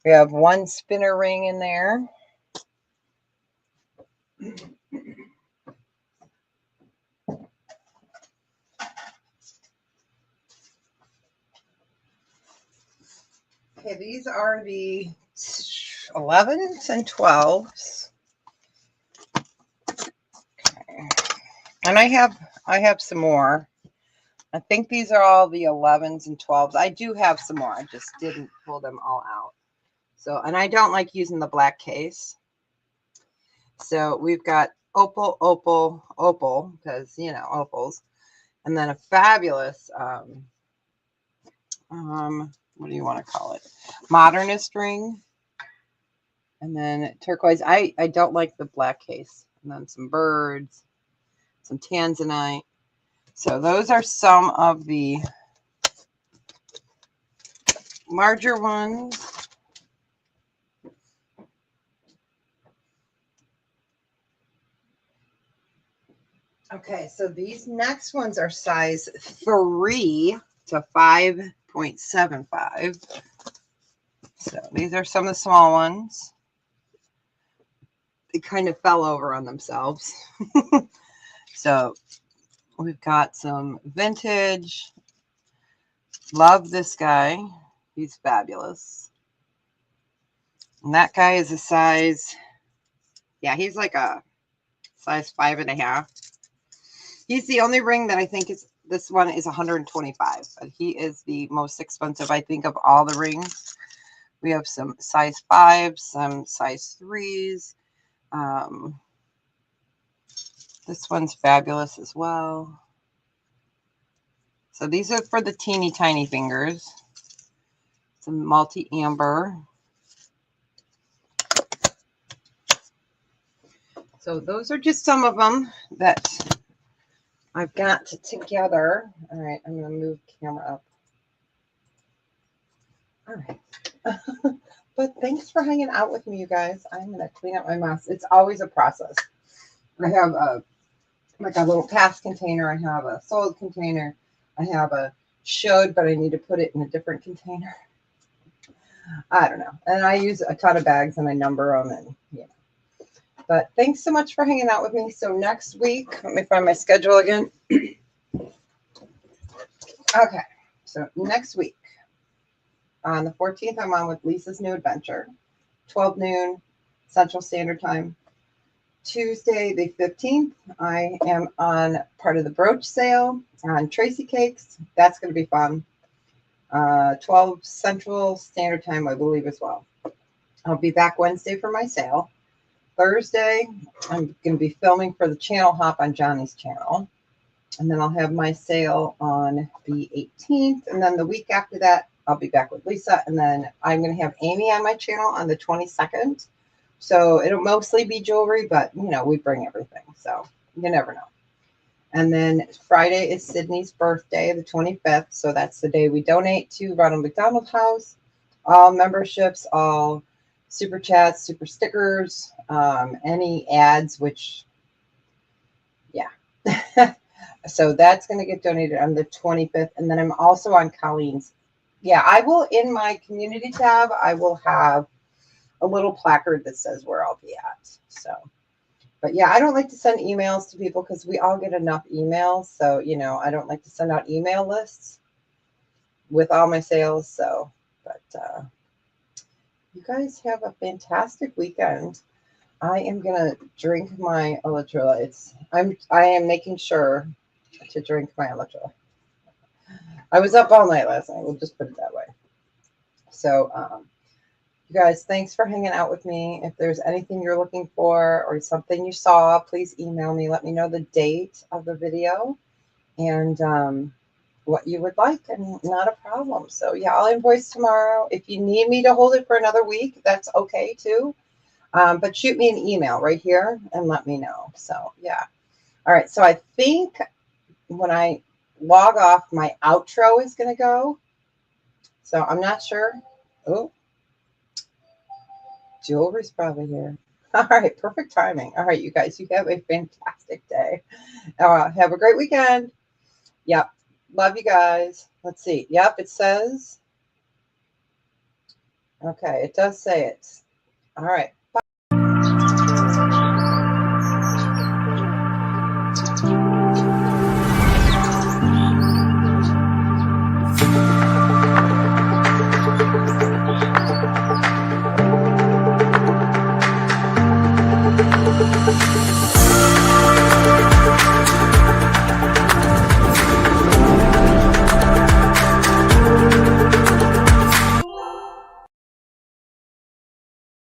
We have one spinner ring in there. Okay, these are the 11s and 12s. Okay. And I have some more. I think these are all the 11s and 12s. I do have some more. I just didn't pull them all out. So, and I don't like using the black case. So we've got opal, opal, opal, because, you know, opals. And then a fabulous, what do you want to call it? Modernist ring. And then turquoise. I don't like the black case. And then some birds, some tanzanite. So those are some of the larger ones. Okay, so these next ones are size 3 to 5.75. So these are some of the small ones. They kind of fell over on themselves. So we've got some vintage. Love this guy. He's fabulous. And that guy is a size, yeah, he's like a size 5.5. He's the only ring that I think is, this one is 125, but he is the most expensive, I think, of all the rings. We have some size 5s, some size 3s. This one's fabulous as well. So these are for the teeny tiny fingers. Some multi-amber. So those are just some of them that I've got together. All right, I'm going to move the camera up. All right. But thanks for hanging out with me, you guys. I'm going to clean up my mess. It's always a process. I have a little past container. I have a sold container. I have a should, but I need to put it in a different container. I don't know. And I use a ton of bags and I number them and, yeah. But thanks so much for hanging out with me. So next week, let me find my schedule again. Okay. So next week, on the 14th, I'm on with Lisa's New Adventure. 12 noon, Central Standard Time. Tuesday, the 15th, I am on part of the brooch sale on Tracy Cakes. That's going to be fun. 12 Central Standard Time, I believe, as well. I'll be back Wednesday for my sale. Thursday, I'm going to be filming for the channel hop on Johnny's channel. And then I'll have my sale on the 18th. And then the week after that, I'll be back with Lisa. And then I'm going to have Amy on my channel on the 22nd. So it'll mostly be jewelry, but, you know, we bring everything. So you never know. And then Friday is Sydney's birthday, the 25th. So that's the day we donate to Ronald McDonald House. All memberships, all super chats, super stickers, any ads, which, yeah. So that's going to get donated on the 25th. And then I'm also on Colleen's. Yeah, I will, in my community tab, I will have a little placard that says where I'll be at. So, but yeah, I don't like to send emails to people because we all get enough emails. So, you know, I don't like to send out email lists with all my sales. So, but you guys have a fantastic weekend. I am gonna drink my electrolytes. I am making sure to drink my electrolytes. I was up all night last night. We'll just put it that way. So, you guys, thanks for hanging out with me. If there's anything you're looking for or something you saw, please email me. Let me know the date of the video and what you would like, and not a problem. So, yeah, I'll invoice tomorrow. If you need me to hold it for another week, that's okay too. But shoot me an email right here and let me know. So, yeah. All right. So I think when I log off, my outro is going to go. So I'm not sure. Oh, jewelry's probably here. All right, perfect timing. All right, you guys, you have a fantastic day. Have a great weekend. Yep. Love you guys. Let's see. Yep, it says, okay, it does say it. All right.